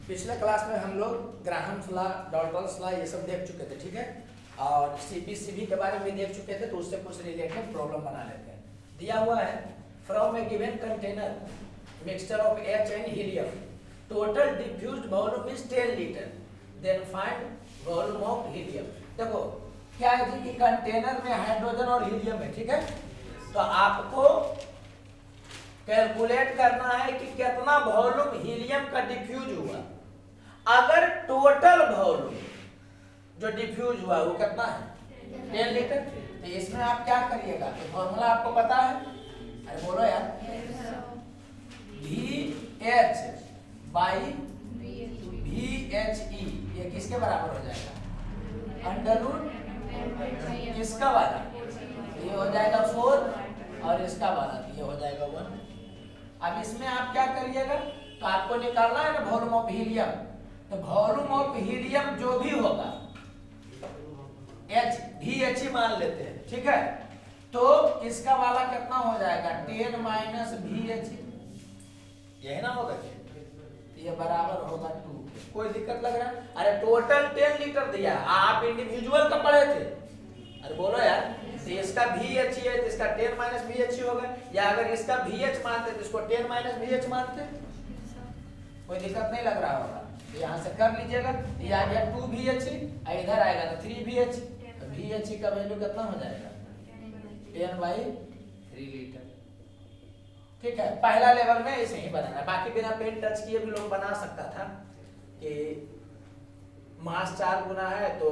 पिछले क्लास में हम लोग ग्राहम्स लॉ, डाल्टन्स लॉ ये सब देख चुके थे, ठीक है। और सीपी के बारे में देख चुके थे, तो उससे कुछ रिलेटेड प्रॉब्लम बना लेते हैं। दिया हुआ है from a given container mixture of h and helium, total diffused volume is 10 litre, then find volume of helium. देखो क्या है जी कि कंटेनर में हाइड्रोजन और हीलियम है, ठीक है। तो आपको कैलकुलेट करना है कि कितना वॉल्यूम हीलियम का डिफ्यूज हुआ। अगर टोटल वॉल्यूम जो डिफ्यूज हुआ वो कितना है 10 लीटर, तो इसमें आप क्या करिएगा, तो फॉर्मूला आपको पता है, अरे बोलो यार, VH बाई VHE ये किसके बराबर हो जाएगा, अंडर रूट किसका वाला, ये हो जाएगा 4 और इसका वाला ये हो जाएगा 1। अब इसमें आप क्या करिएगा, तो आपको निकालना है ना वॉल्यूम ऑफ हीलियम, तो वॉल्यूम ऑफ हीलियम जो भी होगा H VH मान लेते हैं, ठीक है। तो इसका वाला कितना हो जाएगा 10 माइनस VH, यही ना होगा, ये बराबर होगा 2। कोई दिक्कत लग रहा है, अरे टोटल 10 लीटर दिया, आप इंडिविजुअल का पढ़े थे, अरे बोलो यार, तो इसका VH है तो इसका 10 माइनस VH होगा, या अगर इसका VH मानते तो इसको 10 माइनस VH मानते, कोई दिक्कत नहीं लग रहा होगा। तो यहाँ से कर लीजिएगा, ये आ गया 2 VH, इधर आएगा तो 3 VH, तो VH का वैल्यू कितना हो जाएगा 10/3 लीटर, ठीक है। पहला लेवल में ऐसे ही बनाना है, बाकी बिना पेन टच किए भी लोग बना सकता था कि मास 4 गुना है तो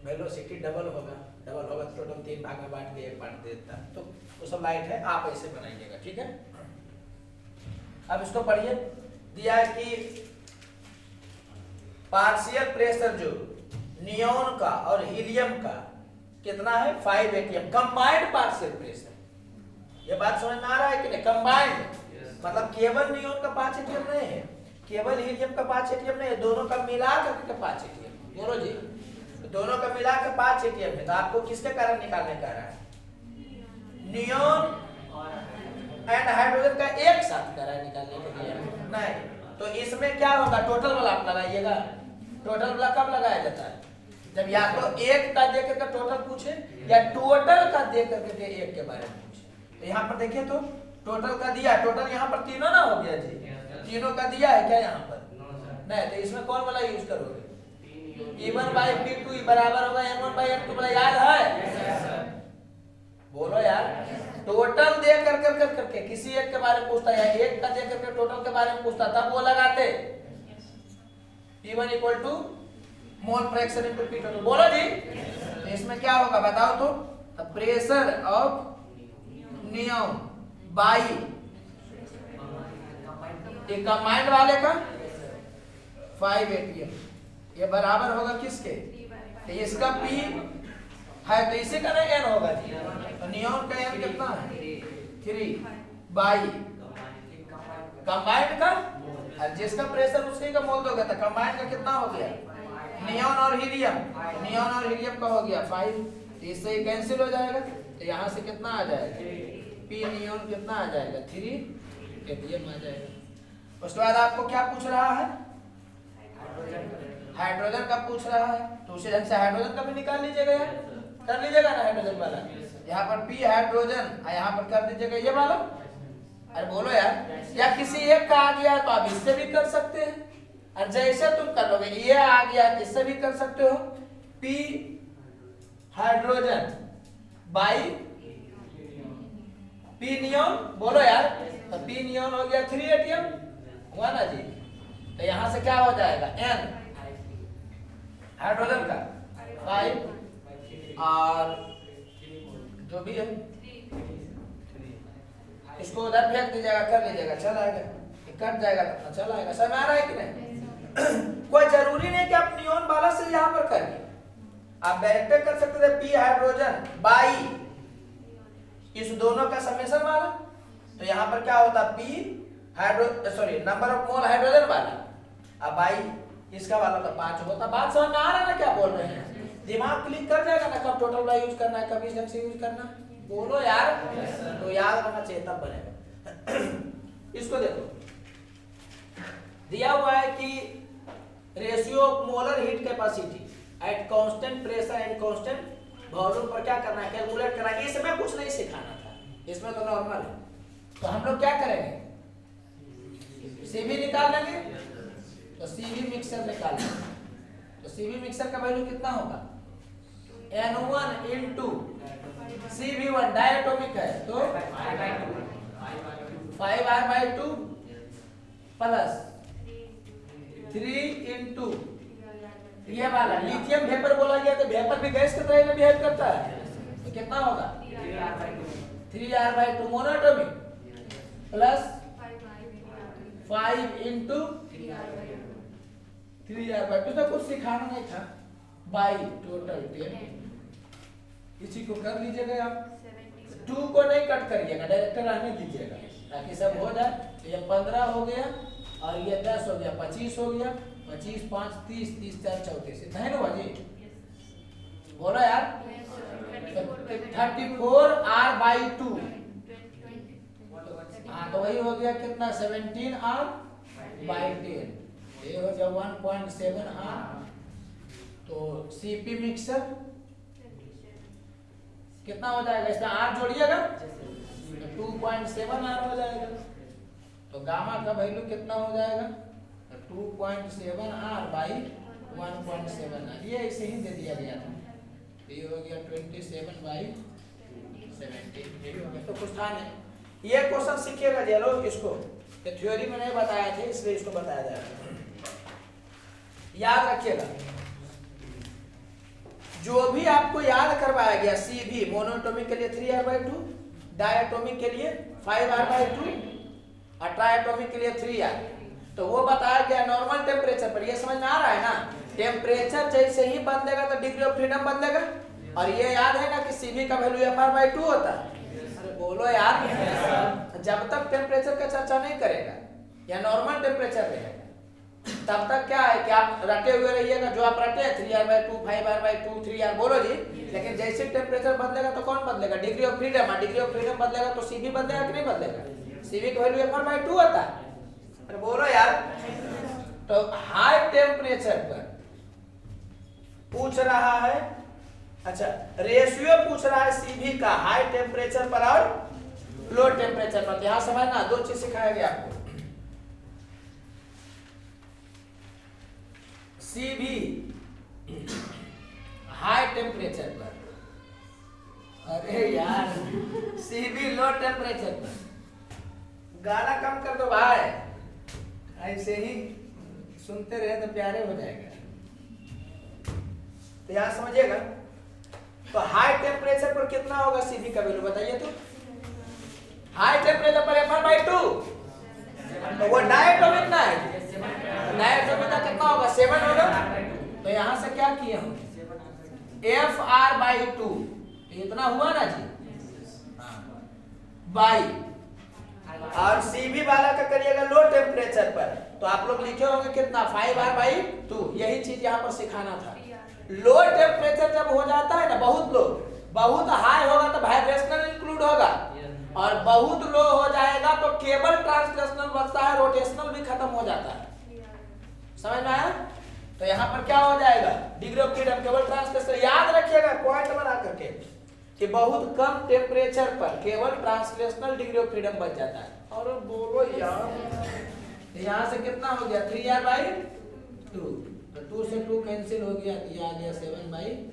वेलोसिटी डबल होगा तो टोटल 3 भाग में बांट के 1 बांट देता, तो वो सब लाइट है, आप ऐसे बनाइएगा, ठीक है। अब इसको पढ़िए, दिया है कि पार्शियल प्रेशर जो नियोन का और हीलियम का कितना है 5 atm, कंबाइंड पार्शियल प्रेशर, ये बात समझ में आ रहा है कि नहीं, कंबाइंड मतलब केवल नियोन का 5 atm नहीं है, केवल हीलियम का 5 atm नहीं है, दोनों का मिला करके 5 atm, बोलो जी, दोनों का मिला के 5 atm है। तो आपको किसके कारण निकालने का रहा है, नियोन एंड हाइड्रोजन का एक साथ करा निकालने के लिए नहीं। तो इसमें क्या होगा, टोटल वाला आप लगाइएगा, टोटल वाला कब लगाया जाता है, जब या तो एक का दे करके टोटल पूछे या टोटल का दे करके एक के बारे में पूछे। तो यहाँ पर देखिए तो टोटल का दिया, टोटल यहाँ पर तीनों ना हो गया जी, तीनों का दिया है क्या यहाँ पर नहीं, तो इसमें कौन वाला यूज करोगे, P1/P2 बराबर होगा N1/N2 वाला, याद है, बोलो यार। टोटल दे करके किसी एक के बारे में पूछता है, या एक का दे करके टोटल के बारे में पूछता, तब वो लगाते P1 equal to mole fraction into P2, बोलो जी। तो इसमें क्या होगा बताओ तो, pressure of neon by combined वाले का 5 atm, ये बराबर होगा किसके, तो इसका P है तो इसी का ना N होगा जी, तो नियोन का N कितना है 3 बाई कंबाइंड का, और जिसका प्रेशर उसी का मोल दोगे, तो कंबाइंड का कितना हो गया नियोन और हीलियम का हो गया 5, तो इससे कैंसिल हो जाएगा, तो यहाँ से कितना आ जाएगा P नियोन कितना आ जाएगा 3 atm आ जाएगा। उसके बाद आपको क्या पूछ रहा है, हाइड्रोजन का पूछ रहा है, तो उसी ढंग से हाइड्रोजन का भी निकाल लीजिएगा यार, कर लीजिएगा ना हाइड्रोजन वाला, यहाँ पर P हाइड्रोजन और यहाँ पर कर दीजिएगा ये वाला, अरे बोलो यार, या किसी एक का आ गया तो आप इससे भी कर सकते हैं, और जैसे तुम कर लोगे ये आ गया इससे भी कर सकते हो, P hydrogen by P neon, बोलो यार, तो P नियोन हो गया 3 atm हुआ ना जी, तो यहाँ से क्या हो जाएगा N हाइड्रोजन का 5 और जो भी है इसको उधर फेंक दीजिएगा, कर लीजिएगा, चल आएगा, कट जाएगा तो चल आएगा, समझ आ रहा है कि नहीं। कोई जरूरी नहीं कि आप नियोन वाला से यहाँ पर करिए, आप डायरेक्ट कर सकते थे P हाइड्रोजन बाई इस दोनों का समेशन वाला, तो यहाँ पर क्या होता P number of mole hydrogen वाला, अब बाई इसका वाला तो 5 होता। बात समझ में आ रहा है ना क्या बोल रहे हैं, दिमाग क्लिक कर जाएगा ना कब टोटल वाला यूज करना है, कब इस ढंग से यूज करना है, बोलो यार, तो याद रखना चाहिए तब बनेगा। इसको देखो, दिया हुआ है कि capacity at constant pressure and constant volume पर क्या करना है, कैलकुलेट करना है। इसमें कुछ नहीं सिखाना था, इसमें तो नॉर्मल है। तो हम लोग क्या करेंगे, सीवी निकाल लेंगे। तो सीवी मिक्सर निकाल लेंगे। तो सीवी मिक्सर का वैल्यू कितना होगा, N1 इंटू CV1 डायटोमिक है तो 5R/2 प्लस 3 इंटू ये वाला लिथियम वेपर बोला गया, तो वेपर भी गैस की तरह बिहेव करता है, तो कितना होगा 3R/2 monoatomic plus 5 into 3R/2। तो कुछ सिखाना नहीं था, बाई टोटल 10। इसी को कर लीजिएगा आप, 2 को नहीं कट करिएगा, डायरेक्ट रहने दीजिएगा ताकि सब हो जाए। तो ये 15 हो गया और ये 10 हो गया, 25 हो गया, 25 5 30, 30 4 34, इतना है ना भाजी, बोलो यार। 34R/2, हाँ तो वही हो गया कितना 17R/10, ये हो गया 1.7R। तो सीपी मिक्सर कितना हो जाएगा, इसमें R जोड़िएगा तो 2.7R हो जाएगा। तो गामा का वैल्यू कितना हो जाएगा, 2.7R/1.7R, ये ऐसे ही दे दिया गया था। ये हो गया 27/17, तो कुछ था नहीं। ये क्वेश्चन सीखिएगा जी लोग, इसको थ्योरी में नहीं बताया थे इसलिए इसको बताया जाएगा, याद रखिएगा। जो भी आपको याद करवाया गया, सीवी मोनोएटॉमिक के लिए 3R/2, डायटोमिक के लिए 5R/2 और ट्राइएटोमिक के लिए 3R, तो वो बताया गया नॉर्मल टेम्परेचर पर। ये समझ में आ रहा है ना, टेम्परेचर जैसे ही बदलेगा तो डिग्री ऑफ फ्रीडम बदलेगा। और ये याद है ना कि सीवी का वैल्यू FR/2 होता है। अरे बोलो यार, जब तक टेम्परेचर का चर्चा नहीं करेगा या नॉर्मल टेम्परेचर रहेगा तब तक क्या है कि आप रटे हुए रहिएगा, जो आप रटे 3R/2 5R/2 3R बोलो जी। लेकिन जैसे टेम्परेचर बदलेगा तो कौन बदलेगा, डिग्री ऑफ फ्रीडम। और डिग्री ऑफ फ्रीडम बदलेगा तो सीवी बदलेगा कि नहीं बदलेगा, सीवी का वैल्यू FR/2 होता है। अरे बोलो यार। तो हाई टेम्परेचर पर पूछ रहा है, अच्छा रेशियो पूछ रहा है सीवी का हाई टेम्परेचर पर और लो टेम्परेचर पर। यहां समझना, 2 चीज सिखाया गया आपको। सीवी हाई टेम्परेचर पर, अरे यार सीवी लो टेम्परेचर पर। गाना कम कर दो भाई, ऐसे ही सुनते रहे तो प्यारे हो जाएगा। तो यहां समझिएगा, तो हाई टेम्परेचर पर कितना होगा सीवी का वैल्यू बताइए तो। हाई टेम्परेचर पर FR/2, तो वो डायटोमिक ना है, डायटोमिक का कितना होगा 7 होगा। तो यहां से क्या किए हम, FR/2 इतना हुआ ना जी, बाई और सीवी वाला का करिएगा लो टेम्परेचर पर, तो आप लोग लिखे होंगे कितना 5R/2। यही चीज यहाँ पर सिखाना था। लो टेम्परेचर जब हो जाता है ना, बहुत लो, बहुत हाई होगा तो वाइब्रेशनल इंक्लूड होगा, और बहुत लो हो जाएगा तो केवल ट्रांसलेशनल बचता है, रोटेशनल भी खत्म हो जाता है। समझ में आया। तो यहाँ पर क्या हो जाएगा, डिग्री ऑफ फ्रीडम केवल ट्रांसलेशनल। याद रखिएगा पॉइंट बना करके कि बहुत कम टेम्परेचर पर केवल ट्रांसलेशनल डिग्री ऑफ फ्रीडम बच जाता है। और बोलो यार, यहाँ से कितना हो गया 3R/2, तो 2 से 2 कैंसिल हो गया, ये आ गया 7/3।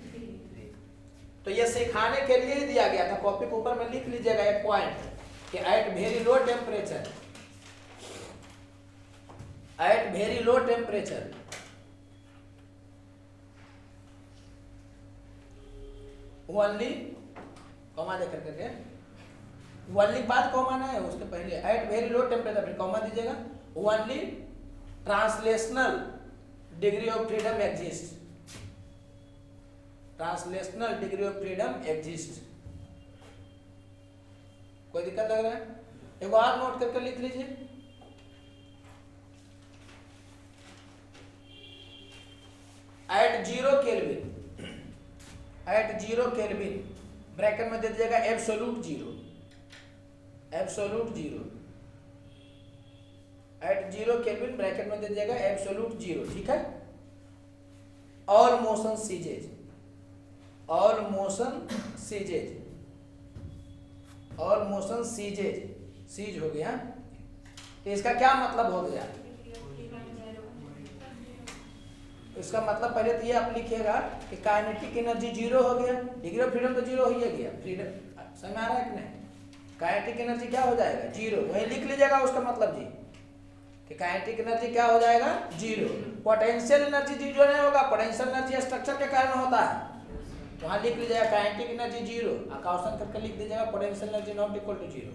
तो ये सिखाने के लिए ही दिया गया था। कॉपी के ऊपर में लिख लीजिएगा एक पॉइंट कि at very low temperature, at very low temperature only, comma दे करके, ओनली बाद कॉमा ना है उसके पहले, एट वेरी लो टेम्परेचर फिर कॉमा दीजिएगा, only translational degree of freedom exist, translational degree of freedom exist. कोई दिक्कत लग रहा है, एक और नोट करके लिख लीजिए। At 0 kelvin, at 0 kelvin bracket में दे दीजिएगा absolute 0, absolute 0, at 0 kelvin bracket में दे दीजिएगा एब्सोल्यूट 0। ठीक है, all motion ceases, all motion ceases, all motion ceases, cease हो गया। तो इसका क्या मतलब हो गया? इसका मतलब पहले तो ये आप लिखिएगा कि काइनेटिक एनर्जी जीरो हो गया, डिग्री ऑफ फ्रीडम तो जीरो हो ही गया, फ्रीडम समझ में आ रहा है कि नहीं? काइनेटिक एनर्जी क्या हो जाएगा? जीरो। वही लिख लीजिएगा उसका मतलब जी कि काइनेटिक एनर्जी क्या हो जाएगा? जीरो। पोटेंशियल एनर्जी जीरो नहीं होगा, पोटेंशियल एनर्जी स्ट्रक्चर के कारण होता है, तो वहां लिख लीजिएगा काइनेटिक एनर्जी जीरो, क्वेश्चन करके लिख दीजिएगा potential energy not equal to zero.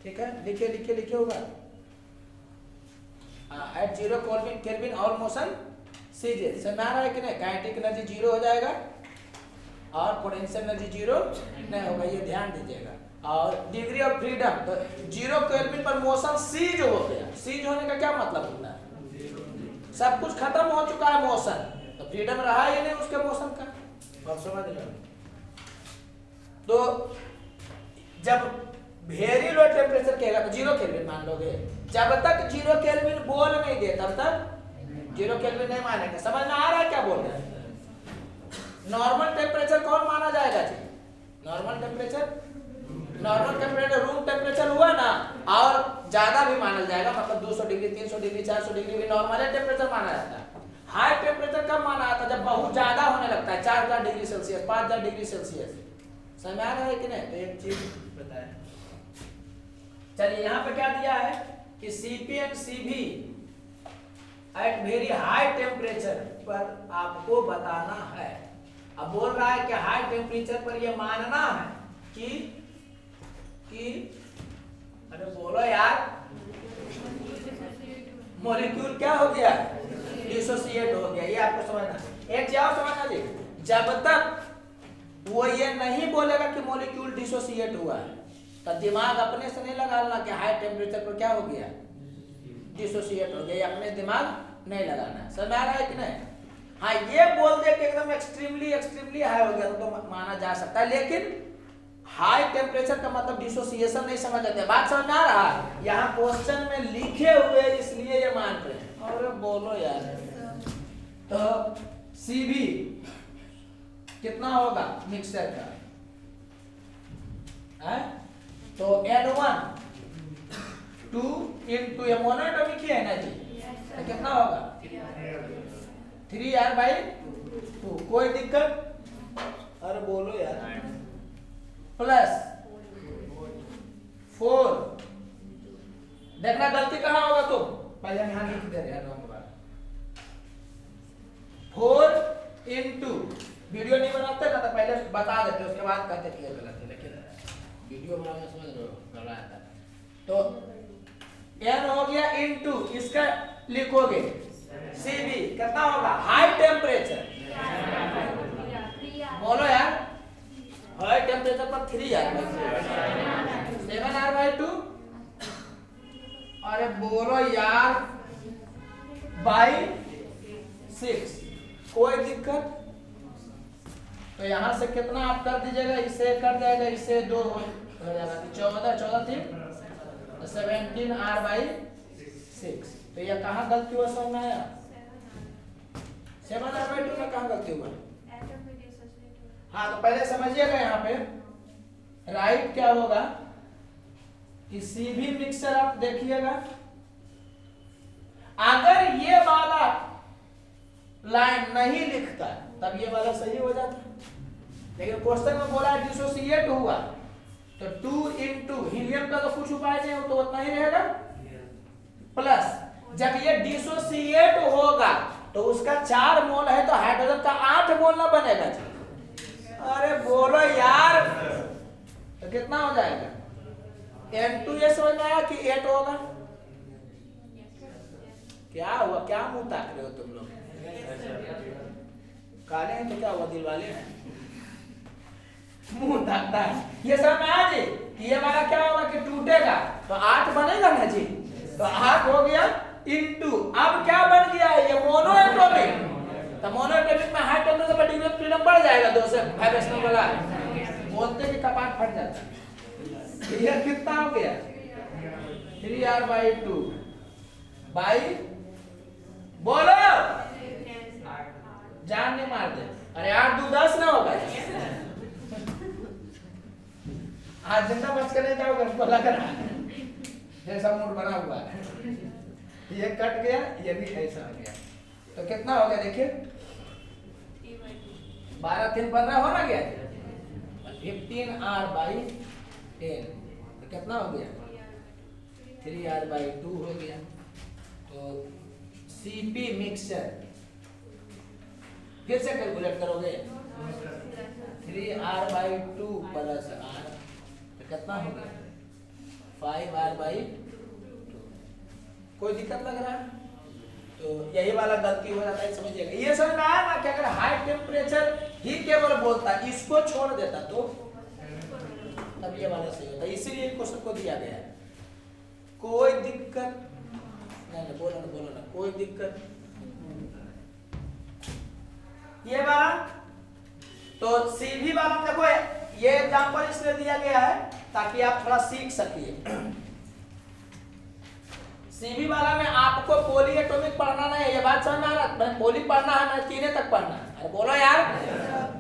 ठीक है, लिखिए लिखिए लिखिए होगा। At zero kelvin all motion ceases, समझ में आ रहा है कि नहीं? काइनेटिक एनर्जी जीरो हो जाएगा और पोटेंशियल एनर्जी जीरो नहीं होगा, ये ध्यान दीजिएगा। और डिग्री ऑफ फ्रीडम तो जीरो केल्विन पर मोशन सीज हो गया। सीज होने का क्या मतलब होता है? सब कुछ खत्म हो चुका है मोशन, तो फ्रीडम रहा ही नहीं उसके मोशन का, आप समझ लो। तो जब वेरी लो टेम्परेचर कहेगा तो जीरो केल्विन मान लोगे, जब तक जीरो केल्विन बोल नहीं दे तब तक जीरो केल्विन नहीं मानेंगे। समझ में आ रहा है क्या बोल रहे हैं? नॉर्मल टेम्परेचर कौन माना जाएगा जी? Normal temperature, normal temperature room temperature हुआ ना, और ज्यादा भी माना जाएगा, मतलब 200 डिग्री 300 डिग्री 400 डिग्री भी नॉर्मल टेम्परेचर माना जाता है। हाई टेम्परेचर कब माना जाता है? जब बहुत ज्यादा होने लगता है, 4000 डिग्री सेल्सियस 5000 डिग्री सेल्सियस। समझ में आ रहा है कि नहीं? तो एक चीज बताएं। चलिए यहाँ पे क्या दिया है कि Cp and Cv at very high temperature पर आपको बताना है। अब बोल रहा है कि हाई टेम्परेचर पर यह मानना है कि अरे बोलो यार, मॉलिक्यूल क्या हो गया? डिसोसिएट हो गया। ये आपको समझना। एक जाओ समझना जी, जब तक वो ये नहीं बोलेगा कि मॉलिक्यूल डिसोसिएट हुआ है, तो दिमाग अपने से नहीं लगाना कि हाई टेम्परेचर पर क्या हो गया? डिसोसिएट हो गया। ये अपने दिमाग नहीं लगाना है। समझ आ रहा है कि नहीं? हाँ, ये बोल दे कि एकदम एक्सट्रीमली हाई हो गया तो माना जा सकता है, लेकिन हाई टेम्परेचर का मतलब डिसोसिएशन नहीं समझ आते। बात समझ आ रहा है? यहाँ क्वेश्चन में लिखे हुए इसलिए ये मान रहे हैं। अरे बोलो यार, तो Cv कितना होगा मिक्सचर का? है तो N1 2 इंटू ये मोनोएटॉमिक ही है ना जी, तो कितना होगा? 3R/2। कोई दिक्कत? अरे बोलो यार। प्लस 4, देखना गलती कहाँ होगा तुम, पहले हम यहाँ लिख दे रहे हैं। 4 इंटू, वीडियो नहीं बनाते ना तो पहले बता देते, उसके बाद कहते कि ये गलत है, लेकिन वीडियो बनाना समझ लो गलत है। तो n हो गया इंटू इसका लिखोगे Cv कितना होगा? हाई टेम्परेचर, बोलो यार, हाई टेम्परेचर पर 7R/2। अरे बोलो यार, बाई 6। कोई दिक्कत? तो यहाँ से कितना आप कर दीजिएगा, इससे कर जाएगा, इससे 2 हो जाएगा, 14 3 17R/6। तो ये कहाँ गलती हुआ समझ में आया? 7R/2 में कहाँ गलती हुआ? हाँ, तो पहले समझिएगा यहाँ पे राइट क्या होगा कि Cv मिक्सचर आप देखिएगा, अगर ये वाला लाइन नहीं लिखता तब ये वाला सही हो जाता, लेकिन क्वेश्चन में बोला डिसोसिएट हुआ तो 2 इंटू हीलियम का तो कुछ उपाय नहीं हो, तो उतना ही रहेगा, प्लस जब ये डिसोसिएट होगा तो उसका 4 मोल है तो हाइड्रोजन का 8 मोल ना बनेगा जी। अरे बोलो यार, तो कितना हो जाएगा? N2 ये समझ में आया कि 8 होगा? क्या हुआ? क्या मुंह ताक रहे हो तुम लोग? काले हैं तो क्या हुआ? दिल वाले हैं, मुंह ताकता है। ये समझ में आया जी कि ये वाला क्या होगा कि टूटेगा तो 8 बनेगा ना जी, तो 8 हो गया इंटू, अब क्या बन गया है? ये मोनोएटॉमिक। तो मोनोएटॉमिक में हाई टेम्परेचर पर डिग्री ऑफ फ्रीडम बढ़ जाएगा 2 से 5 डेसिमल वाला, बोलते कि कपाट फट जाता है। ये कितना हो गया? 3R/2 बाई, बोलो, जान नहीं मार दे। अरे 8 2 10 ना होगा। आज जिंदा बच कर नहीं जाओगे, हमको लग रहा है जैसा मूड बना हुआ है। ये कट गया, ये भी ऐसा हो गया, तो कितना हो गया देखिए, 12 3 15 हो ना गया, 15r/10 तो कितना हो गया, 3r/2 हो गया। तो CP मिक्सचर फिर से कैलकुलेट करोगे, 3r/2 प्लस r तो कितना हो गया, 5r/2। कोई दिक्कत लग रहा है? तो यही वाला गलती हो जाता है, समझिएगा। ये समझ में आया ना कि अगर हाई टेम्परेचर ही केवल बोलता, इसको छोड़ देता तो तब ये वाला सही होता, इसीलिए क्वेश्चन को दिया गया है। कोई दिक्कत नहीं, बोलो ना, कोई दिक्कत। ये वाला तो सीधी वाला देखो, ये एग्जांपल इसलिए दिया गया है ताकि आप थोड़ा सीख सकिए। सीबी वाला में आपको पोली एटॉमिक पढ़ना नहीं है, ये बात समझ में आ रहा है? पोली पढ़ना है, मैं 3 तक पढ़ना है। अरे बोलो यार,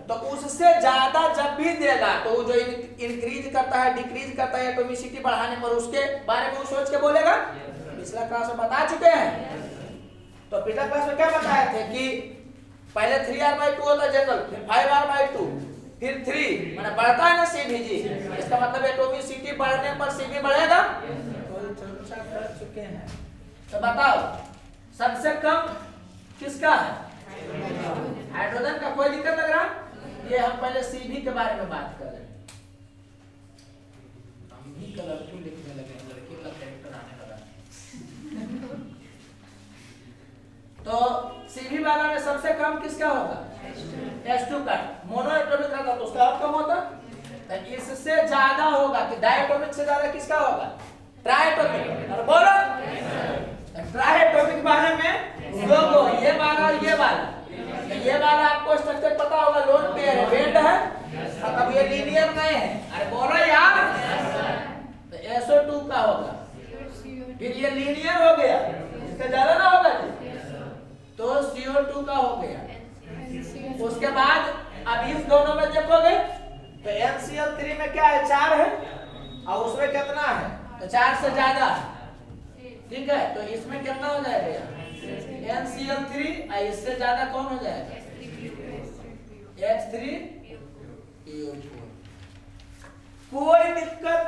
तो उससे ज्यादा जब भी देगा तो जो इंक्रीज करता है, डिक्रीज करता है एटॉमिसिटी बढ़ाने पर, उसके बारे में वो सोच के बोलेगा। पिछला क्लास में बता चुके हैं। तो पिछला क्लास में क्या बताए थे कि पहले 3r/2 होता है जनरल, फिर 5r/2, फिर 3 माने बढ़ता है ना सीबी जी, इसका मतलब एटॉमिसिटी बढ़ने पर सीबी बढ़ेगा। कर चुके हैं, तो बताओ सबसे कम किसका है, हाइड्रोजन का। कोई दिक्कत लग रहा? ये हम पहले सीबी के बारे में बात कर रहे हैं। हम भी कलरफुल लिखने लगे, लड़की वाला कैरेक्टर आने लगा। तो सीबी वाला में सबसे कम किसका होगा, H2 का। मोनो एटॉमिक रहता तो उसका और कम होता, तो इससे ज्यादा होगा कि डायटोमिक से ज्यादा किसका होगा, ट्राइएटॉमिक। और बोलो, ट्राइएटॉमिक वाले में दो, ये वाला और ये वाला। तो ये वाला आपको स्ट्रक्चर पता होगा, लोन पेयर है, वेट है, मतलब ये लीनियर नहीं है। अरे बोलो यार, तो SO2 का होगा, फिर ये लीनियर हो गया, इससे ज्यादा ना होगा जी, तो CO2 का हो गया। उसके बाद अब इस दोनों में देखोगे तो NCl3 में क्या है, 4 है, और उसमें कितना है, तो 4 से ज्यादा, ठीक है। तो इसमें कितना हो जाएगा, NCl3, और इससे ज्यादा कौन हो जाएगा, H3PO4। कोई दिक्कत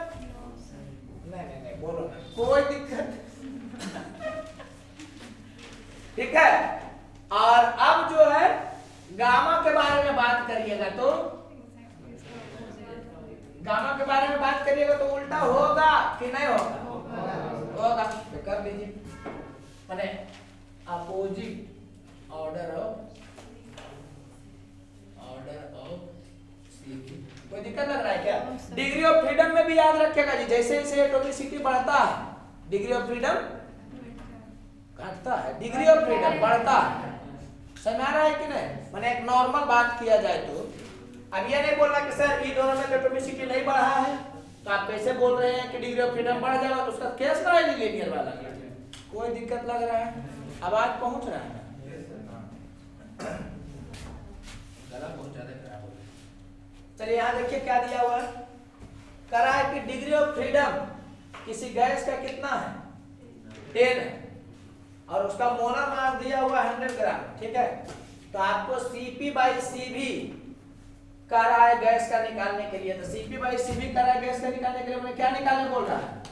नहीं, बोलो ना, कोई दिक्कत। ठीक है। और अब जो है गामा के बारे में बात करिएगा, तो गामा के बारे में बात करिएगा तो उल्टा होगा कि नहीं होगा, होगा। तो कर लीजिए, माने अपोजिट ऑर्डर ऑफ सीबी। कोई दिक्कत लग रहा है क्या? डिग्री ऑफ फ्रीडम में भी याद रखिएगा जी, जैसे जैसे एटॉमिसिटी बढ़ता है डिग्री ऑफ फ्रीडम घटता है, डिग्री ऑफ फ्रीडम बढ़ता है। समझ आ रहा है कि नहीं? माने एक नॉर्मल बात किया जाए तो अब ये नहीं बोलना कि सर ये दोनों में एटॉमिसिटी नहीं बढ़ा है, तो आप कैसे बोल रहे हैं कि डिग्री ऑफ फ्रीडम बढ़ जाएगा, तो उसका केस ना है लीनियर वाला। कोई दिक्कत लग रहा है? आवाज पहुंच रहा है? गला बहुत ज्यादा खराब हो गया। चलिए यहाँ देखिए क्या दिया हुआ है, कह रहा है कि डिग्री ऑफ फ्रीडम किसी गैस का कितना है, 10 है, और उसका मोलर मास दिया हुआ 100 ग्राम, ठीक है। तो आपको CP/CV कर रहा है गैस का निकालने के लिए, तो CP/CV कर रहा है गैस का निकालने के लिए, मैं क्या निकालने बोल रहा है,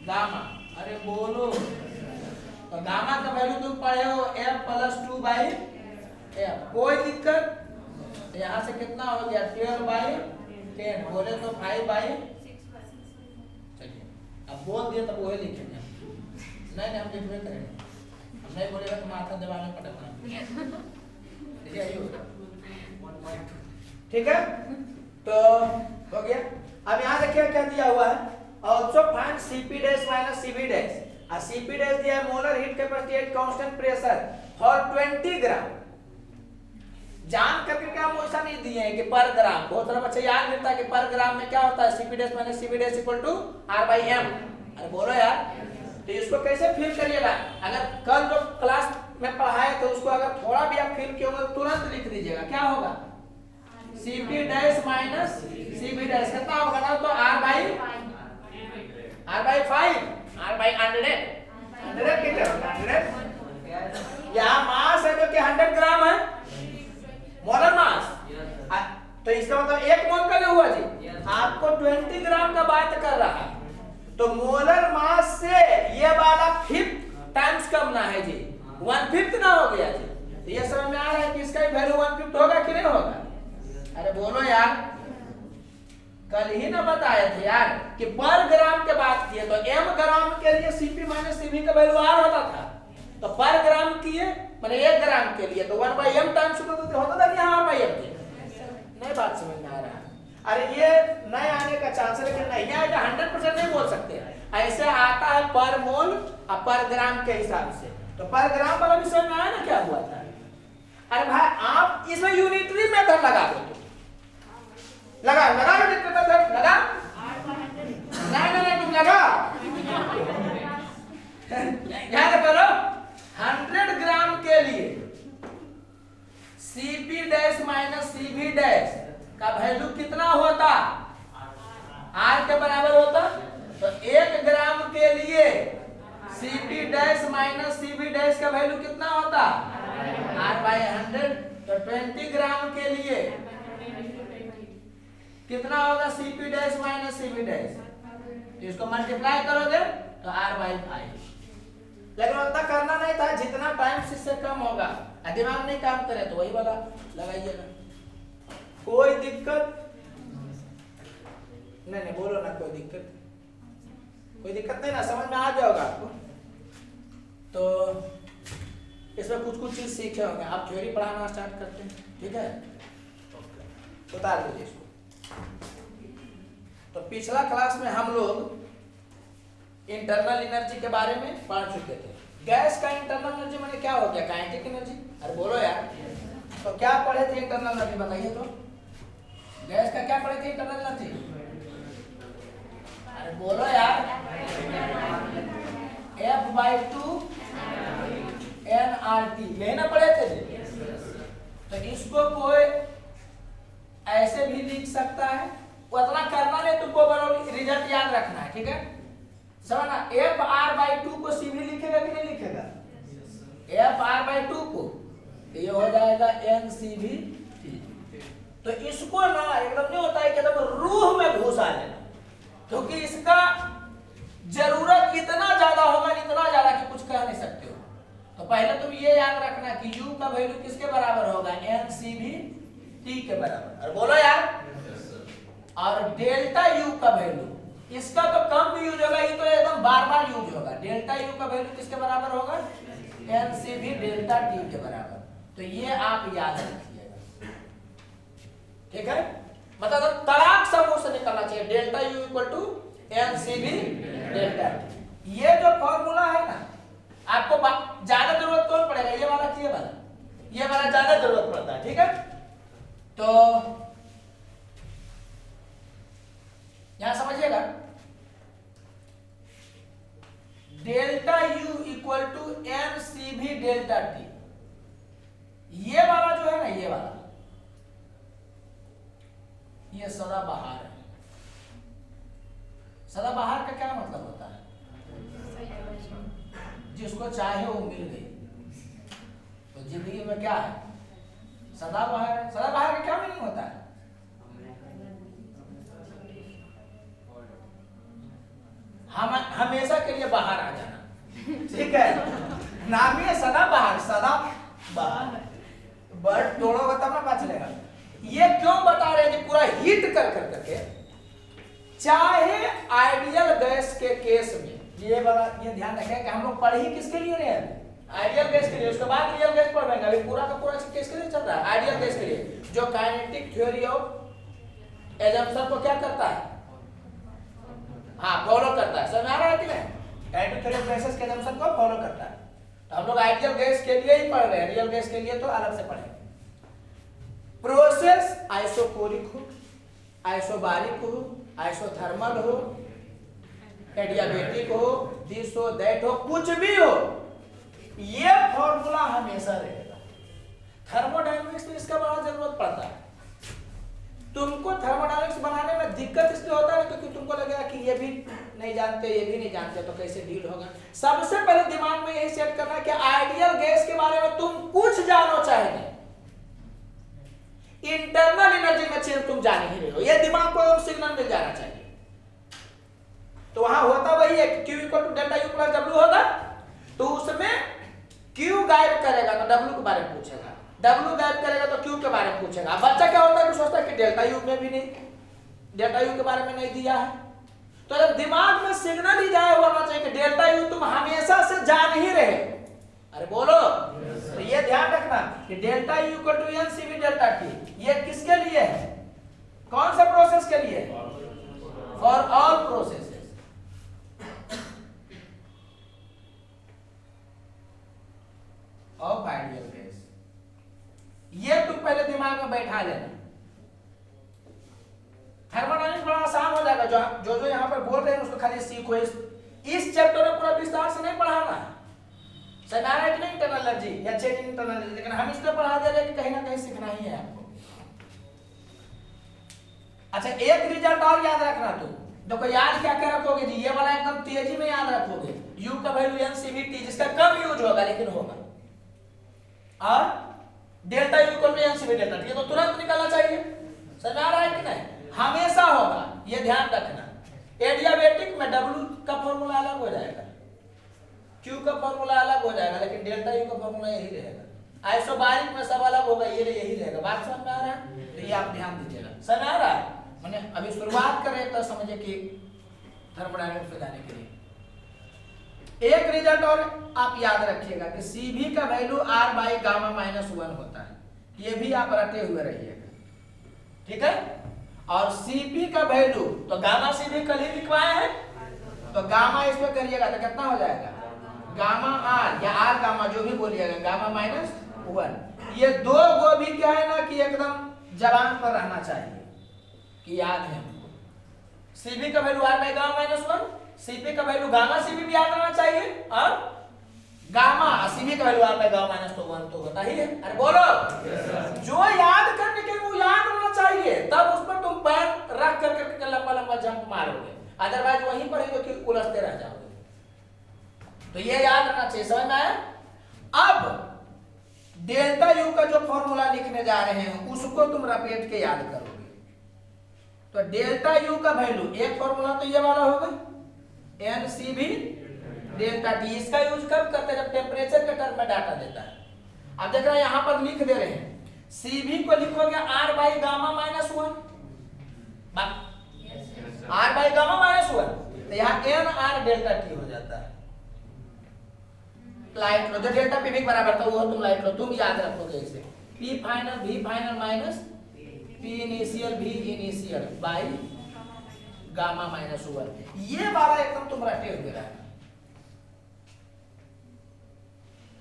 गामा। अरे बोलो, तो गामा का वैल्यू तुम पढ़े हो F+2/F। कोई दिक्कत? यहाँ से कितना हो गया, 12/10, बोले तो 5/6। चलिए अब बोल दिए तब वही लिखेंगे, नहीं हम लिखवे करेंगे, हम नहीं बोलेगा तो माथा दबाने पड़ेगा। ठीक है, तो हो गया। अब यहाँ देखिए क्या दिया हुआ है, also find CP' minus CV'। और CP' दिया है molar heat capacity at constant pressure for 20 ग्राम। जान करके क्या क्वेश्चन नहीं दिए हैं कि पर ग्राम, बहुत सारा बच्चा याद रहता है कि पर ग्राम में क्या होता है, CP' minus CV' equal to R/M। अरे बोलो यार, तो इसको कैसे फील करिएगा? अगर कल जो क्लास में पढ़ाए तो उसको अगर थोड़ा भी आप फील किए होंगे तो तुरंत लिख दीजिएगा। क्या होगा? Cp dash minus Cv dash कितना होगा ना? तो R बाई 5 R बाई 100 कितना होगा? 100। यहाँ मास है जो कि 100 ग्राम है, मोलर मास। तो इसका मतलब 1 मोल का नहीं हुआ जी, आपको 20 ग्राम का बात कर रहा है। तो मोलर मास से ये वाला 5 टाइम्स कम ना है जी, 1/5 ना हो गया जी। तो ये समझ में आ रहा है कि इसका वैल्यू 1/5 होगा कि नहीं होगा? अरे बोलो यार, कल ही ना बताए थे यार कि पर ग्राम के बात किए तो m ग्राम के लिए Cp माइनस Cv का वैल्यू R होता था। तो पर ग्राम किए माने 1 ग्राम के लिए तो 1/m टाइम्स होता था कि हाँ 1/m थे। नहीं बात समझ में आ रहा है? अरे ये नए आने का चांस है, लेकिन नहीं है 100% नहीं बोल सकते। ऐसे आता है पर मोल और पर ग्राम के हिसाब से। तो पर ग्राम वाला भी समझ में आया ना क्या हुआ था? अरे भाई आप इसमें यूनिटरी मेथड लगा दो, लगा यूनिट मेथड लगा, नहीं तुम लगा याद करो। 100 ग्राम के लिए Cp dash minus Cv dash का वैल्यू कितना होता? R के बराबर होता। तो 1 ग्राम के लिए Cp dash minus Cv dash का वैल्यू कितना होता? R by 100। तो 20 ग्राम के लिए कितना होगा? Cp dash minus Cv dash. तो इसको मल्टीप्लाई करोगे तो R बाई 5। लेकिन उतना करना नहीं था, जितना टाइम इससे कम होगा। दिमाग नहीं काम करे तो वही वाला लगाइएगा। कोई दिक्कत नहीं, बोलो ना कोई दिक्कत नहीं ना, समझ में आ जाएगा आपको। तो इसमें कुछ चीज सीखे होंगे। आप थ्योरी पढ़ाना स्टार्ट करते हैं, ठीक है? उतार दीजिए इसको। तो पिछला क्लास में हम लोग इंटरनल एनर्जी के बारे में पढ़ चुके थे। गैस का इंटरनल एनर्जी माने क्या हो गया? Kinetic energy. अरे बोलो यार, तो क्या पढ़े थे इंटरनल एनर्जी बताइए तो? गैस का क्या पढ़े थे इंटरनल एनर्जी? अरे बोलो यार, F/2 nRT, यही ना पढ़े थे? तो इसको कोई ऐसे भी लिख सकता है, उतना करना नहीं, तुमको बराबर रिजल्ट याद रखना है, ठीक है? समझना। Fr/2 को Cv लिखेगा कि नहीं लिखेगा? Fr/2 को तो ये हो जाएगा NCV। तो इसको ना एकदम नहीं होता है कि एकदम रूह में घुसा लेना, क्योंकि इसका जरूरत इतना ज्यादा होगा, इतना ज्यादा कि कुछ कह नहीं सकते हो। तो पहले तुम ये याद रखना कि U का वैल्यू किसके बराबर होगा? NCV के बराबर। और बोलो यार, और डेल्टा U का वैल्यू, इसका तो कम यूज होगा, ये तो एकदम बार यूज होगा। डेल्टा U का वैल्यू किसके बराबर होगा? NCV डेल्टा T के बराबर। तो ये आप याद रखिएगा, ठीक है? मतलब तड़ाक सब मुंह से निकलना चाहिए, delta U equal to NCV delta T। ये जो फॉर्मूला है ना, आपको ज्यादा जरूरत कौन पड़ेगा? ये वाला कि ये वाला ज्यादा जरूरत पड़ता है, ठीक है? तो यहां समझिएगा, delta U equal to NCV delta T। ये वाला जो है ना, ये वाला, ये सदाबहार है। सदाबहार का क्या मतलब होता है? जिसको चाहे वो मिल गई। तो जिंदगी में क्या है? सदाबहार है। सदाबहार का क्या मीनिंग होता है? हम हमेशा के लिए बाहर आ जाना, ठीक है? नाम ही है सदाबहार, सदाबहार। बर्ड तोड़ोगे तब ना पता चलेगा। ये क्यों बता रहे हैं कि पूरा हीट कर करके, चाहे आइडियल गैस के केस में, ये ध्यान रखें कि हम लोग पढ़ ही किसके लिए रहे हैं? आइडियल गैस के लिए। उसके बाद रियल गैस पढ़ेंगे। अभी पूरा का पूरा केस के लिए चल रहा है, आइडियल गैस के लिए, जो काइनेटिक थ्योरी ऑफ एजम्पशन को क्या करता है? हाँ, फॉलो करता है। समझ आ रहा है कि नहीं? काइनेटिक थ्योरी ऑफ गैसेस के एजम्पशन को फॉलो करता है। तो हम लोग आइडियल गैस के लिए ही पढ़ रहे हैं, रियल गैस के लिए तो अलग से पढ़ेंगे। प्रोसेस आइसोकोरिक हो, आइसोबारिक हो, आइसोथर्मल हो, एडियाबेटिक हो, दिस हो, दैट हो, कुछ भी हो, ये फॉर्मूला हमेशा रहेगा। थर्मोडायनेमिक्स में इसका बड़ा जरूरत पड़ता है। तुमको थर्मोडायनेमिक्स बनाने में दिक्कत इसलिए होता है क्योंकि तुमको लगेगा कि ये भी नहीं जानते, ये भी नहीं जानते, तो कैसे डील होगा। सबसे पहले दिमाग में यही सेट करना कि आइडियल गैस के बारे में तुम कुछ जानो चाहे नहीं, इंटरनल एनर्जी में चेंज तुम जान ही रहे हो, ये दिमाग को सिग्नल मिल जाना चाहिए। तो वहां होता वही है, Q equal to delta U plus W होगा, तो उसमें Q गायब करेगा तो W के बारे में पूछेगा, W गायब करेगा तो Q के बारे में पूछेगा। बच्चा क्या होता है कि सोचता है कि डेल्टा U में भी नहीं, डेल्टा U के बारे में नहीं दिया है, तो जब दिमाग में सिग्नल ही जाए होना चाहिए कि डेल्टा U तुम हमेशा से जान ही रहे। अरे बोलो, तो ये ध्यान रखना कि delta U equal to NCV delta T, ये किसके लिए है, कौन सा प्रोसेस के लिए, for all processes. Of ideal gas, ये तुम पहले दिमाग में बैठा लेना। थर्मोडायनेमिक्स बड़ा आसान हो जाएगा, जो यहां पर बोल रहे हैं उसको खाली सीखो। इस चैप्टर में पूरा विस्तार से नहीं पढ़ाना है, समझाना है कि नहीं इंटरनल एनर्जी या चेंज इन इंटरनल एनर्जी, लेकिन हम इसलिए पढ़ा दे रहे हैं कि कहीं ना कहीं सीखना ही है आपको। अच्छा, एक रिजल्ट और याद रखना तुम, देखो याद क्या क्या रखोगे जी, ये वाला एकदम तेजी में याद रखोगे, U का वैल्यू NCV जिसका कम यूज होगा लेकिन होगा, और delta U equal to NCV delta T, ये तो तुरंत निकलना चाहिए। समझ आ रहा है कि नहीं, हमेशा होगा, ये ध्यान रखना। एडियाबेटिक में W का फॉर्मूला अलग हो जाएगा, Q का फॉर्मूला अलग हो जाएगा, लेकिन डेल्टा U का फॉर्मूला यही रहेगा। आइसोबारिक में सब अलग होगा, ये यही रहेगा। बात समझ में आ रहा है, तो ये आप ध्यान दीजिएगा। समझ आ रहा है, मैंने अभी शुरुआत करें तो समझे कि थर्मोडायनेमिक्स में जाने के लिए एक रिजल्ट और आप याद रखिएगा कि CV का value R by gamma minus 1 होता है, ये भी आप रटे हुए रहिएगा, ठीक है। और CP का वैल्यू, तो गामा CV कल ही लिखवाए हैं, तो गामा इस पे करिएगा तो कितना हो जाएगा, गामा R या R गामा जो भी बोलिएगा, गामा माइनस 1। ये दो गो भी क्या है ना कि एकदम जबान पर रहना चाहिए कि याद है हमको। CV का value R by gamma minus 1, CP का वैल्यू गामा CV भी याद रहना चाहिए, और गामा CV का value R by gamma minus 1 तो होता ही है। अरे बोलो, जो याद करने के वो याद रहना चाहिए, तब उस पर तुम पैर रख करके लंबा लंबा जंप मारोगे, अदरवाइज वहीं पर ही तो उलझते रह जाओगे। तो ये याद रखना चाहिए, समझ में आया। अब डेल्टा U का जो फॉर्मूला लिखने जा रहे हैं उसको तुम रपेट के याद करोगे। तो डेल्टा U का वैल्यू, एक फॉर्मूला तो ये वाला होगा NCV डेल्टा T, इसका यूज कब करते हैं, जब टेम्परेचर के टर्म में डाटा देता है। अब देख रहे हैं यहां पर लिख दे रहे हैं, CV को लिखोगे R by gamma minus 1, R by gamma minus 1, तो यहाँ NR डेल्टा T हो जाता है। लाइट लो, जो डेल्टा P भी बराबर था वो तुम लाइट लो, तुम याद रखोगे इसे, P final V final minus P initial V initial by gamma minus 1। ये वाला एकदम तुम रटे हुए रहना,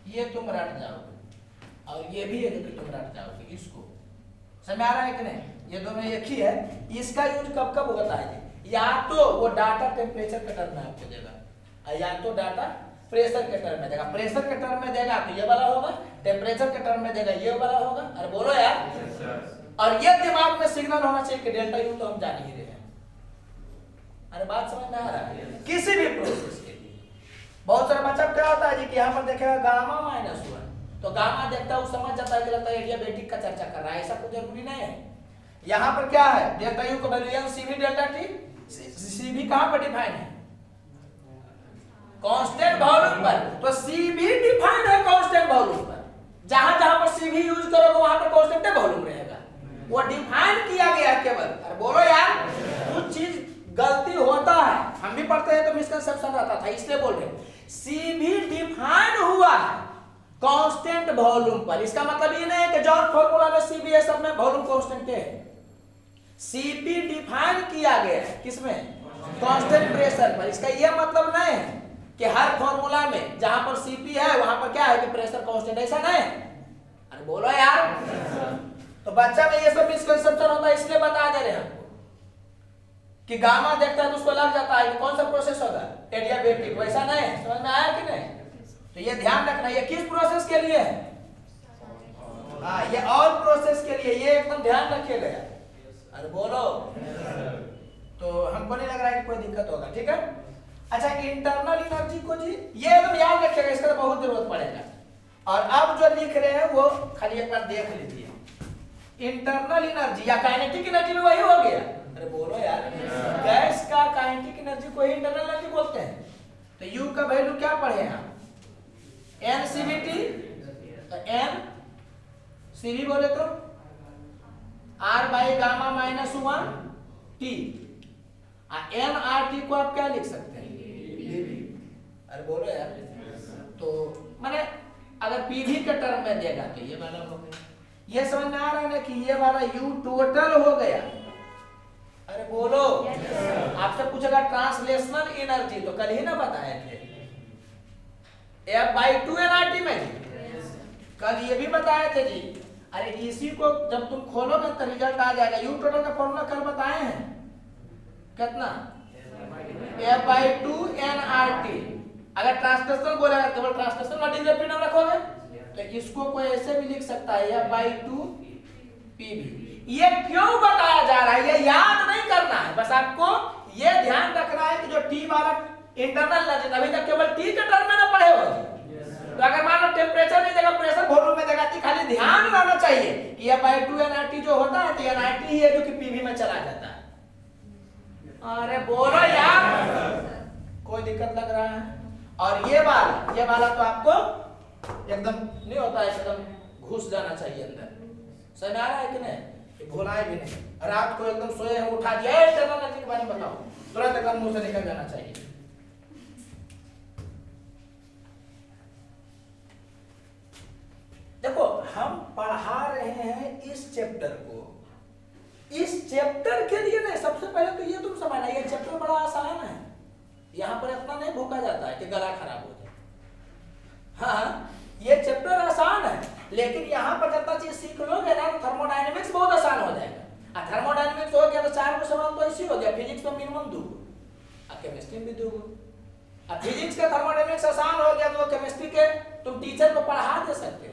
ये तुम रट जाओगे, और ये भी है जो कि तुम रट जाओगे। इसको समझ आ रहा है कि नहीं, ये दोनों एक ही है। इसका यूज कब कब होता है, या तो वो डाटा टेम्परेचर के टर्म में आपको देगा, या तो डाटा प्रेशर के टर्म में देगा। प्रेशर के टर्म में देगा तो ये वाला होगा, टेम्परेचर के टर्म में देगा ये वाला होगा। अरे बोलो यार, और ये दिमाग में सिग्नल होना चाहिए कि डेल्टा U तो हम जान ही रहे हैं। अरे बात समझ में आ रहा है, किसी भी प्रोसेस के लिए। बहुत सारा बच्चा क्या होता है जी कि यहाँ पर देखेगा गामा माइनस 1, तो गामा देखता है वो समझ जाता है कि लगता है एडियाबेटिक का चर्चा कर रहा है, ऐसा कुछ जरूरी नहीं है। यहाँ पर क्या है, डेल्टा U का value NCV delta T, CV कहाँ पर डिफाइन है, कांस्टेंट वॉल्यूम पर, तो CV डिफाइन है कांस्टेंट वॉल्यूम पर। जहां जहां पर CV यूज करोगे वहां पर कांस्टेंट वॉल्यूम रहेगा, वो डिफाइन किया गया है केवल। अरे बोलो यार, कुछ चीज गलती होता है, हम भी पढ़ते हैं तो मिसकंसेप्शन रहता था, इसलिए बोल रहे हैं CV डिफाइन हुआ है कांस्टेंट वॉल्यूम पर। इसका मतलब ये नहीं है कि जॉन फॉर्मूला में CV है सब में वॉल्यूम कांस्टेंट है। CP डिफाइन किया गया है किसमें, कांस्टेंट प्रेशर पर। इसका यह मतलब नहीं है कि हर फॉर्मूला में जहां पर CP है वहां पर क्या है कि प्रेशर कांस्टेंट, ऐसा नहीं। अरे बोलो यार, तो बच्चा में ये सब मिसकंसेप्शन होता है, इसलिए बता दे रहे हैं आपको। कि गामा देखता है तो उसको लग जाता है कि कौन सा प्रोसेस होगा, एडियाबेटिक। वैसा नहीं है, समझ में आया कि नहीं? तो ये ध्यान रखना, ये किस प्रोसेस के लिए है? हाँ, ये ऑल प्रोसेस के लिए, ये एकदम ध्यान रखिएगा यार। अरे बोलो, तो हमको नहीं लग रहा है कि कोई दिक्कत होगा, ठीक है। अच्छा, इंटरनल एनर्जी को जी ये एकदम याद रखिएगा, इसका तो बहुत जरूरत पड़ेगा। और अब जो लिख रहे हैं वो खाली एक बार देख लीजिए। इंटरनल एनर्जी या काइनेटिक एनर्जी में वही हो गया। अरे बोलो यार, गैस का काइनेटिक एनर्जी को ही इंटरनल एनर्जी बोलते हैं। तो यू का वैल्यू क्या पढ़े हैं हम? एन सीवीटी, तो एन सीवी बोले तो R by gamma minus 1 T. N R T को आप क्या लिख सकते हैं? अरे बोलो यार, तो माने अगर पीवी के टर्म में देगा तो ये वाला हो गया। ये समझ में आ रहा है ना कि ये वाला यू टोटल हो गया। अरे बोलो, आपसे पूछेगा ट्रांसलेशनल एनर्जी, तो कल ही ना बताए थे F/2 nRT में जी, कल ये भी बताए थे जी। अरे इसी को जब तुम खोलोगे तो रिजल्ट आ जाएगा। यू टोटल का फॉर्मूला कल बताए हैं, कितना? F/2 nRT। अगर ट्रांसलेशनल बोलेगा केवल ट्रांसलेशनल मल्टीप्लाई नाम रखोगे तो इसको कोई ऐसे भी लिख सकता है F/2 PV। ये क्यों बताया जा रहा है, ये याद नहीं करना है, बस आपको ये ध्यान रखना है कि जो टी वाला इंटरनल एनर्जी अभी तक केवल टी के टर्म में ना पढ़े हो। तो अगर मान लो टेम्परेचर नहीं देगा, प्रेशर वॉल्यूम में देगा, तो खाली ध्यान रहना चाहिए कि F/2 nRT जो होता है तो nRT ही है जो कि पीवी में चला जाता है। अरे बोलो यार, कोई दिक्कत लग रहा है? और ये वाला तो आपको एकदम नहीं होता है, एकदम घुस जाना चाहिए अंदर। समझ आ रहा है कि नहीं? भुलाए भी नहीं। रात को एकदम सोए हैं, उठा दिया इंटरनल एनर्जी के बारे में बताओ, तुरंत एकदम मुंह से निकल जाना चाहिए। देखो, हम पढ़ा रहे हैं इस चैप्टर को, इस चैप्टर के लिए नहीं। सबसे पहले तो ये तुम समझना, ये चैप्टर बड़ा आसान है। यहाँ पर इतना नहीं भूखा जाता है कि गला खराब हो जाए। हाँ, ये चैप्टर आसान है, लेकिन यहाँ पर जितना चीज सीख लोगे ना तो थर्मोडायनेमिक्स बहुत आसान हो जाएगा। और थर्मोडायनेमिक्स हो गया तो 4 को सवाल तो ऐसे हो गया। फिजिक्स में मिनिमम 2, और केमिस्ट्री में भी 2। अब फिजिक्स का थर्मोडायनेमिक्स आसान हो गया तो केमिस्ट्री के तुम टीचर को पढ़ा दे सकते हो।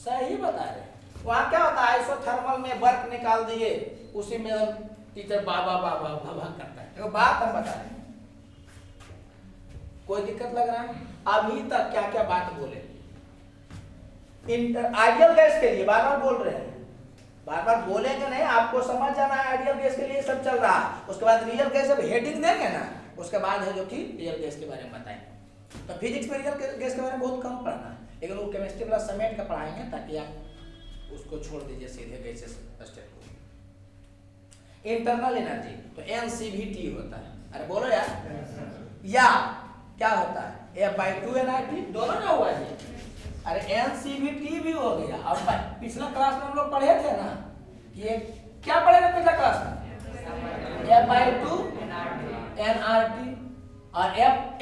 सही बता रहे। वहाँ क्या होता है, आइसोथर्मल में वर्क निकाल दिए, उसी में टीचर बाबा बाबा बाबा करता है। तो बात हम बता रहे हैं, कोई दिक्कत लग रहा है? अभी तक क्या क्या बात बोले आइडियल गैस के लिए बार बार बोल रहे हैं, बार बार बोलेंगे नहीं, आपको समझ जाना है आइडियल गैस के लिए सब चल रहा है। उसके बाद रियल गैस जब हेडिंग देंगे ना, उसके बाद है जो कि रियल गैस के बारे में बताएंगे। तो फिजिक्स में रियल गैस के बारे में बहुत कम पढ़ना है, लेकिन वो केमिस्ट्री वाला समेट का पढ़ाएंगे ताकि आप उसको छोड़ दीजिए सीधे गैसेस स्टेप को। इंटरनल एनर्जी तो NCVT होता है। अरे बोलो यार, या क्या होता है? F/2 nRT, दोनों में हुआ है। अरे NCVT भी हो गया। और पिछला क्लास में हम लोग पढ़े थे ना, ये क्या पढ़े थे पिछला क्लास में? F/2 nRT। और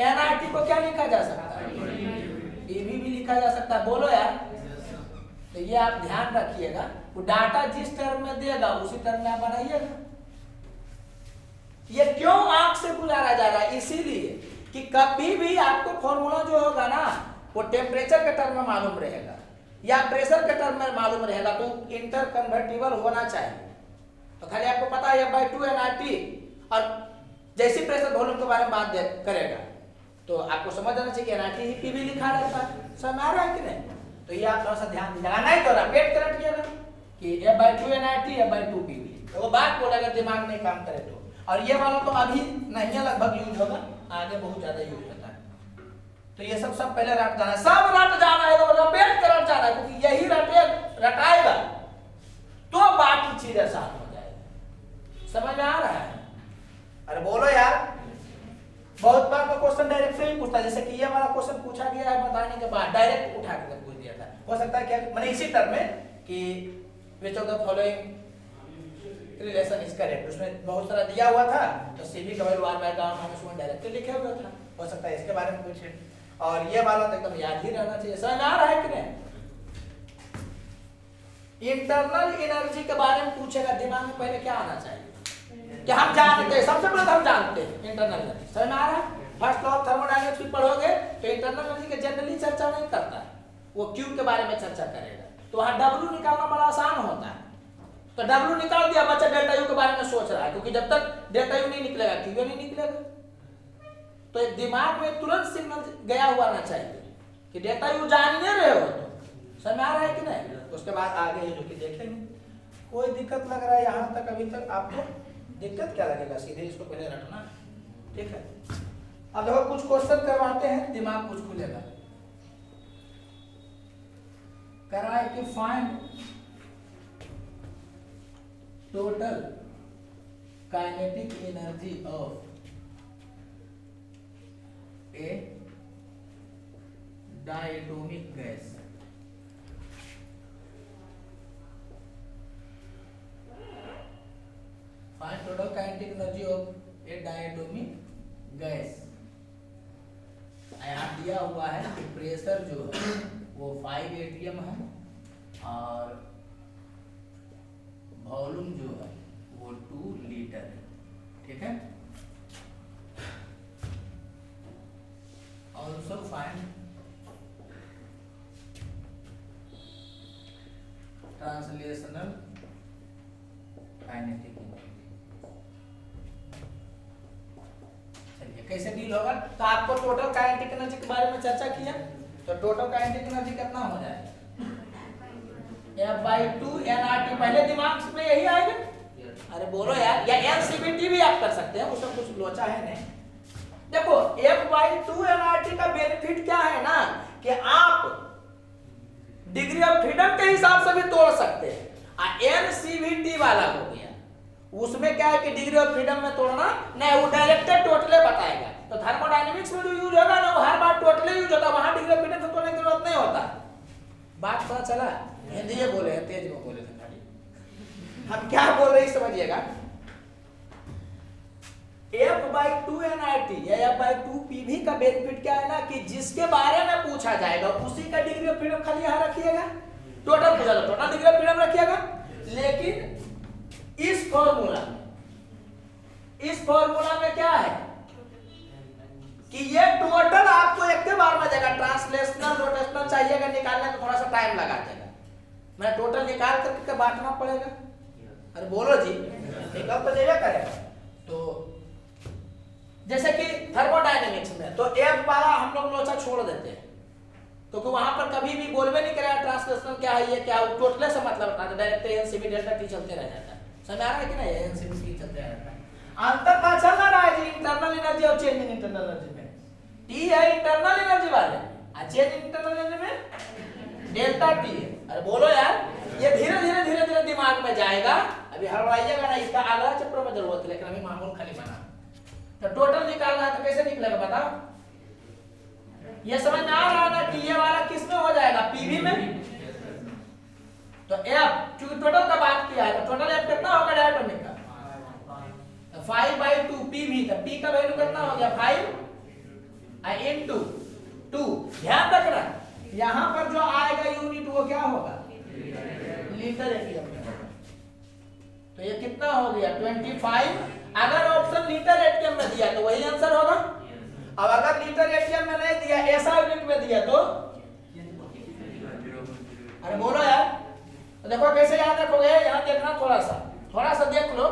nRT को क्या लिखा जा सकता है? PV भी लिखा जा सकता है। बोलो यार, तो ये आप ध्यान रखिएगा, वो डाटा जिस टर्म में देगा उसी टर्म में आप बनाइएगा। ये क्यों आंख से गुजारा जा रहा है? इसीलिए कि कभी भी आपको फॉर्मूला जो होगा ना वो टेम्परेचर के टर्म में मालूम रहेगा या प्रेशर के टर्म में मालूम रहेगा, तो इंटर कन्वर्टिबल होना चाहिए। तो खाली आपको पता है F/2 nRT, और जैसी प्रेशर वॉल्यूम के बारे में बात करेगा तो आपको समझ आना चाहिए कि nRT ही PV लिखा रहता है। समझ आ रहा है कि नहीं? तो ये आप थोड़ा सा ध्यान दीजिएगा, नहीं तो रिपीट कर रखिएगा कि F/2 nRT F/2 PV। तो वो बात बोला अगर दिमाग नहीं काम करे तो। और ये वाला तो अभी नहीं है, लगभग यूज होगा, आगे बहुत ज्यादा यूज होता है। तो ये सब पहले रट जाना है, सब रट जाना है, तो रिपीट कर रट जाना है, क्योंकि यही रटाएगा तो बाकी चीज आसान हो जाएगी। समझ में आ रहा है? अरे बोलो यार, बहुत बार तो क्वेश्चन डायरेक्ट से ही पूछता है, जैसे कि ये वाला क्वेश्चन पूछा गया है, बताने के बाद डायरेक्ट उठा के पूछ दिया था। हो सकता है क्या मैंने इसी टर्म में कि which of the following relation is correct, उसमें बहुत सारा दिया हुआ था, तो सीवी का वैल्यू हम उसमें डायरेक्ट लिखे हुए था। हो सकता है इसके बारे में पूछे। और ये वाला तो एकदम याद ही रहना चाहिए। समझ आ रहा है कि नहीं? इंटरनल एनर्जी के बारे में पूछेगा, दिमाग में पहले क्या आना चाहिए? कि हम जानते हैं, सबसे पहले तो हम जानते हैं इंटरनल एनर्जी, समझ में आ रहा है? फर्स्ट लॉ ऑफ थर्मोडायनेमिक्स भी पढ़ोगे तो इंटरनल एनर्जी के जनरली चर्चा नहीं करता है, वो क्यू के बारे में चर्चा करेगा। तो वहां डब्ल्यू निकालना बड़ा आसान होता है, तो डब्ल्यू निकाल दिया, बच्चा डेल्टा यू के बारे में सोच रहा है, क्योंकि जब तक डेल्टा यू नहीं निकलेगा क्यू नहीं निकलेगा। तो दिमाग में तुरंत सिग्नल गया हुआ ना चाहिए कि डेल्टा यू जान ही नहीं रहे हो, तो समझ आ रहा है कि नहीं? उसके बाद आगे जो कि देखेंगे। कोई दिक्कत लग रहा है यहाँ तक? अभी तक आपको दिक्कत क्या लगेगा? सीधे इसको पहले रखना, ठीक है? अब देखो कुछ क्वेश्चन करवाते हैं, दिमाग कुछ खुलेगा। करा है कि find total kinetic energy of A diatomic gas. Find total kinetic energy of A diatomic gas. यहाँ दिया हुआ है कि प्रेशर जो है वो 5 atm है और वॉल्यूम जो है वो 2 लीटर है, ठीक है? Also find translational kinetic energy. चलिए कैसे डील होगा? तो आपको टोटल काइनेटिक एनर्जी के बारे में चर्चा किया, तो टोटल काइनेटिक एनर्जी कितना हो जाएगा? F/2 nRT। पहले दिमाग में यही आएगा। अरे बोलो यार, या NCVT भी आप कर सकते हैं, उसमें कुछ लोचा है नहीं। देखो F/2 nRT का बेनिफिट क्या है ना, कि आप डिग्री ऑफ फ्रीडम के हिसाब से भी तोड़ सकते हैं। NCVT वाला हो गया, उसमें क्या है कि डिग्री ऑफ फ्रीडम में तोड़ना नहीं, वो डायरेक्टेड टोटले बताएगा। तो थर्मोडायनेमिक्स में जो यूज होगा ना, वो हर बार टोटले यूज होता है, वहां डिग्री ऑफ फ्रीडम से तोड़ने की जरूरत नहीं होता। बात पता चला? हिंदी में बोले हैं, तेज में बोले थे खाली। हम क्या बोल रहे हैं समझिएगा। F/2 nRT या F/2 PV का बेनिफिट क्या है ना, कि जिसके बारे में पूछा जाएगा उसी का डिग्री ऑफ फ्रीडम खाली यहाँ रखिएगा। टोटल पूछा तो टोटल डिग्री ऑफ फ्रीडम रखिएगा, लेकिन इस फॉर्मूला में क्या है कि ये टोटल आपको एक के बार में जाएगा। ट्रांसलेशनल रोटेशनल चाहिएगा निकालने में थोड़ा सा टाइम लगा देगा, मैं टोटल निकाल करके बांटना पड़ेगा। अरे बोलो जी, निकल तो जाइए करेगा। तो जैसे कि थर्मोडायनेमिक्स में तो F वाला हम लोग लोचा छोड़ देते हैं, क्योंकि वहां पर कभी भी बोलवे नहीं करेगा ट्रांसलेशनल क्या है, ये क्या है, टोटले से मतलब रखना है, डायरेक्ट एनसीवी डेल्टा टी चलते रह जाता है। समझ आ रहा है कि नहीं? एनसीवी टी चलते रहता है। अंतर पता चल रहा है जी इंटरनल एनर्जी और चेंज इन इंटरनल एनर्जी में। टी है इंटरनल एनर्जी वाले, और चेंज इन इंटरनल एनर्जी में डेल्टा टी है। अरे बोलो यार, ये धीरे धीरे दिमाग में जाएगा, अभी हड़बड़ाइएगा ना, इसका अगला चैप्टर में जरूरत है, लेकिन अभी मामूल खाली बना। तो टोटल निकालना है तो कैसे निकलेगा बताओ? ये समझ में आ रहा है ना कि ये वाला किस में हो जाएगा? पीवी में। तो F चूंकि टोटल का बात किया है, तो टोटल F कितना होगा डायटोमिक का? 5/2 पीवी का P का वैल्यू कितना हो गया? 5 into 2। ध्यान रखना यहां पर जो आएगा यूनिट वो क्या होगा? लीटर एटीएम में होगा। तो ये कितना हो गया? 25। अगर ऑप्शन लीटर एटीएम में दिया तो वही आंसर होगा। अब अगर लीटर एटीएम में नहीं दिया, ऐसा यूनिट में दिया तो अरे बोलो यार, तो देखो कैसे याद रखोगे। यहाँ देखना थोड़ा सा देख लो।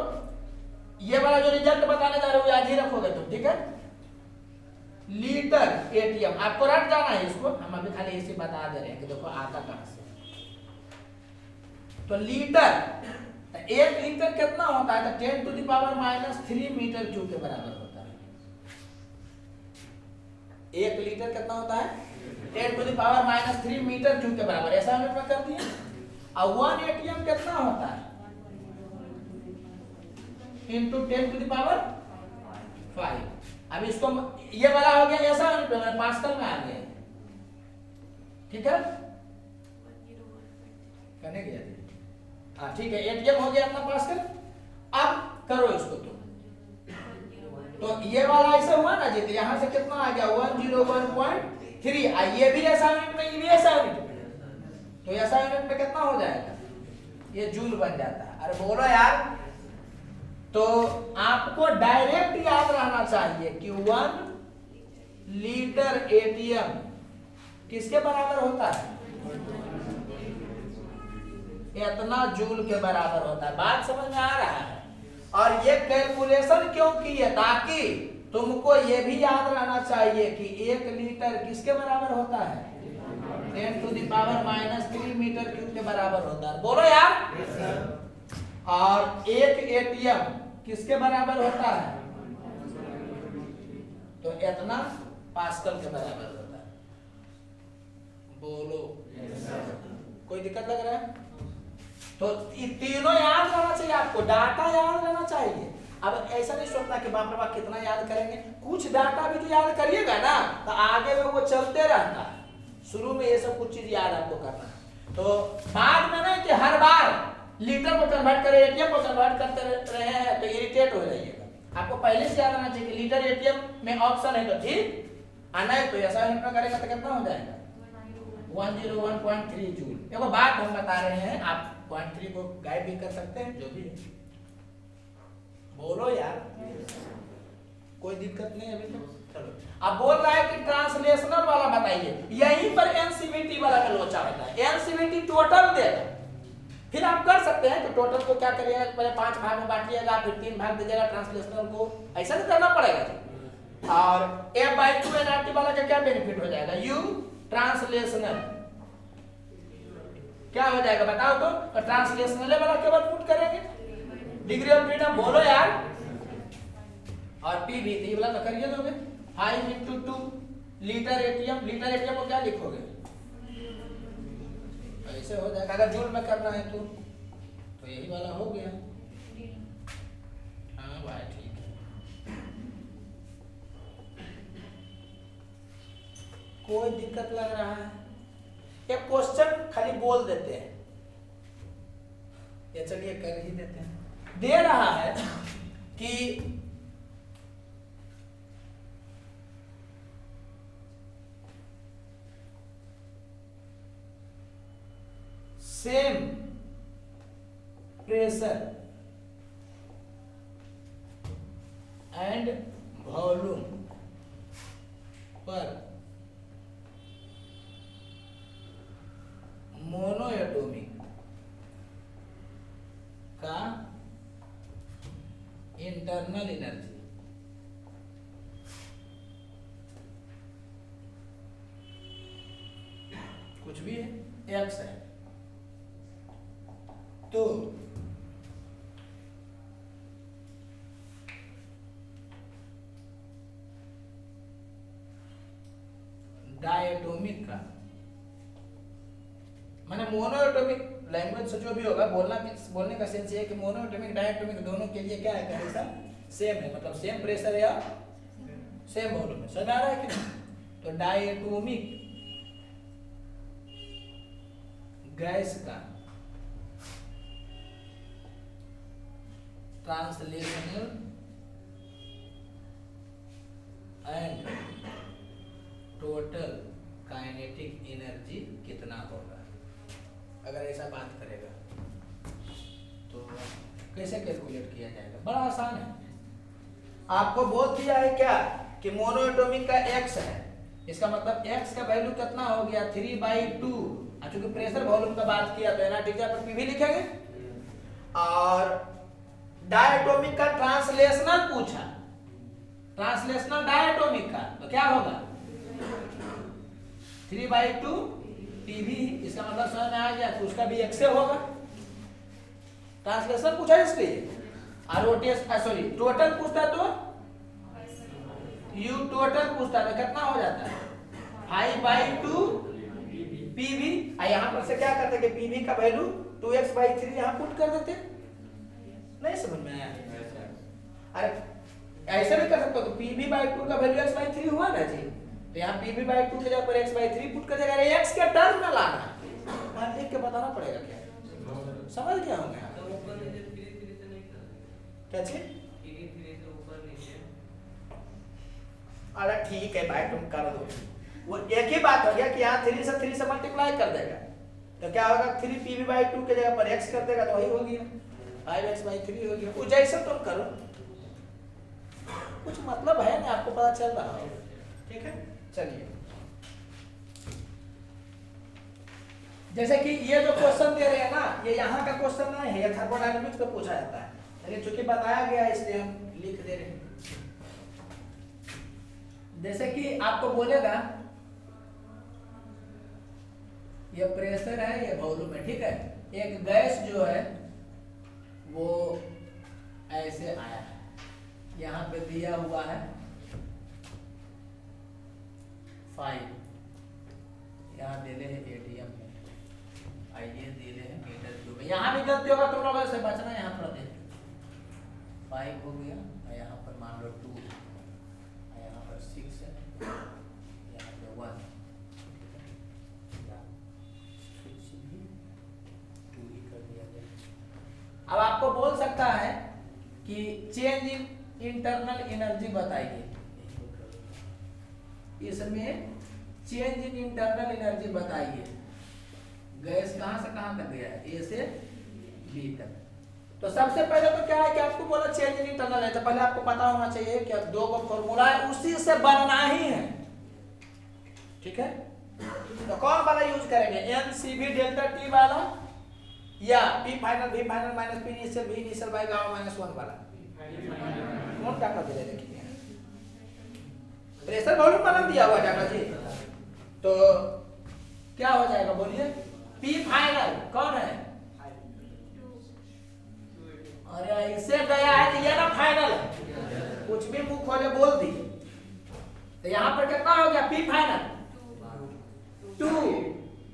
ये वाला जो रिजल्ट बताने जा रहे हो याद ही रखोगे तुम, ठीक है? लीटर एटीएम आपको रट जाना है इसको, हम अभी खाली इसी बता दे रहे हैं कि देखो आता कहां से। तो लीटर, 1 लीटर कितना होता है? तो 10⁻³ मीटर क्यूब के बराबर होता है। 1 लीटर कितना होता है? 10⁻³ मीटर क्यूब के बराबर। ऐसा यूनिट में कर दिया। और 1 एटीएम कितना होता है? इंटू 10⁵। अब इसको ये वाला हो गया ऐसा यूनिट में, पास्कल में आ गया, ठीक है? करने गया हाँ ठीक है, एटीएम हो गया अपना पास्कल। अब करो इसको तो ये वाला ऐसा हुआ ना जी, यहां से कितना आ गया? 101.3। ये भी ऐसा यूनिट में, ये भी ऐसा यूनिट में, तो ऐसा यूनिट में कितना हो जाएगा? ये जूल बन जाता है। अरे बोलो यार, तो आपको डायरेक्ट याद रहना चाहिए कि 1 लीटर एटीएम किसके बराबर होता है? इतना जूल के बराबर होता है। बात समझ में आ रहा है? और ये कैलकुलेशन क्यों की है? ताकि तुमको ये भी याद रहना चाहिए कि 1 लीटर किसके बराबर होता है? 10⁻³ मीटर क्यूब के बराबर होता है। बोलो यार। और 1 एटीएम किसके बराबर होता है? तो इतना पास्कल के बराबर होता है। बोलो। कोई दिक्कत लग रहा है? तो ये तीनों याद रहना चाहिए आपको, डाटा याद रहना चाहिए। अब ऐसा नहीं सोचना कि बाप रे बाप कितना याद करेंगे, कुछ डाटा भी तो याद करिएगा ना, तो आगे में वो चलते रहता है। शुरू में ये सब कुछ चीज याद आपको करना है, तो बाद में नहीं कि हर बार लीटर को कन्वर्ट करें, एटीएम को कन्वर्ट करते रहे हैं तो इरिटेट हो जाइएगा। आपको पहले से याद रहना चाहिए कि लीटर एटीएम में ऑप्शन है तो ठीक, और नहीं तो ऐसा करेगा तो कितना हो जाएगा? 101.3 जूल। देखो बात हम बता रहे हैं, आप 0.3 को गायब भी कर सकते हैं, जो भी है। बोलो यार। कोई दिक्कत नहीं अभी तो। चलो अब बोल रहा है कि ट्रांसलेशनल वाला बताइए। यहीं पर एनसीवीटी वाला का लोचा होता है। एनसीवीटी टोटल देगा, फिर आप कर सकते हैं कि टोटल को क्या करिएगा, पहले 5 भाग में बांटिएगा, फिर 3 भाग दीजिएगा ट्रांसलेशनल को, ऐसा नहीं करना पड़ेगा। और F/2 एनआरटी वाला का क्या बेनिफिट हो जाएगा? U ट्रांसलेशनल क्या हो जाएगा बताओ तो? ट्रांसलेशनल वाला केवल पुट करेंगे, डिग्री ऑफ फ्रीडम। बोलो यार। और पी वाला तो करिए दोगे 5 × 2 लीटर एटीएम। लीटर एटीएम को क्या लिखोगे? ऐसे हो जाएगा। अगर जूल में करना है तो यही वाला हो गया। हाँ भाई ठीक है, कोई दिक्कत लग रहा है? एक क्वेश्चन खाली बोल देते हैं, ये चलिए कर ही देते हैं। दे रहा है कि सेम प्रेशर एंड वॉल्यूम पर मोनोएटॉमिक का इंटरनल एनर्जी कुछ भी है, एक्स है, तो डायटोमिक का माने मोनोएटॉमिक लैंग्वेज से जो भी होगा, बोलने का सेंस ये है कि मोनोएटॉमिक डायटोमिक दोनों के लिए क्या है, कंडीशन सेम है, मतलब सेम प्रेशर या सेम वॉल्यूम है। समझ आ रहा है कि नहीं? तो डायटोमिक गैस का translational and total kinetic energy कितना होगा? अगर ऐसा बात करेगा तो कैसे कैलकुलेट किया जाएगा? बड़ा आसान है। आपको बोल दिया है क्या कि मोनोएटॉमिक का x है, इसका मतलब x का वैल्यू कितना हो गया? 3/2। चूंकि प्रेशर वॉल्यूम का बात किया तो एनआरटी पर पीवी लिखेंगे। और डायटोमिक का ट्रांसलेशनल पूछा, ट्रांसलेशनल डायटोमिक का तो क्या होगा? 3/2 पीवी। इसका मतलब समझ में आ गया तो उसका भी x से होगा। ट्रांसलेशन पूछा इसलिए। और टोटल पूछता तो u टोटल पूछता तो कितना हो जाता है? 5/2 पीवी। यहाँ पर से क्या करते कि पीवी का वैल्यू 2x/3 यहाँ पुट कर देते। नहीं समझ में आया? अरे ऐसे भी कर सकते हो, तो pv/2 का वैल्यू x/3 हुआ ना जी, तो यहाँ pv/2 के जगह पर x/3 पुट कर देगा। x के टर्म में लाना है, लिख के बताना पड़ेगा। क्या समझ गया होंगे? क्या चीज? अरे ठीक है भाई, तुम कर दो। वो एक ही बात हो गया कि यहाँ 3 से मल्टीप्लाई कर देगा तो क्या होगा? 3 pv/2 के जगह पर x कर देगा तो वही हो गया। 5x/3 हो गया। वो जैसे तुम करो, कुछ मतलब है ना, आपको पता चल रहा है। ठीक है, चलिए जैसे कि ये जो क्वेश्चन दे रहे हैं ना, ये यहाँ का क्वेश्चन नहीं है, ये थर्मोडायनामिक्स पे पूछा जाता है, लेकिन चूंकि बताया गया है इसलिए हम लिख दे रहे हैं। जैसे कि आपको बोलेगा ये प्रेशर है, ये वॉल्यूम है, ठीक है। एक गैस जो है वो ऐसे आया है, यहाँ पे दिया हुआ है 5, यहाँ दे है एटीएम में, आइए दे है मीटर क्यूब में। यहाँ भी गलती होगा तुम लोगों से बचना, यहाँ पर दे 5 हो गया, और यहाँ पर मान लो 2, और यहाँ पर 6 है, यहाँ पे 1, अब आपको बोल सकता है कि चेंज इन इंटरनल एनर्जी बताइए, इसमें चेंज इन इंटरनल एनर्जी बताइए। गैस कहां से कहां तक गया है, ए से बी तक। तो सबसे पहले तो क्या है कि आपको बोला चेंज इन इंटरनल है, तो पहले आपको पता होना चाहिए कि दो को फॉर्मूला है, उसी से बनना ही है, ठीक है। तो कौन वाला यूज करेंगे, NCV डेल्टा T वाला या P final V final minus P initial V initial by gamma -1 वाला? कौन डाटा दे रहे देखिए, प्रेशर वॉल्यूम वाला दिया हुआ डाटा जी। तो क्या हो जाएगा बोलिए, P फाइनल कौन है, अरे इससे गया है तो ये ना फाइनल, कुछ भी मुंह खोले बोल दी। तो यहाँ पर कितना हो गया, P फाइनल 2।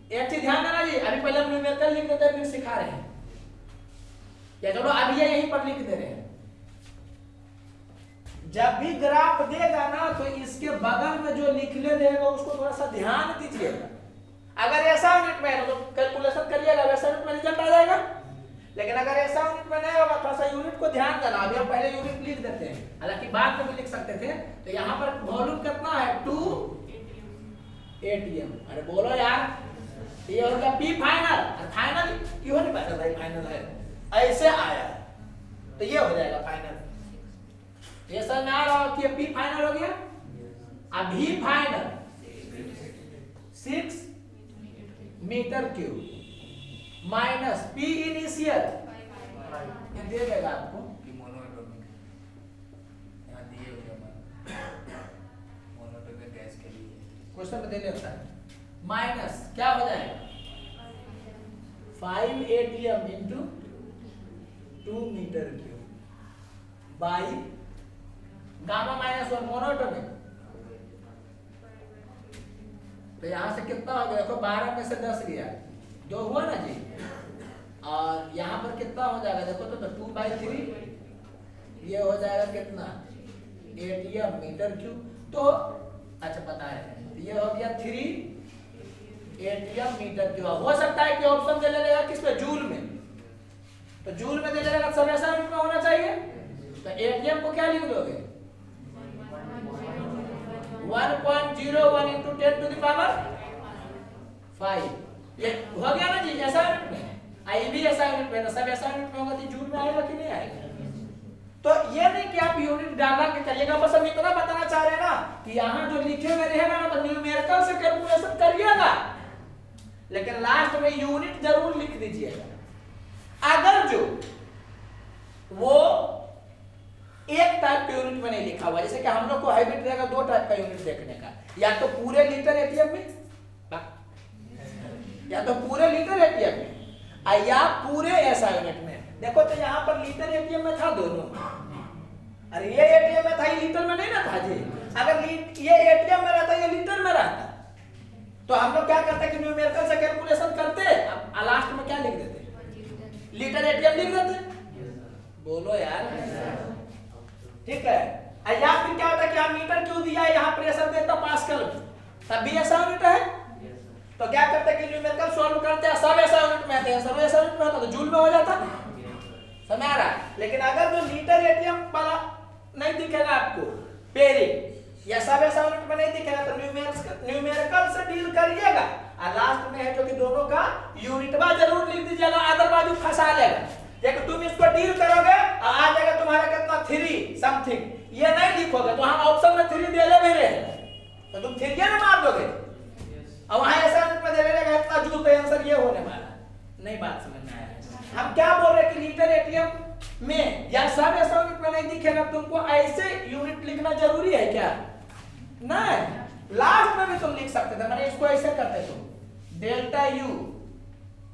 एक चीज ध्यान देना जी, अभी पहले हम न्यूमेरिकल लिख देते हैं, फिर सिखा रहे हैं, या चलो अभी ये यहीं पर लिख दे रहे हैं। जब भी ग्राफ देगा ना तो इसके बगल में जो लिखने देगा उसको थोड़ा सा ध्यान दीजिएगा। अगर ऐसा यूनिट में है तो कैलकुलेशन करिएगा, वैसा यूनिट में रिजल्ट आ जाएगा। लेकिन अगर ऐसा यूनिट में नहीं होगा, थोड़ा सा यूनिट को ध्यान देना। अभी हम पहले यूनिट लिख देते हैं, हालांकि बाद में भी लिख सकते थे। तो यहाँ पर वॉल्यूम कितना है, 2 ATM। अरे बोलो यार, ये हो गया P फाइनल, और फाइनल क्यों नहीं पता भाई, फाइनल है ऐसे आया तो ये हो जाएगा फाइनल। ये समझ में आ रहा हो कि P फाइनल हो गया, अब V final 6 metre cube minus P initial, ये दे देगा आपको कि मोनोटोमिक, यहाँ दिए हुए मोनोटोमिक गैस के लिए क्वेश्चन में दे देता है, माइनस क्या हो जाएगा 5 ATM into 2 metre cube by gamma -1 monoatomic. तो यहाँ से कितना हो गया, देखो 12 में से 10 गया, 2 हुआ ना जी। और यहाँ पर कितना हो जाएगा, देखो तो 2/3 ये हो जाएगा कितना, ATM मीटर क्यूब। तो अच्छा पता है, ये हो गया 3 ATM मीटर क्यूब। हो सकता है कि ऑप्शन दे लेगा किस पे, जूल में, तो जूल में दे लेगा, सब ऐसा यूनिट में होना चाहिए। तो ATM को क्या लिख दोगे, 1.01 into 10 to the power 5। ये हो गया ना जी, ऐसा यूनिट में। आई भी ऐसा यूनिट में, सब ऐसा यूनिट में होगा तो जूल में आएगा कि नहीं आएगा। तो ये नहीं कि आप यूनिट डाला के करिएगा, बस हम इतना बताना चाह रहे हैं ना कि यहाँ जो लिखे हुए रहेगा ना तो न्यूमेरिकल से कैलकुलेशन करिएगा, लेकिन लास्ट में यूनिट जरूर लिख दीजिएगा। अगर जो वो एक टाइप के यूनिट में नहीं लिखा हुआ, जैसे कि हम लोग को हाइब्रिड रहेगा 2 टाइप का यूनिट देखने का, या तो पूरे लीटर ATM में, या तो पूरे लीटर ATM में, या पूरे ऐसा यूनिट में। देखो तो यहाँ पर लीटर ATM में था दोनों, अरे ये ATM में था, ये लीटर में नहीं ना था जी। अगर ये ATM में रहता, ये लीटर में रहता, तो हम लोग क्या करते कि न्यूमेरिकल से कैलकुलेशन करते, अब लास्ट में क्या लिख देते, लीटर ATM लिख देते। बोलो यार, ठीक है। या फिर क्या होता है कि हम मीटर क्यों दिया है, यहाँ प्रेशर देता पास्कल में, तब भी ऐसा यूनिट है। तो क्या करते हैं कि न्यूमेरिकल सॉल्व करते हैं, सब ऐसा यूनिट में आते हैं, सब ऐसा यूनिट में होता तो जूल में हो जाता, समझ आ रहा है। लेकिन अगर जो लीटर ATM वाला नहीं दिखेगा आपको, पेरिंग या सब ऐसा यूनिट में नहीं दिखेगा, तो न्यूमेरिकल से डील करिएगा। और लास्ट में है जो कि दोनों का यूनिटवा जरूर लिख दीजिएगा, अदरवाइज फंसा लेगा। ये कि तुम इसको डील करोगे आ जाएगा तुम्हारा कितना 3 समथिंग, ये नहीं लिखोगे तो हम ऑप्शन में 3 दे ले भी रहे तो तुम 3 में मार दोगे, अब वहां ऐसा में दे रहेगा इतना जूल तो आंसर ये होने वाला नहीं। बात समझ में आया? हम क्या बोल रहे हैं कि लीटर एटीएम में या सब ऐसा यूनिट में नहीं दिखेगा, तुमको ऐसे यूनिट लिखना जरूरी है क्या? नहीं, लास्ट में भी तुम लिख सकते थे, मैंने इसको ऐसे करते तुम डेल्टा यू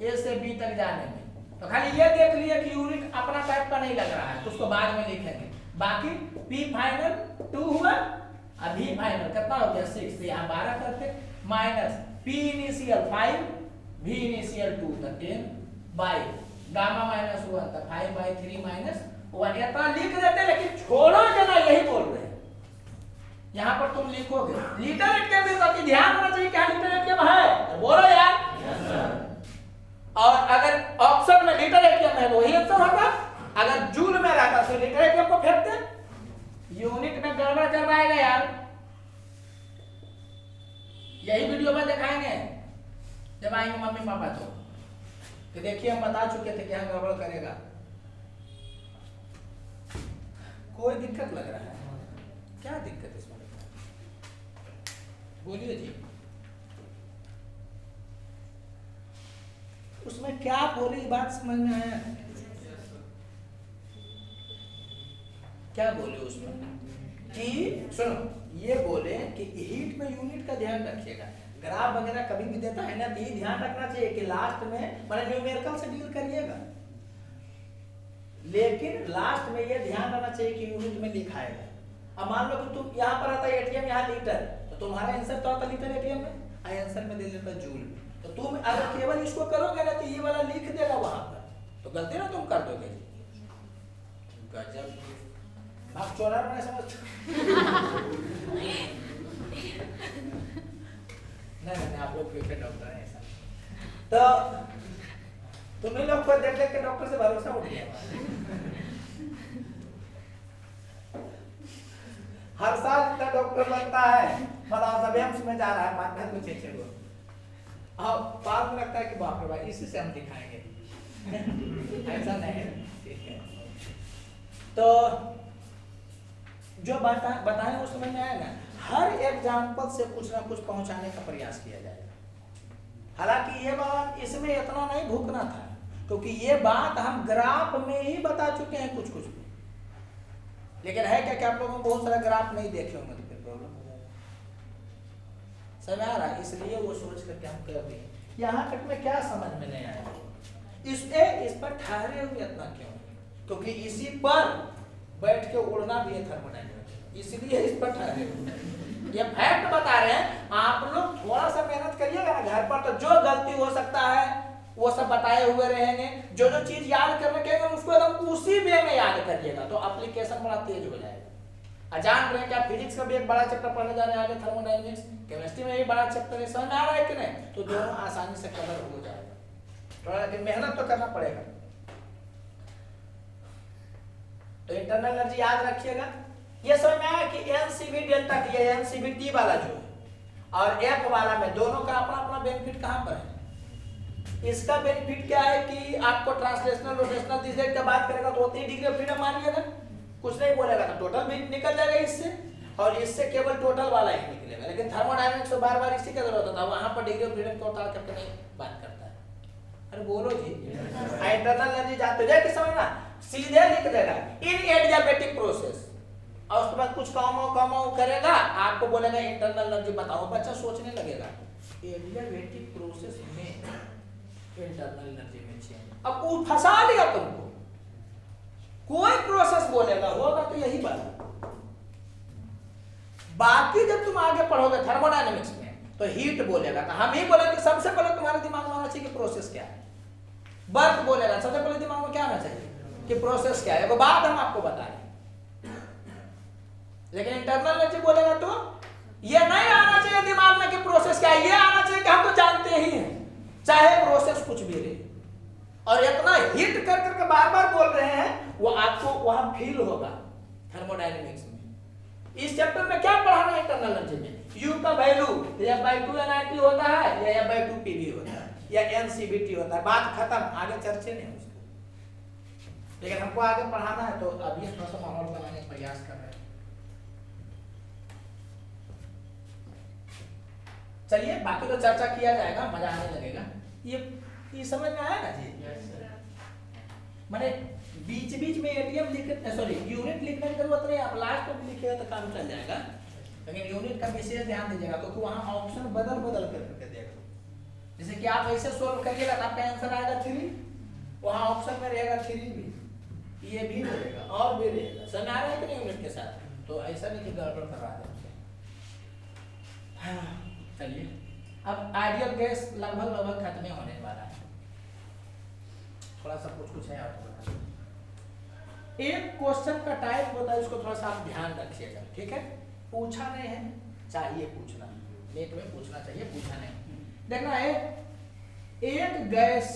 ए से बी तक जाने में, तो खाली ये देख लिया कि यूनिट अपना टाइप का नहीं लग रहा है तो उसको बाद में लिखेंगे। बाकी पी फाइनल 2 हुआ और भी फाइनल कितना हो गया 6, तो यहाँ 12 करते माइनस पी इनिशियल 5 भी इनिशियल 2 तक 10 बाई गामा माइनस 1 तक 5/3 माइनस 1, इतना लिख देते लेकिन छोड़ो जना यही बोल रहे हैं। यहाँ पर तुम लिखोगे लीटर एटीएम में तो ध्यान होना चाहिए क्या लीटर एटीएम है, बोलो यार। और अगर ऑप्शन में लीटर एटीएम है तो वही आंसर होगा, अगर जूल में रहता तो लीटर एटीएम को फेंकते, यूनिट में गड़बड़ करवाएगा यार। यही वीडियो में दिखाएंगे जब आएंगे मम्मी पापा तो कि देखिए हम बता चुके थे कि हम गड़बड़ करेगा। कोई दिक्कत लग रहा है? क्या दिक्कत इसमें बोलिए जी। उसमें क्या बोली बात समझ में आया? क्या बोले उसमें कि सुनो, ये बोले कि हीट में यूनिट का ध्यान रखिएगा, ग्राफ वगैरह कभी भी देता है ना तो ये ध्यान रखना चाहिए कि लास्ट में मैंने न्यूमेरिकल से डील करिएगा, लेकिन लास्ट में ये ध्यान रखना चाहिए कि यूनिट में लिखाएगा। अब मान लो कि तुम यहाँ पर आता है एटीएम, यहाँ लीटर, तो तुम्हारा आंसर तो आता लीटर एटीएम में, आंसर में दे देता जूल, तो तुम अगर केवल इसको करोगे ना तो ये वाला लिख देगा वहां पर, तो गलती ना तुम कर दोगे। गजब भाग चोरा नहीं समझ नहीं आप लोग फ्यूचर डॉक्टर हैं ऐसा, तो तुम्हें लोग को देख देख के डॉक्टर से भरोसा उठ गया। हर साल इतना डॉक्टर बनता है, मतलब सब एम्स में जा रहा है मानना कुछ अच्छे को, अब बाद में लगता है कि बाप रे भाई इसी से हम दिखाएंगे ऐसा नहीं है। ठीक है, तो जो बताएं वो समझ में आएगा। हर एग्जाम्पल से कुछ ना कुछ पहुंचाने का प्रयास किया जाएगा। हालांकि ये बात इसमें इतना नहीं भूखना था, क्योंकि ये बात हम ग्राफ में ही बता चुके हैं कुछ कुछ, लेकिन है क्या कि आप लोगों को बहुत सारा ग्राफ नहीं देखे होंगे तो फिर प्रॉब्लम हो जाएगा। समझ आ रहा है? इसलिए वो सोच करके हम कर रहे हैं। यहाँ तक में क्या समझ में नहीं आया, इस पर ठहरे हुए इतना क्यों? क्योंकि इसी पर बैठ के उड़ना भी है थर्मोडायनेमिक्स, इसलिए इस पर ठहरे हुए। ये फैक्ट बता रहे हैं, आप लोग थोड़ा सा मेहनत करिएगा घर पर, तो जो गलती हो सकता है वो सब बताए हुए रहेंगे। जो जो चीज याद करने के उसको एकदम उसी वे में याद करिएगा, तो एप्लीकेशन बड़ा तेज हो जाएगा। जान रहे हैं क्या, फिजिक्स का भी एक बड़ा चैप्टर पढ़ने जा रहे हैं आगे, थर्मोडायनेमिक्स, केमिस्ट्री में भी बड़ा चैप्टर है, समझ में आ रहा है कि नहीं? तो दोनों आसानी से कवर हो जाएगा, थोड़ा लेकिन मेहनत तो करना पड़ेगा। तो इंटरनल एनर्जी याद रखिएगा। ये समझ में आया कि एनसीवी डेल्टा टी है, एनसीवी टी वाला जो है और एफ वाला में दोनों का अपना अपना बेनिफिट कहां पर है। इसका बेनिफिट क्या है कि आपको ट्रांसलेशनल रोटेशनल दिशा का बात करेगा तो 3 डिग्री ऑफ फ्रीडम मानिएगा, कुछ नहीं बोलेगा तो टोटल भी निकल जाएगा इससे, और इससे केवल टोटल वाला ही निकलेगा। लेकिन थर्मोडायनेमिक्स में बार बार इसी का जरूरत होता है, वहां पर डिग्री ऑफ फ्रीडम को उतार करके नहीं बात करता है। अरे बोलो जी, इंटरनल एनर्जी जाते जाए कि समझना, सीधे लिख देगा इन एडियाबैटिक प्रोसेस, और उसके बाद कुछ काम करेगा, आपको बोलेगा इंटरनल एनर्जी बताओ, बच्चा सोचने लगेगा एडियाबैटिक प्रोसेस में इंटरनल एनर्जी में चेंज। अब वो फंसा लिया तुमको, कोई प्रोसेस बोलेगा होगा तो यही बात। बाकी जब तुम आगे पढ़ोगे थर्मोडायनेमिक्स में तो हीट बोलेगा, तो हम ही बोलेंगे सबसे पहले तुम्हारे दिमाग में आना चाहिए कि प्रोसेस क्या है। बर्थ बोलेगा सबसे पहले दिमाग में क्या आना चाहिए कि प्रोसेस क्या है, वो बात हम आपको बता रहे हैं। लेकिन इंटरनल एनर्जी बोलेगा तो ये नहीं आना चाहिए दिमाग में कि प्रोसेस क्या है, ये आना चाहिए कि हम तो जानते ही हैं चाहे प्रोसेस कुछ भी रहे। और इतना हिट कर करके बार बार बोल रहे हैं, वो आपको वहां फील होगा थर्मोडायनेमिक्स में। इस चैप्टर में क्या पढ़ाना है इंटरनल एनर्जी में, यू का वैल्यू F/2 NIT होता है या F/2 PV होता है या NCVT होता है, बात खत्म, आगे चर्चे नहीं उसको। लेकिन हमको आगे पढ़ाना है तो अभी थोड़ा सा माहौल बनाने का प्रयास कर रहे हैं। चलिए बाकी तो चर्चा किया जाएगा, मजा आने लगेगा। ये समझ में आया ना जी? मैंने बीच बीच में एटीएम लिख सॉरी यूनिट लिखने की जरूरत नहीं, आप लास्ट में लिखिएगा तो काम चल जाएगा, लेकिन यूनिट का विशेष ध्यान दीजिएगा क्योंकि वहाँ ऑप्शन बदल बदल करके देगा। जैसे कि आप ऐसे सोल्व करिएगा तो आपका आंसर आएगा 3, वहाँ ऑप्शन में रहेगा 3 भी, ये भी रहेगा और भी रहेगा। समझ आ रहा है कि नहीं यूनिट के साथ? तो ऐसा नहीं कि गड़बड़ करवा दें। चलिए अब आइडियल गैस लगभग खत्म होने वाला है, थोड़ा सा कुछ है और बता। एक क्वेश्चन का टाइप होता है, इसको थोड़ा सा आप ध्यान रखिएगा, ठीक है? पूछा नहीं है, चाहिए पूछना, नेट में पूछना चाहिए, पूछा नहीं। देखना है एक गैस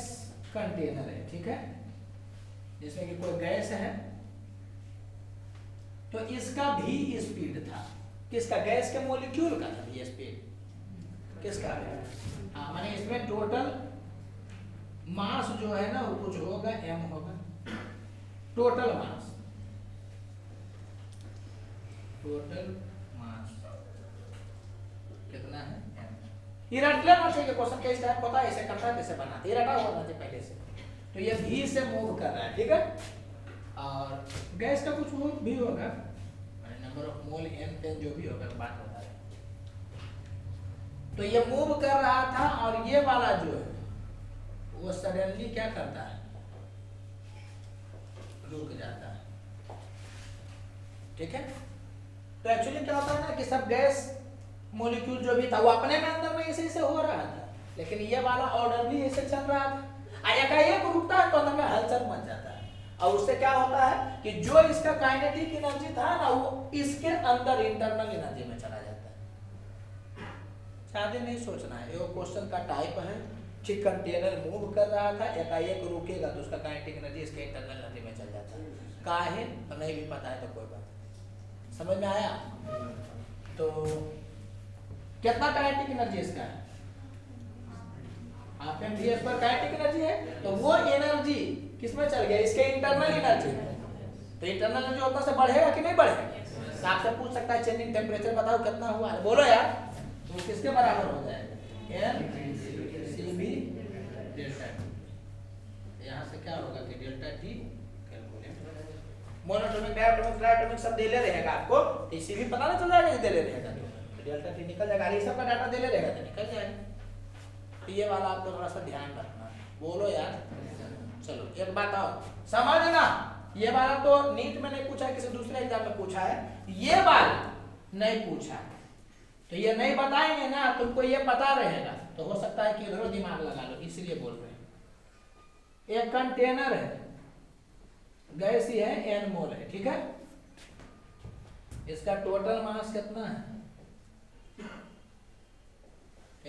कंटेनर है, ठीक है, जिसमें कि कोई गैस है, तो इसका भी स्पीड था। किसका? गैस के मॉलिक्यूल का था भी स्पीड। किसका? हाँ, माने इसमें टोटल मास जो है ना वो कुछ होगा, m होगा, टोटल मास कितना है? m। ये रट लेना चाहिए, क्वेश्चन के इस टाइप होता है, ऐसे करता है, कैसे बनाते, ये रटा होना चाहिए पहले से। तो ये v से मूव कर रहा है, ठीक है, और गैस का कुछ मूव भी होगा, नंबर ऑफ मोल n 10 जो भी होगा बात होता है। तो ये मूव कर रहा था और ये वाला जो है वो सडनली क्या करता है? रुक जाता है, ठीक है। तो एक्चुअली क्या होता है ना कि सब गैस मॉलिक्यूल जो भी था वो अपने में अंदर में ऐसे हो रहा था, लेकिन ये वाला ऑर्डरली ऐसे चल रहा था, एकाएक रुकता है तो अंदर में हलचल मच जाता है, और उससे क्या होता है कि जो इसका काइनेटिक एनर्जी था ना वो इसके अंदर इंटरनल एनर्जी में चला जाता है। ज्यादा नहीं सोचना है, ये क्वेश्चन का टाइप है कि कंटेनर मूव कर रहा था, एकाएक रुकेगा तो उसका काइनेटिक एनर्जी इसके इंटरनल एनर्जी में चल जाता है। काहे तो नहीं भी पता है तो कोई बात, समझ में आया? तो कितना काइनेटिक एनर्जी इसका है? आप एमवीएस पर काइनेटिक एनर्जी है, तो वो एनर्जी किसमें चल गया? इसके इंटरनल एनर्जी में। तो इंटरनल एनर्जी होता से बढ़ेगा कि नहीं बढ़ेगा? आपसे पूछ सकता है चेंजिंग टेम्परेचर बताओ कितना हुआ है, बोलो यार, तो किसके बराबर हो जाएगा? NCV delta T. यहाँ से क्या होगा कि delta T monoatomic, diatomic, triatomic सब देले रहेगा आपको, तो इसी भी पता नहीं चल जाएगा कि देले रहेगा तो डेल्टा टी निकल जाएगा, ये सब का डाटा देले रहेगा तो निकल जाएगा। तो ये वाला आपको थोड़ा सा ध्यान रखना, बोलो यार। चलो एक बात और समझना, ये वाला तो नीट में नहीं पूछा है, किसी दूसरे एग्जाम में पूछा है, ये वाला नहीं पूछा है, तो ये नहीं बताएंगे ना, तुमको ये पता रहेगा तो हो सकता है कि इधर दिमाग लगा लो, इसलिए बोल रहे हैं। एक कंटेनर है, गैस ही है, n मोल है, ठीक है, इसका टोटल मास कितना है?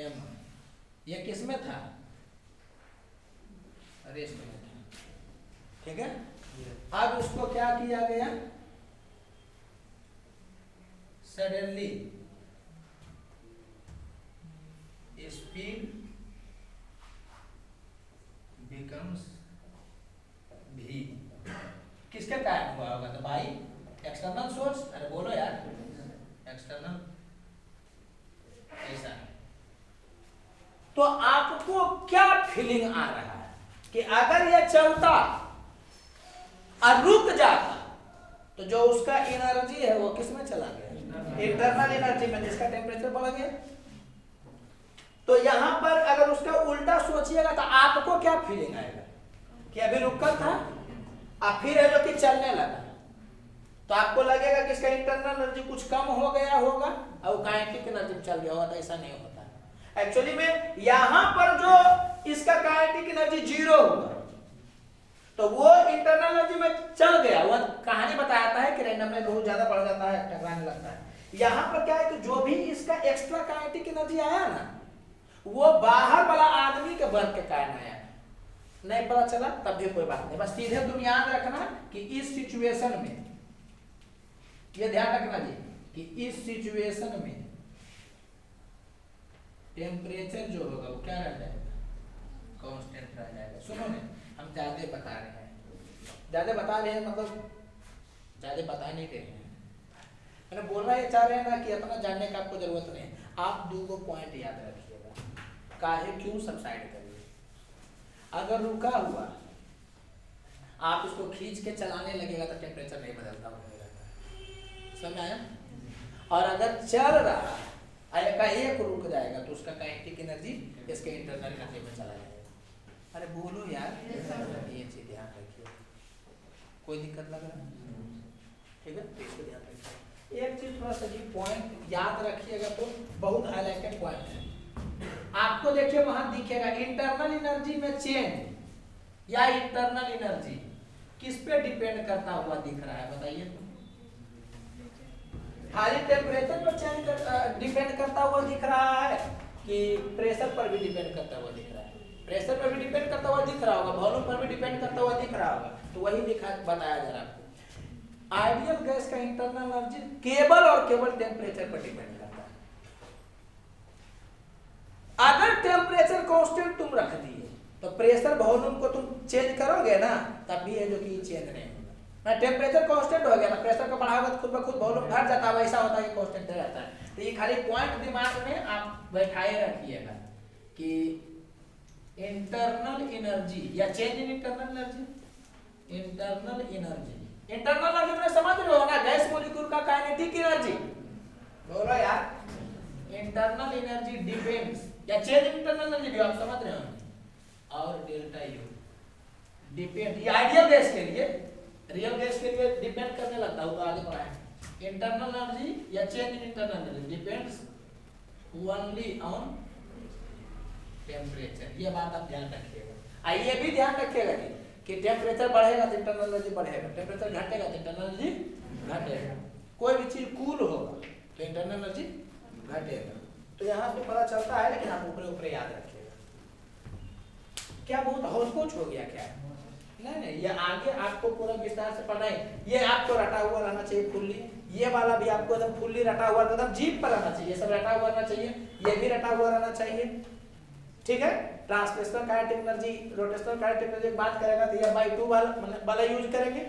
m। ये किसमें था? रेस में था, ठीक है। अब उसको क्या किया गया? Suddenly speed becomes v। किसके कारण हुआ होगा? तो भाई एक्सटर्नल सोर्स, अरे बोलो यार, एक्सटर्नल, ऐसा। तो आपको क्या फीलिंग आ रहा है कि अगर यह चलता और रुक जाता तो जो उसका एनर्जी है वो किस में चला गया? इंटरनल एनर्जी में, जिसका टेम्परेचर बढ़ गया। तो यहां पर अगर उसका उल्टा सोचिएगा तो आपको क्या फीलिंग आएगा कि अभी रुका था अब फिर है जो कि चलने लगा, तो आपको लगेगा कि इसका इंटरनल एनर्जी कुछ कम हो गया होगा और काइनेटिक एनर्जी चल गया होगा। तो ऐसा नहीं होता एक्चुअली में। यहां पर जो इसका काइनेटिक एनर्जी 0 हुआ तो वो इंटरनल एनर्जी में चल गया, वो कहानी बताता है कि रैंडम में बहुत ज्यादा बढ़ जाता है, टकराने लगता है। यहां पर क्या है कि जो भी इसका एक्स्ट्रा काइनेटिक एनर्जी आया ना वो बाहर वाला आदमी के वर्क के कारण आया, नहीं पता चला तब भी कोई बात नहीं, बस सीधे तुम याद रखना कि इस सिचुएशन में, ये ध्यान रखना जी कि इस सिचुएशन में टेम्परेचर जो होगा वो क्या रह जाएगा? कांस्टेंट रह जाएगा। सुनो ने हम ज्यादा बता रहे हैं, ज्यादा बता रहे हैं, मतलब ज्यादा बता नहीं रहे हैं, मैंने बोलना ये चाह रहे हैं ना कि इतना जानने का आपको जरूरत नहीं है। आप 2 पॉइंट याद रखिएगा, काहे क्यों सबसाइड करिए। अगर रुका हुआ आप इसको खींच के चलाने लगेगा तो टेम्परेचर नहीं बदलता रहेगा, समझ आया। और अगर चल रहा एक रुक जाएगा तो उसका काइनेटिक एनर्जी इसके इंटरनल एनर्जी में चला जाएगा। अरे बोलो यार, ये चीज ध्यान रखिए। कोई दिक्कत लग रहा है? ठीक है, इसको ध्यान रखिए। एक चीज थोड़ा सा जी पॉइंट याद रखिएगा, तो बहुत हाईलाइटेड पॉइंट है। आपको देखिए वहां दिखेगा इंटरनल एनर्जी में चेंज या इंटरनल एनर्जी किस पे डिपेंड करता हुआ दिख रहा है, बताइए तो। खाली टेम्परेचर पर चेंज डिपेंड करता हुआ दिख रहा है कि प्रेशर पर भी डिपेंड करता हुआ दिख रहा है? प्रेशर पर भी डिपेंड करता हुआ दिख रहा होगा, वॉल्यूम पर भी डिपेंड करता हुआ दिख रहा होगा। तो वही लिखा बताया जा रहा है आपको। आइडियल गैस का इंटरनल एनर्जी केवल और केवल टेम्परेचर पर डिपेंड करता है। अगर टेम्परेचर कांस्टेंट तुम रख दिए तो प्रेशर वॉल्यूम को तुम चेंज करोगे ना, तब भी है जो कि चेंज नहीं होगा। टेम्परेचर कांस्टेंट हो गया ना, प्रेशर को बढ़ाओगे तो खुद ब खुद वॉल्यूम घट जाता है, ऐसा होता है कि कांस्टेंट रहता है। तो ये खाली पॉइंट दिमाग में आप बैठाए रखिएगा कि इंटरनल एनर्जी या change in internal energy, internal energy, internal energy में समझ रहे हो ना, गैस मॉलिक्यूल का काइनेटिक एनर्जी। बोलो यार, इंटरनल एनर्जी डिपेंड्स या चेंज इन इंटरनल एनर्जी भी आप समझ रहे हो। और डेल्टा यू डिपेंड, ये आइडियल गैस के लिए, रियल गैस के लिए डिपेंड करने लगता है, तो आगे बढ़ाएं। इंटरनल एनर्जी या change in internal energy depends only on temperature. ये बात आप ध्यान रखिएगा। ये भी ध्यान रखिएगा कि टेम्परेचर बढ़ेगा तो इंटरनल एनर्जी बढ़ेगा, टेम्परेचर घटेगा तो इंटरनल एनर्जी घटेगा। कोई भी चीज कूल होगा तो इंटरनल एनर्जी घटेगा। तो यहाँ से पता चलता है, लेकिन आप ऊपर ऊपर याद रखिएगा। क्या बहुत हौच-पौच हो गया क्या? नहीं, ये आगे आपको पूरा विस्तार से पढ़ना है। ये आपको रटा हुआ रहना चाहिए फुल्ली, ये वाला भी आपको एकदम फुल्ली रटा हुआ, एकदम जीप पर रहना चाहिए, सब रटा हुआ रहना चाहिए, ये भी रटा हुआ रहना चाहिए। ठीक है, translational kinetic energy, rotational kinetic energy बात करेगा तो ये बाई 2 वाला यूज करेंगे,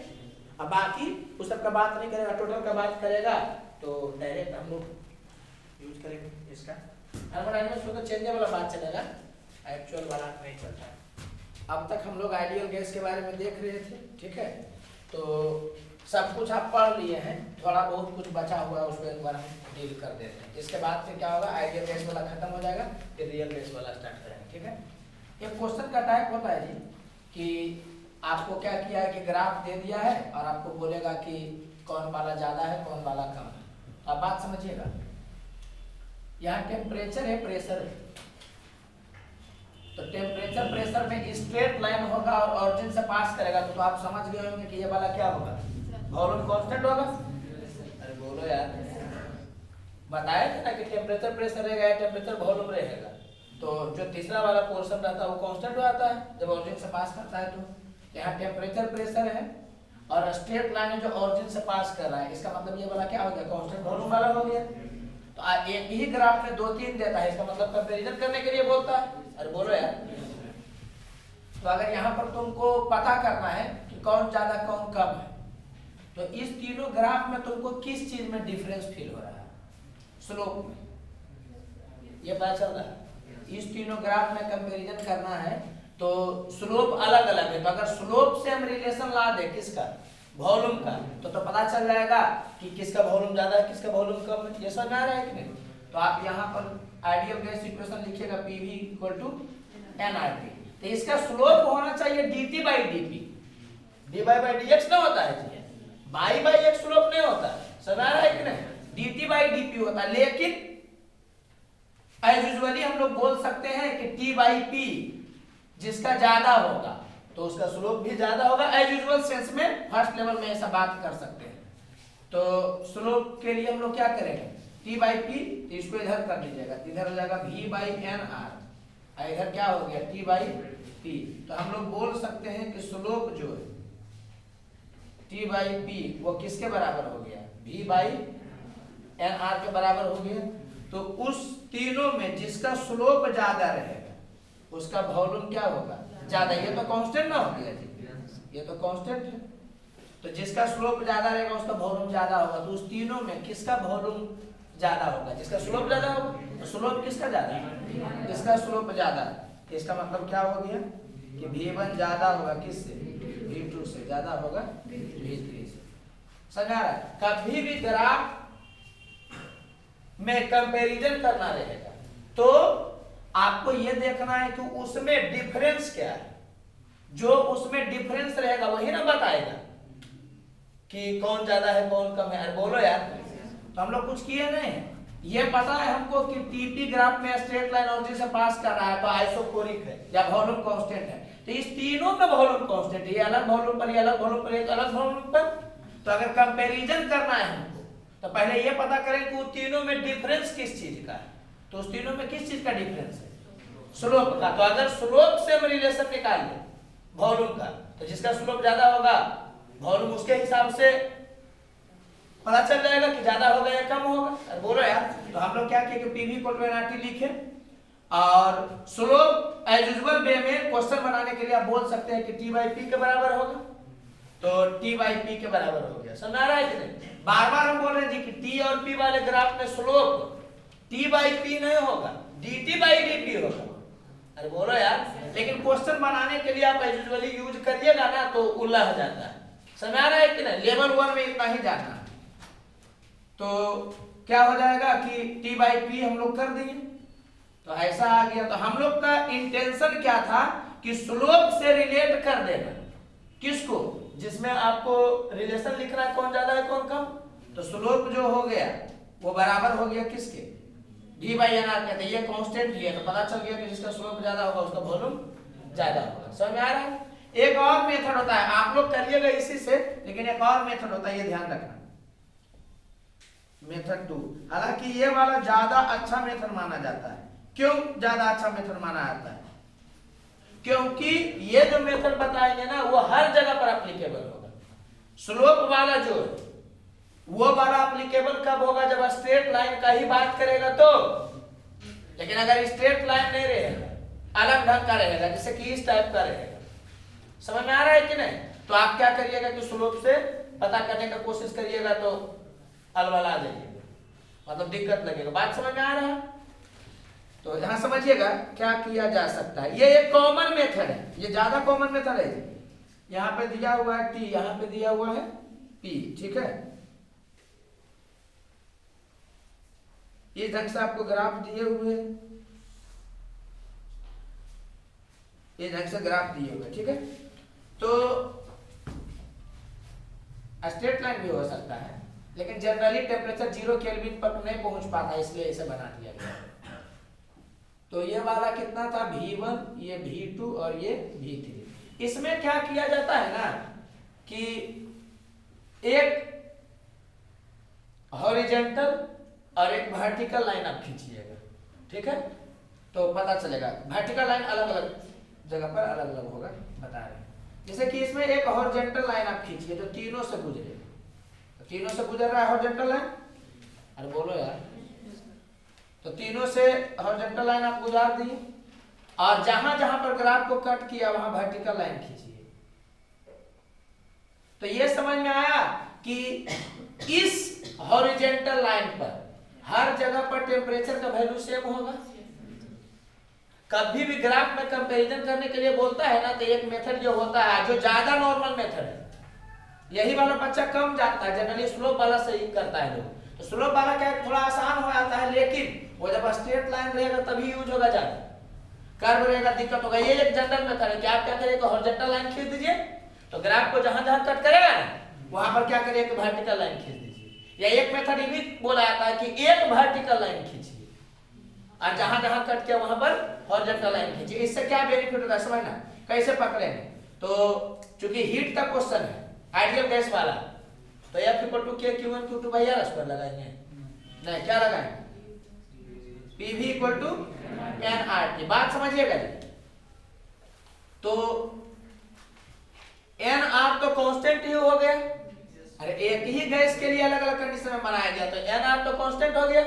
अब बाकी उस सब का बात नहीं करेगा, टोटल का बात करेगा तो डायरेक्ट हम लोग यूज करेंगे इसका। थर्मोडायनामिक्स में तो चेंजर वाला बात चलेगा, एक्चुअल वाला नहीं चलता। अब तक हम लोग आइडियल गैस के बारे में देख रहे थे, ठीक है। तो सब कुछ आप पढ़ लिए हैं, थोड़ा बहुत कुछ बचा हुआ है उसको एक बार हम डील कर देते हैं। इसके बाद फिर क्या होगा, आइडियल गैस वाला खत्म हो जाएगा, फिर रियल गैस वाला स्टार्ट करेंगे, ठीक है। एक क्वेश्चन का टाइप होता है जी कि आपको क्या किया है कि ग्राफ दे दिया है और आपको बोलेगा कि कौन वाला ज्यादा है कौन वाला कम है। अब बात समझिएगा, यहाँ टेम्परेचर है, प्रेशर है, तो टेम्परेचर प्रेशर में स्ट्रेट लाइन होगा और ऑरिजिन से पास करेगा, तो आप समझ गए होंगे कि ये वाला क्या होगा, वॉल्यूम कांस्टेंट होगा। अरे बोलो यार, बताया था ना कि टेम्परेचर प्रेशर रहेगा, टेम्परेचर वॉल्यूम रहेगा, तो जो तीसरा वाला पोर्शन रहता है वो कांस्टेंट हो जाता है जब ऑरिजिन से पास करता है। तो यहाँ टेम्परेचर प्रेशर है और स्ट्रेट लाइन जो ऑरिजिन से पास कर रहा है, इसका मतलब ये वाला क्या हो गया, कांस्टेंट वॉल्यूम वाला हो गया। तो एक ही ग्राफ में 2-3 देता है, इसका मतलब कंपैरिजन करने के लिए बोलता है। अरे बोलो यार, तो अगर यहाँ पर तुमको पता करना है कि कौन ज्यादा कौन कम है, तो इस तीनों ग्राफ में तुमको किस चीज में डिफरेंस फील हो रहा है, स्लोप में, ये पता चल रहा है। इस तीनों ग्राफ में कंपैरिजन करना है तो स्लोप अलग अलग है, तो अगर स्लोप से हम रिलेशन ला दे किसका, वॉल्यूम का, तो पता चल जाएगा कि किसका वॉल्यूम ज्यादा है किसका वॉल्यूम कम है। ये समझ आ रहा है कि नहीं? तो आप यहाँ पर आइडियल गैस इक्वेशन लिखिएगा PV = nRT, तो इसका स्लोप होना चाहिए dt/dp, dy/dx ना होता है जी, y/x स्लोप नहीं होता, समझ आ रहा है कि नहीं, dt/dp होता है। लेकिन एज यूजुअली हम लोग बोल सकते हैं कि t/p जिसका ज्यादा होगा तो उसका स्लोप भी ज्यादा होगा, एज यूजुअल सेंस में फर्स्ट लेवल में ऐसा बात कर सकते हैं। तो स्लोप के लिए हम लोग क्या करेंगे, t/p, इसको इधर कर लीजिएगा, इधर हो जाएगा v/nr, इधर क्या हो गया t/p। तो हम लोग बोल सकते हैं कि स्लोप जो है t/p वो किसके बराबर हो गया, v/nr के बराबर हो गया। तो उस तीनों में जिसका स्लोप ज्यादा रहेगा उसका वॉल्यूम क्या होगा, ज्यादा। ये तो कांस्टेंट ना हो गया जी, ये तो कांस्टेंट है। तो जिसका स्लोप ज्यादा रहेगा उसका वॉल्यूम ज्यादा होगा। तो उस तीनों में किसका वॉल्यूम ज्यादा होगा? जिसका स्लोप ज्यादा होगा। तो स्लोप किसका ज्यादा है? जिसका स्लोप ज्यादा। इसका मतलब क्या हो गया कि V1 ज्यादा होगा किससे? V2 से ज्यादा होगा V3 से। समझ आ रहा है? कभी भी ग्राफ में कंपैरिजन करना रहेगा तो आपको यह देखना है कि उसमें डिफरेंस क्या है। जो उसमें डिफरेंस रहेगा वही ना बताएगा कि कौन ज्यादा है कौन कम है। अरे बोलो यार, तो हम लोग कुछ किए नहीं। ये पता है हमको कि टीपी ग्राफ में स्ट्रेट लाइन ऑरिजिन से पास कर रहा है तो आइसोकोरिक है या वॉल्यूम कांस्टेंट है। तो इस तीनों में वॉल्यूम कांस्टेंट है, ये अलग वॉल्यूम पर, ये अलग वॉल्यूम पर, एक अलग वॉल्यूम पर। तो अगर कंपैरिजन करना है हमको तो पहले ये पता करें कि उन तीनों में डिफरेंस किस चीज का है। तो उस तीनों में किस चीज का डिफरेंस है? स्लोप का। तो अगर स्लोप से हम रिलेशन निकाल लें वॉल्यूम का तो जिसका स्लोप ज्यादा होगा वॉल्यूम उसके हिसाब से पता चल जाएगा कि ज्यादा होगा या कम होगा। बोलो यार, तो हम लोग क्या किए कि PV = NRT लिखे और स्लोप एज यूजुअल वे में क्वेश्चन बनाने के लिए आप बोल सकते हैं कि T/P के बराबर होगा। तो T/P के बराबर हो गया। समझ आ रहा है कि नहीं? बार बार हम बोल रहे हैं जी कि T और P वाले ग्राफ में स्लोप T/P नहीं होगा, dt/dp होगा। अरे बोलो यार, लेकिन क्वेश्चन बनाने के लिए आप एज यूजुअली यूज करिएगा ना तो उलझ जाता है। समझ आ रहा है कि नहीं? लेवल 1 में इतना ही जाना है। तो क्या हो जाएगा कि T/P हम लोग कर दिए तो ऐसा आ गया। तो हम लोग का इंटेंशन क्या था कि स्लोप से रिलेट कर देना किसको? जिसमें आपको रिलेशन लिखना है कौन ज्यादा है कौन कम। तो स्लोप जो हो गया वो बराबर हो गया किसके? V/NR कहते हैं। ये कांस्टेंट ही है तो पता चल गया कि जिसका स्लोप ज्यादा होगा उसका वॉल्यूम ज्यादा होगा। समझ में आ रहा है? एक और मेथड होता है, आप लोग करिएगा इसी से, लेकिन एक और मेथड होता है, ये ध्यान रखना, मेथड 2। हालांकि ये वाला ज्यादा अच्छा मेथड माना जाता है। क्यों ज्यादा अच्छा मेथड माना जाता है? क्योंकि ये जो मेथड बताएंगे ना वो हर जगह पर एप्लीकेबल होगा। स्लोप वाला जो है वो वाला एप्लीकेबल कब होगा? जब स्ट्रेट लाइन का ही बात करेगा तो। लेकिन अगर स्ट्रेट लाइन नहीं रहेगा, अलग ढंग का रहेगा, जैसे कि इस टाइप का रहेगा, समझ में आ रहा है कि नहीं? तो आप क्या करिएगा कि स्लोप से पता करने का कोशिश करिएगा तो अलवला जाइएगा, मतलब दिक्कत लगेगा। बात समझ में आ रहा है? तो यहां समझिएगा क्या किया जा सकता है। ये एक कॉमन मेथड है, ये ज्यादा कॉमन मेथड है। यहां पे दिया हुआ है T, यहां पे दिया हुआ है P, ठीक है? इस ढंग से आपको ग्राफ दिए हुए, इस ढंग से ग्राफ दिए हुए, ठीक है? तो स्ट्रेट लाइन भी हो सकता है, लेकिन जनरली टेम्परेचर 0 केल्विन पर नहीं पहुंच पाता, इसलिए इसे बना दिया गया। तो ये वाला कितना था? V1, ये V2 और ये V3। इसमें क्या किया जाता है ना कि एक हॉरिजॉन्टल और एक वर्टिकल लाइन आप खींचिएगा, ठीक है? तो पता चलेगा। वर्टिकल लाइन अलग अलग जगह पर अलग अलग होगा, बता रहे हैं। जैसे कि इसमें एक हॉरिजॉन्टल लाइन आप खींचिए जो तीनों से गुजरे। तो तीनों से गुजर रहा है हॉरिजॉन्टल लाइन। अरे बोलो यार, तो तीनों से हॉरिजॉन्टल लाइन आप गुजार दिए और जहां जहां पर ग्राफ को कट किया वहां वर्टिकल लाइन खींचिए। तो ये समझ में आया कि इस हॉरिजॉन्टल लाइन पर हर जगह पर टेम्परेचर का वैल्यू सेम होगा। कभी भी ग्राफ में कंपैरिजन करने के लिए बोलता है ना तो एक मेथड जो होता है जो ज्यादा नॉर्मल मेथड है, यही वाला बच्चा कम जानता है, जनरली स्लोप वाला सही करता है लोग। तो स्लोप वाला क्या थोड़ा आसान हो जाता है, लेकिन वो जब स्ट्रेट लाइन रहेगा तभी यूज होगा, ज्यादा कर्व रहेगा दिक्कत होगा। ये एक जनरल मेथड है कि आप क्या करिएगा, हॉरिजॉन्टल लाइन खींच दीजिए, तो ग्राफ को जहां जहां कट करेगा ना वहां पर क्या करिएगा, वर्टिकल लाइन खींच दीजिए। या एक मेथड ये भी बोला जाता है कि एक वर्टिकल लाइन खींचिए और जहां जहां कट किया वहां पर हॉरिजॉन्टल लाइन खींचिए। इससे क्या बेनिफिट होता है समझना, कैसे पकड़ेंगे। तो चूंकि हीट का क्वेश्चन है आइडियल गैस वाला, तो F=K/Q1Q2/R² लगाएंगे, नहीं क्या लगाएंगे, PV=NRT। बात समझिएगा जी। तो NR तो कांस्टेंट ही हो गया, अरे एक ही गैस के लिए अलग अलग कंडीशन में बनाया गया, तो NR तो कांस्टेंट हो गया।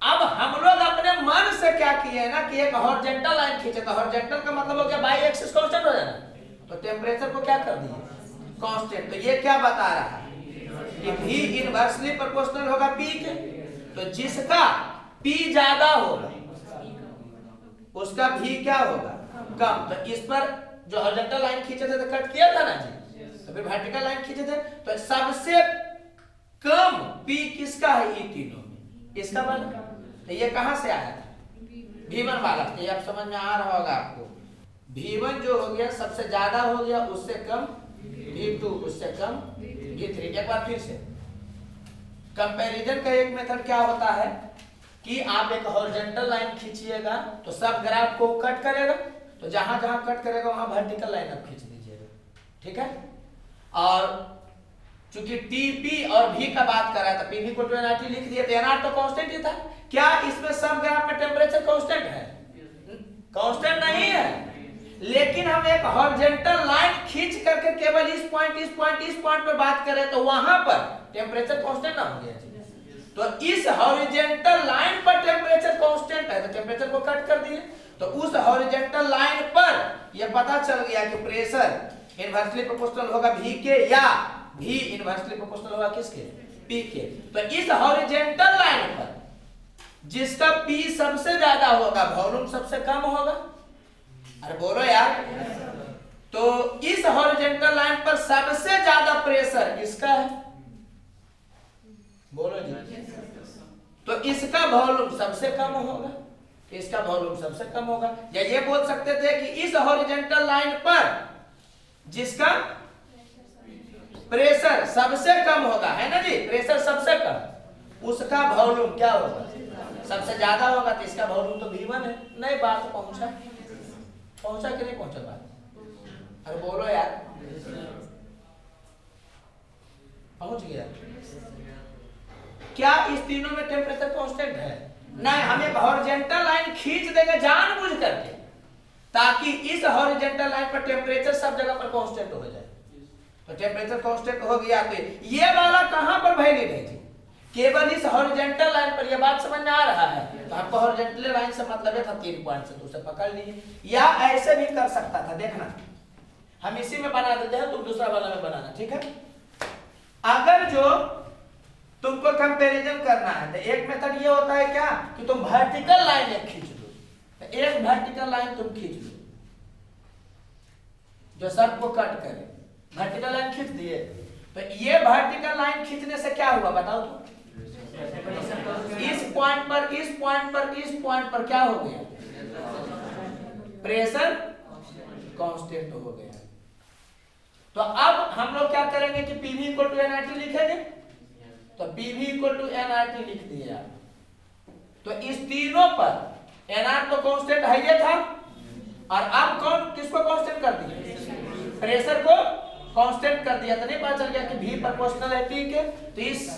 अब हम लोग अपने मन से क्या किए ना कि एक हॉरिजॉन्टल लाइन खींचे, तो हॉरिजॉन्टल का मतलब हो गया बाई एक्सिस कांस्टेंट हो जाना, तो टेम्परेचर को क्या कर दिए कांस्टेंट। तो ये क्या बता रहा है कि V इनवर्सली प्रोपोर्शनल होगा P के। तो जिसका P ज्यादा होगा उसका V क्या होगा, कम। तो इस पर जो हॉरिजॉन्टल लाइन खींचे थे तो कट किया था ना जी, तो फिर वर्टिकल लाइन खींचे थे, तो सबसे कम P किसका है ये तीनों में, इसका वाला। तो ये कहां से आया था, V1 वाला। तो ये आप समझ में आ रहा होगा आपको, V1 जो हो गया सबसे ज्यादा हो गया, उससे कम V2, उससे कम V3। एक बार फिर से कंपैरिजन का एक मेथड क्या होता है कि आप एक हॉरिजॉन्टल लाइन खींचिएगा तो सब ग्राफ को कट करेगा, तो जहां जहां कट करेगा वहां वर्टिकल लाइन आप खींच दीजिएगा, ठीक है। और चूंकि टीपी और भी का बात कर रहा था, पीवी को एनआरटी लिख दिया, तो एनआर तो कांस्टेंट ही था। क्या इसमें सब ग्राफ में टेम्परेचर कांस्टेंट है, कांस्टेंट नहीं है, लेकिन हम एक हॉरिजॉन्टल लाइन खींच करके केवल इस पॉइंट पर बात करें तो वहां पर टेम्परेचर कांस्टेंट ना हो गया। तो इस हॉरिजॉन्टल लाइन पर टेम्परेचर कांस्टेंट है, तो टेम्परेचर को कट कर दिए। तो उस हॉरिजॉन्टल लाइन पर यह पता चल गया कि प्रेशर इनवर्सली प्रोपोर्शनल होगा V के, या V इनवर्सली प्रोपोर्शनल होगा किसके, P के। तो इस हॉरिजॉन्टल लाइन पर जिसका P सबसे ज्यादा होगा वॉल्यूम सबसे कम होगा। अरे बोलो यार। तो इस हॉरिजॉन्टल लाइन पर सबसे ज्यादा प्रेशर इसका है, बोलो जी। तो इसका वॉल्यूम सबसे कम होगा, इसका वॉल्यूम सबसे कम होगा। या ये बोल सकते थे कि इस हॉरिजॉन्टल लाइन पर जिसका प्रेशर सबसे कम होगा, है ना जी, प्रेशर सबसे कम, उसका वॉल्यूम क्या होगा, सबसे ज्यादा होगा। तो इसका वॉल्यूम तो V1 है। नहीं बात पहुंचा कि नहीं पहुंचा बात, अरे बोलो यार, पहुंच गया। क्या इस तीनों में टेम्परेचर कांस्टेंट है, नहीं। हम एक हॉरिजॉन्टल लाइन खींच देंगे जानबूझ करके, ताकि इस हॉरिजॉन्टल लाइन पर टेम्परेचर सब जगह पर कांस्टेंट हो जाए। तो टेम्परेचर कांस्टेंट हो गया, तो ये वाला कहां पर वैलिड है जी, केवल इस हॉरिजॉन्टल लाइन पर। यह बात समझ में आ रहा है। तो आपको हॉरिजॉन्टल लाइन से मतलब था 3 पॉइंट से, तो उसे पकड़ लीजिए। या ऐसे भी कर सकता था, देखना हम इसी में बना देते हैं, तुम दूसरा वाला में बनाना, ठीक है। अगर जो तुमको कंपैरिजन करना है तो एक मेथड ये होता है क्या कि तुम वर्टिकल लाइन एक खींच लो, तो एक वर्टिकल लाइन तुम खींच लो जो सबको कट करे। वर्टिकल लाइन खींच दिए, तो ये वर्टिकल लाइन खींचने से क्या हुआ बताओ तो, इस पॉइंट पर क्या हो गया, प्रेशर कांस्टेंट हो गया। तो अब हम लोग क्या करेंगे कि PV इक्वल टू nRT लिखेंगे। तो PV इक्वल टू nRT लिख दिया। तो इस तीनों पर nR तो कांस्टेंट है ये था, और अब कौन किसको कांस्टेंट कर दिया, प्रेशर को कांस्टेंट कर दिया। तो नहीं पता चल गया कि V प्रोपोर्शनल है P के। तो इस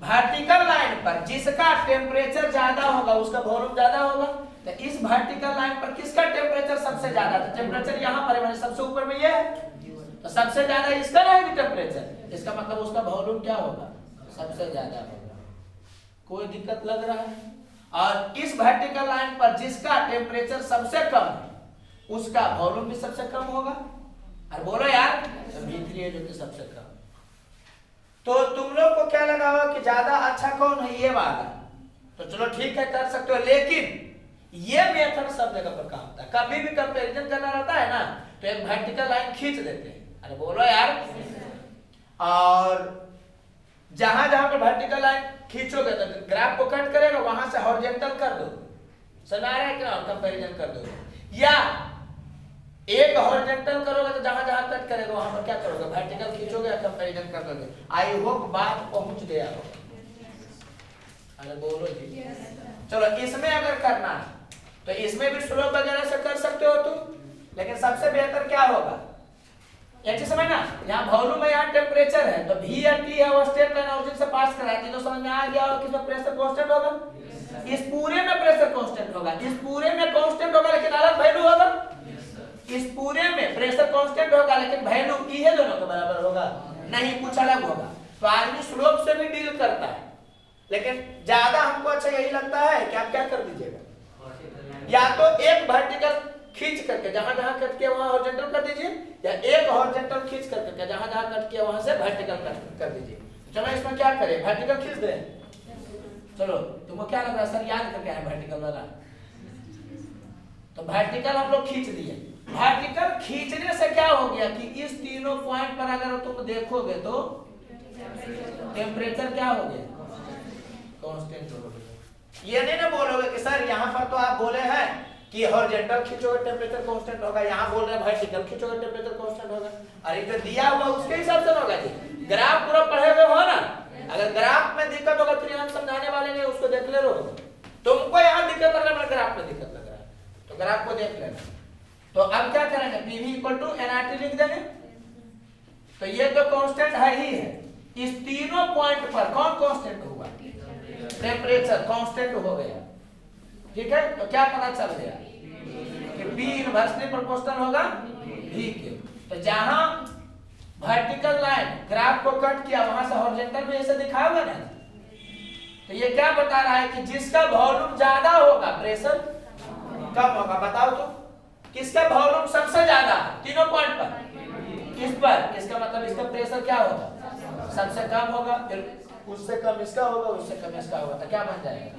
वर्टिकल लाइन पर जिसका टेम्परेचर ज्यादा होगा उसका वॉल्यूम ज्यादा होगा। तो इस वर्टिकल लाइन पर किसका टेम्परेचर सबसे ज्यादा था, टेम्परेचर यहां पर है, मैंने सबसे ऊपर में ये है, तो सबसे ज्यादा इसका रहेगा टेम्परेचर, इसका मतलब उसका वॉल्यूम क्या होगा, सबसे ज्यादा होगा। कोई दिक्कत लग रहा है। और इस वर्टिकल लाइन पर जिसका टेम्परेचर सबसे कम है उसका वॉल्यूम भी सबसे कम होगा। और बोलो यार, तो V3 है जो कि सबसे कम। तो तुम लोग को क्या लगा हुआ कि ज्यादा अच्छा कौन है, ये वाला। तो चलो ठीक है, कर सकते हो, लेकिन ये मेथड सब जगह पर काम होता है। कभी भी कंपैरिजन करना रहता है ना, तो एक वर्टिकल लाइन खींच देते हैं। अरे बोलो यार। और जहां जहां पर वर्टिकल लाइन खींचोगे तो ग्राफ को कट करेगा, वहां से हॉरिजॉन्टल कर दो, समझ रहा है क्या, कंपैरिजन कर दो। या एक हॉरिजॉन्टल करोगे तो जहां जहां कट करेगा वहां पर क्या करोगे, वर्टिकल खींचोगे या कंपैरिजन कर दोगे। आई होप बात पहुंच गया हो। अरे बोलो जी। चलो इसमें अगर करना है तो इसमें भी स्लोप वगैरह से कर सकते हो तुम, लेकिन सबसे बेहतर क्या होगा, एक चीज समझना, यहाँ वॉल्यूम है, यहाँ टेम्परेचर है, तो V और T है वो स्ट्रेट लाइन ऑरिजिन से पास कराती है। तो समझ में आ गया होगा कि इसमें प्रेशर कांस्टेंट होगा, इस पूरे में प्रेशर कांस्टेंट होगा, इस पूरे में कांस्टेंट होगा लेकिन अलग वैल्यू होगा, इस पूरे में प्रेशर कांस्टेंट होगा लेकिन वैल्यू ई है दोनों के बराबर होगा, नहीं कुछ अलग होगा। तो आदमी स्लोप से भी डील करता है, लेकिन ज्यादा हमको अच्छा यही लगता है कि आप क्या कर दीजिएगा, या तो एक वर्टिकल खींच करके जहां जहां कट किया वहां हॉरिजॉन्टल कर दीजिए, या एक हॉरिजॉन्टल खींच करके जहां जहां कट किया वहां से वर्टिकल कर दीजिए। चलो इसमें क्या करें, वर्टिकल खींच दें। चलो तुमको क्या लग रहा है सर याद करके आए वर्टिकल वाला, तो वर्टिकल हम लोग खींच दिए। वर्टिकल खींचने से क्या हो गया कि इस तीनों पॉइंट पर अगर तुम देखोगे तो टेम्परेचर क्या हो गया, कांस्टेंट हो गया। ये नहीं ना बोलोगे कि सर यहाँ पर तो आप बोले हैं कि हॉरिजॉन्टल खींचोगे टेम्परेचर कांस्टेंट होगा, यहाँ बोल रहे हैं वर्टिकल खींचोगे टेम्परेचर कांस्टेंट होगा। अरे तो दिया हुआ उसके हिसाब से होगा जी, ग्राफ पूरा पढ़े हुए हो ना, अगर ग्राफ में दिक्कत होगा फिर हम समझाने वाले नहीं, उसको देख ले रहे हो। तुमको यहाँ दिक्कत लग रहा है, ग्राफ में दिक्कत लग रहा है, तो ग्राफ को देख लेना। तो अब क्या करेंगे, पीवी इक्वल टू एनआरटी लिख देंगे। तो ये तो कांस्टेंट है ही है, इस तीनों पॉइंट पर कौन कांस्टेंट होगा, टेम्परेचर कांस्टेंट हो गया। ठीक है, तो क्या पता चल गया कि P इनवर्सली प्रोपोर्शनल होगा V के। तो जहां वर्टिकल लाइन ग्राफ को कट किया वहां से हॉरिजॉन्टल में ऐसे दिखाओगे ना, तो ये क्या बता रहा है कि जिसका वॉल्यूम ज्यादा होगा प्रेशर कम होगा। बताओ तो किसका वॉल्यूम सबसे ज्यादा तीनों पॉइंट पर, किस पर, इसका मतलब इसका प्रेशर क्या होगा, सबसे कम होगा, फिर उससे कम इसका होगा, उससे कम इसका होगा, तो क्या बन जाएगा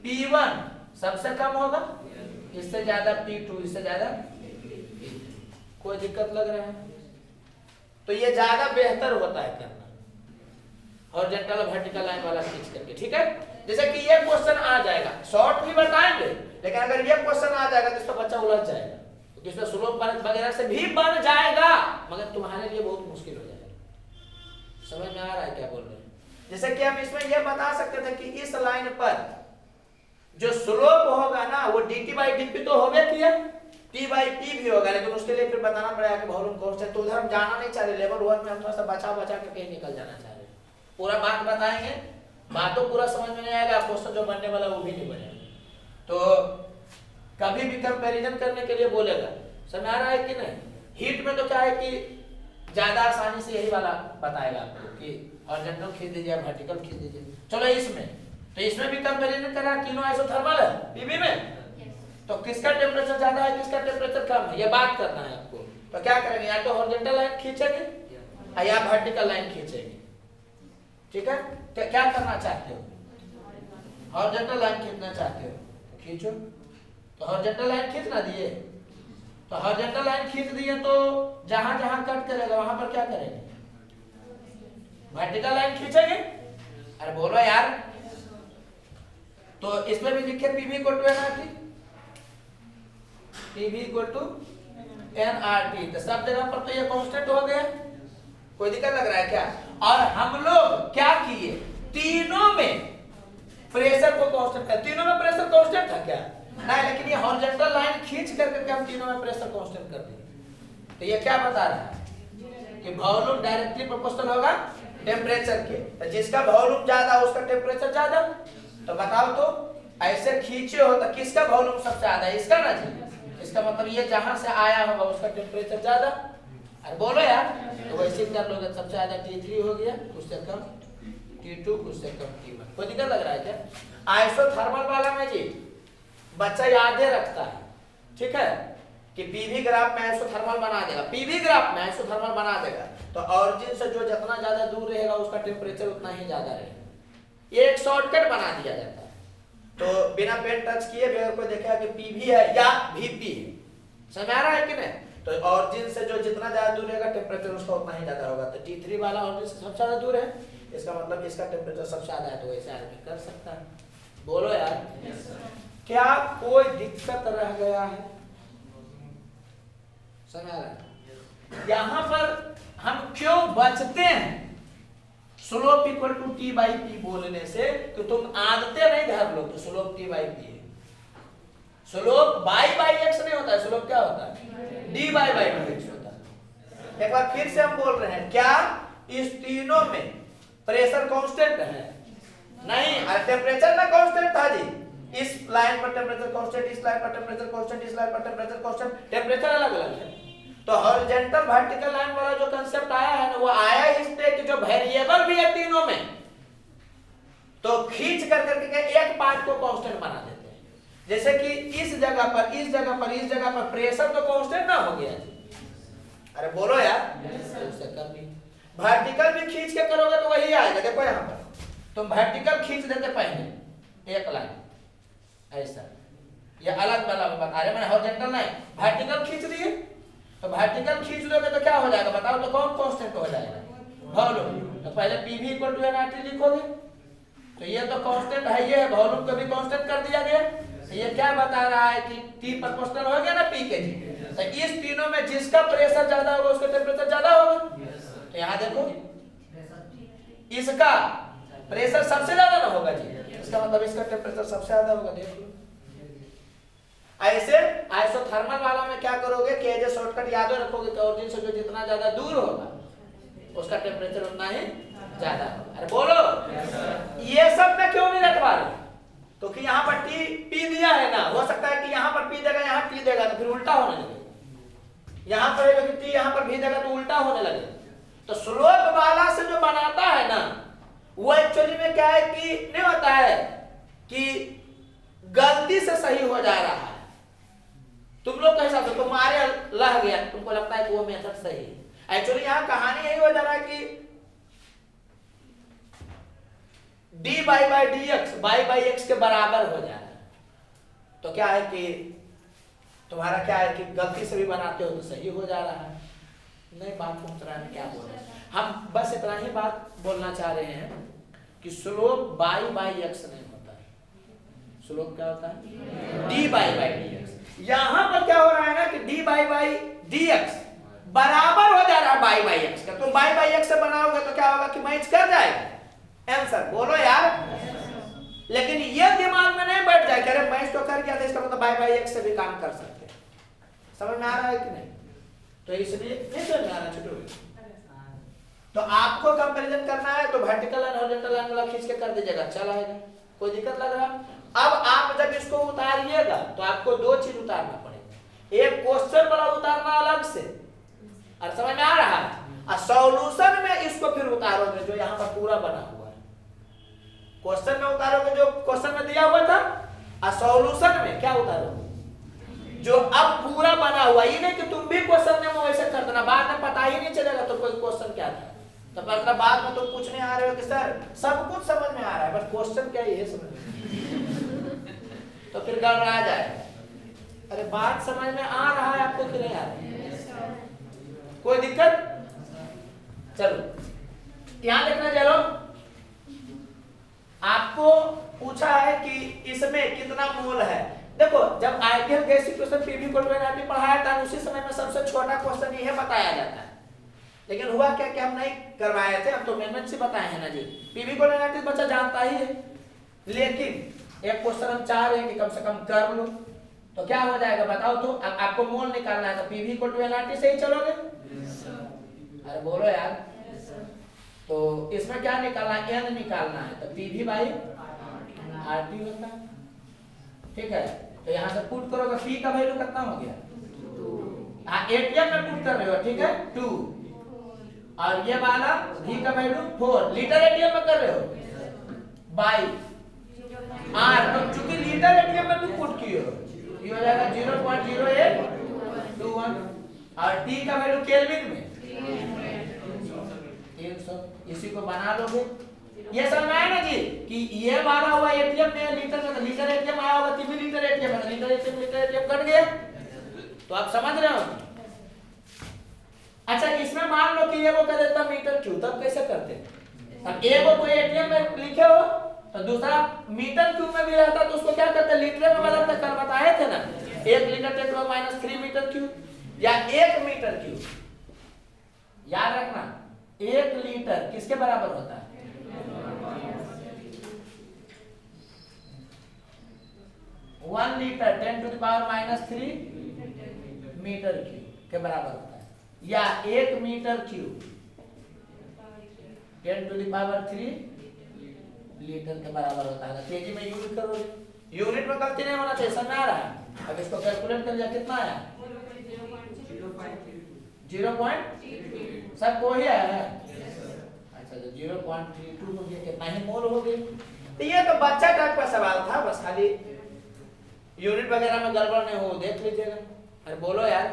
P1 सबसे कम होगा, इससे ज्यादा P2, इससे ज्यादा P3। कोई दिक्कत लग रहा है, तो ये ज्यादा बेहतर होता है करना हॉरिजॉन्टल और वर्टिकल लाइन वाला खींच करके। ठीक है, जैसे कि ये क्वेश्चन आ जाएगा, शॉर्ट भी बताएंगे, लेकिन अगर ये क्वेश्चन आ जाएगा तो इसका बच्चा उलझ जाएगा, तो इसमें स्लोप वगैरह से भी बन जाएगा, मगर तुम्हारे लिए बहुत मुश्किल हो जाएगा। समझ में आ रहा है क्या बोल रहे हैं? जैसे कि हम इसमें यह बता सकते थे कि इस लाइन पर जो स्लोप होगा ना वो dt बाई dp तो होगा किया, t बाई p भी होगा, लेकिन उसके लिए फिर बताना पड़ेगा कि वॉल्यूम कांस्टेंट। तो उधर हम जाना नहीं चाह रहे, लेवल 1 में हम थोड़ा सा बचा के कहीं निकल जाना चाह रहे। पूरा बात बताएंगे, बात तो पूरा समझ में नहीं आएगा, क्वेश्चन जो बनने वाला वो भी नहीं बनेगा। तो कभी भी कंपैरिजन करने के लिए बोलेगा, समझ आ रहा है कि नहीं। हीट में तो क्या है कि ज्यादा आसानी से यही वाला बताएगा आपको कि हॉरिजॉन्टल खींच दीजिए, वर्टिकल खींच दीजिए। चलो इसमें, तो इसमें भी कंपैरिजन करा, तीनों आइसोथर्मल है पीवी में, तो किसका टेम्परेचर ज्यादा है, किसका टेम्परेचर कम है, ये बात करना है आपको। तो क्या करेंगे, या तो हॉरिजॉन्टल लाइन खींचेंगे या वर्टिकल लाइन खींचेंगे। ठीक है, क्या करना चाहते हो, हॉरिजॉन्टल लाइन खींचना चाहते हो तो खींचो। तो हॉरिजॉन्टल लाइन खींचना दिए, तो हॉरिजॉन्टल लाइन खींच दिए तो जहां जहां कट करेगा वहां पर क्या करेंगे, वर्टिकल लाइन खींचेंगे। अरे बोलो यार, तो इसमें भी लिखे PV equal to nRT, PV equal to nRT, तो सब जगह पर तो ये कांस्टेंट हो गया। कोई दिक्कत लग रहा है क्या? और हम लोग क्या किए, तीनों में प्रेशर को कांस्टेंट कर, तीनों में प्रेशर कांस्टेंट था क्या, नहीं, लेकिन ये हॉरिजॉन्टल लाइन खींच करके हम तीनों में प्रेशर कांस्टेंट कर दिए। तो ये क्या बता रहा है कि वॉल्यूम डायरेक्टली प्रोपोर्शनल होगा टेम्परेचर के, तो जिसका वॉल्यूम ज्यादा उसका टेम्परेचर ज्यादा। तो बताओ तो ऐसे खींचे हो तो किसका वॉल्यूम सबसे ज्यादा है, इसका ना जी, इसका मतलब ये जहां से आया होगा उसका टेम्परेचर ज्यादा। अरे बोलो यार, तो वैसे कर लोगे, सबसे ज्यादा T3 हो गया, उससे कम T2, उससे कम T1। कोई दिक्कत लग रहा है क्या? आइसोथर्मल वाला में जी बच्चा यादें रखता है, ठीक है, कि पीवी ग्राफ में आइसोथर्मल बना देगा, पीवी ग्राफ में आइसोथर्मल बना देगा, तो ऑरिजिन से जो जितना ज्यादा दूर रहेगा उसका टेम्परेचर उतना ही ज्यादा रहेगा। ये एक शॉर्टकट बना दिया जाता है, तो बिना पेन टच किए भी अगर कोई देखेगा कि पीवी है या वीपी है, समझ आ रहा है कि नहीं, तो ऑरिजिन से जो जितना ज्यादा दूर रहेगा टेम्परेचर उसका उतना ही ज्यादा होगा। तो T3 वाला ऑरिजिन से सबसे ज्यादा दूर है, इसका मतलब इसका टेम्परेचर सबसे ज्यादा है, तो वैसे आदमी कर सकता है। बोलो यार, क्या कोई दिक्कत रह गया है? समझ आ रहा है? यहाँ पर हम क्यों बचते हैं slope equal to T by P बोलने से, कि तुम आदतें नहीं धर लो, तो स्लोप T बाई P है। स्लोप बाई बाई x नहीं होता है, स्लोप क्या होता है, D बाई बाई x होता है। एक बार फिर से हम बोल रहे हैं, क्या इस तीनों में प्रेशर कांस्टेंट है? नहीं, अरे टेम्परेचर ना कांस्टेंट था जी, इस लाइन पर टेम्परेचर कांस्टेंट, इस लाइन पर टेम्परेचर कांस्टेंट, इस लाइन पर टेम्परेचर कांस्टेंट, टेम्परेचर अलग अलग है। तो हॉरिजॉन्टल वर्टिकल लाइन वाला जो कांसेप्ट आया है ना, वो आया इससे कि जो वेरिएबल भी है तीनों में, तो खींच कर करके एक पार्ट को कांस्टेंट बना देते हैं। जैसे कि इस जगह पर, इस जगह पर, इस जगह पर प्रेशर तो कांस्टेंट ना हो गया। अरे बोलो यार, उससे कम भी। वर्टिकल भी खींच के करोगे तो वही आएगा। देखो यहाँ पर तुम वर्टिकल खींच देते पहले एक लाइन ऐसा, ये अलग वाला बता रहे, मैंने हॉरिजॉन्टल नहीं, वर्टिकल खींच दिए। तो वर्टिकल खींच लोगे तो क्या हो जाएगा बताओ, तो कौन कांस्टेंट हो जाएगा? वॉल्यूम। तो पहले PV इक्वल टू nRT लिखोगे, तो ये तो कांस्टेंट है, ये वॉल्यूम को भी कांस्टेंट कर दिया गया। तो ये क्या बता रहा है कि T प्रोपोर्शनल हो गया ना P के जी। तो इस तीनों में जिसका प्रेशर ज्यादा होगा उसका टेम्परेचर ज्यादा होगा। तो यहाँ देखो इसका प्रेशर सबसे ज्यादा ना होगा जी, इसका मतलब इसका टेम्परेचर सबसे ज्यादा होगा। देख लो ऐसे आइसोथर्मल वाला में क्या करोगे कि एज ए शॉर्टकट याद रखोगे कि ओरिजिन से जो जितना ज्यादा दूर होगा उसका टेम्परेचर उतना ही ज्यादा होगा। अरे बोलो ये सब में क्यों नहीं रखवा रहे? तो कि यहाँ पर P दिया है ना, हो सकता है कि यहाँ पर P देगा, यहाँ T देगा तो फिर उल्टा होने लगे। यहाँ पर T, यहाँ पर V देगा तो उल्टा होने लगे। तो स्लोप वाला से जो बनाता है ना, वो एक्चुअली में क्या है कि नहीं होता है कि गलती से सही हो जा रहा है। तुम लोग कैसा तो तुम्हारे लह गया, तुमको लगता है कि वो मेथड सही है। एक्चुअली यहाँ कहानी यही हो जा रहा है कि dy by dx y x के बराबर हो जा रहा है। तो क्या है कि तुम्हारा क्या है कि गलती से भी बनाते हो तो सही हो जा रहा है। नहीं बात को क्या बोल रहे हैं हम, बस इतना ही बात बोलना चाह रहे हैं कि स्लोप y बाई x नहीं होता है। स्लोप क्या होता है? dy by dx। यहां पर क्या हो रहा है ना कि dy बाई dx बराबर हो जा रहा है y बाई x का। तुम y बाई x से बनाओगे तो क्या होगा कि मैच कर जाएगा आंसर। बोलो यार, लेकिन ये दिमाग में नहीं बैठ जाए कि अरे मैच तो कर गया था, इसका मतलब y बाई x से भी काम कर सकते हैं। समझ में आ रहा है कि नहीं? तो इसलिए नहीं समझ में आ रहा छोटू। तो आपको कंपैरिजन करना है तो वर्टिकल एंड हॉरिजॉन्टल एंगल खींच के कर दीजिएगा, चला आएगा। कोई दिक्कत लग रहा? अब आप जब इसको उतारिएगा तो आपको दो चीज उतारना पड़ेगा, एक क्वेश्चन वाला उतारना अलग से, और समझ में आ रहा है, और सॉल्यूशन में इसको फिर उतारोगे जो यहाँ पर पूरा बना हुआ है। क्वेश्चन में उतारोगे जो क्वेश्चन में दिया हुआ था, और सॉल्यूशन में क्या उतारोगे जो अब पूरा बना हुआ। ये नहीं कि तुम भी क्वेश्चन में वैसे कर देना, बाद में पता ही नहीं चलेगा तो कोई क्वेश्चन क्या था। तो मतलब बाद में तुम पूछने आ रहे हो कि सर सब कुछ समझ में आ रहा है, बस क्वेश्चन क्या है ये समझ तो फिर गड़बड़ा जाएगा। अरे बात समझ में आ रहा है आपको कि नहीं आ रहा है? कोई दिक्कत? चलो यहां देखना चलो, आपको पूछा है कि इसमें कितना मोल है। देखो जब ideal gas equation PV equal to nRT पढ़ाया था उसी समय में सबसे छोटा क्वेश्चन यह बताया जाता है, लेकिन हुआ क्या कि हम नहीं करवाए थे, हम तो मेहनत से बताए हैं ना जी। PV इक्वल टू nRT बच्चा जानता ही है, लेकिन एक क्वेश्चन हम चाह रहे हैं कि कम से कम कर लो। तो क्या हो जाएगा बताओ? तो आपको मोल निकालना है तो PV इक्वल टू nRT से ही चलोगे? अरे बोलो यार। तो इसमें क्या निकालना है? n निकालना है, तो PV बाई RT होता है। ठीक है, तो यहाँ से पुट करोगे, P का वैल्यू कितना हो गया? 2। हाँ ATM में पुट कर रहे हो, ठीक है 2, और ये वाला V का वैल्यू 4, लीटर ATM में कर रहे हो बाई R। तो चूंकि लीटर ATM में तुम पुट किए हो, ये हो जाएगा 0.0821, और T का वैल्यू केल्विन में 300। इसी को बना लोगे। ये समझ में आया ना जी कि ये वाला हुआ एटीएम में लीटर में, लीटर एटीएम आया होगा, तीन लीटर एटीएम है, लीटर एटीएम कट गया। तो आप समझ रहे हो? अच्छा इसमें मान लो कि ये वो कर देता मीटर क्यूब, तब कैसे करते? अब ए वो कोई एटीएम में लिखे हो तो दूसरा मीटर क्यूब में भी रहता तो उसको क्या करते? लीटर में बदलते। कल बताए थे ना 1 लीटर 10⁻³ मीटर क्यूब या 1 मीटर क्यूब। याद रखना 1 लीटर किसके बराबर होता है? 1 लीटर 10⁻³ मीटर क्यूब के बराबर होता है, या 1 मीटर क्यूब 10⁻³ लीटर के बराबर होता है। तेजी में यूनिट करोगे, यूनिट में गलती नहीं होना चाहिए। समझ आ रहा है? अब इसको कैलकुलेट कर लिया, कितना आया? 0.0 सब को ही आया है। अच्छा तो 0.32 हो गया, कितना ही मोल हो गया। तो ये तो बच्चा टाइप का सवाल था, बस खाली यूनिट वगैरह में गड़बड़ नहीं हो देख लीजिएगा। अरे बोलो यार।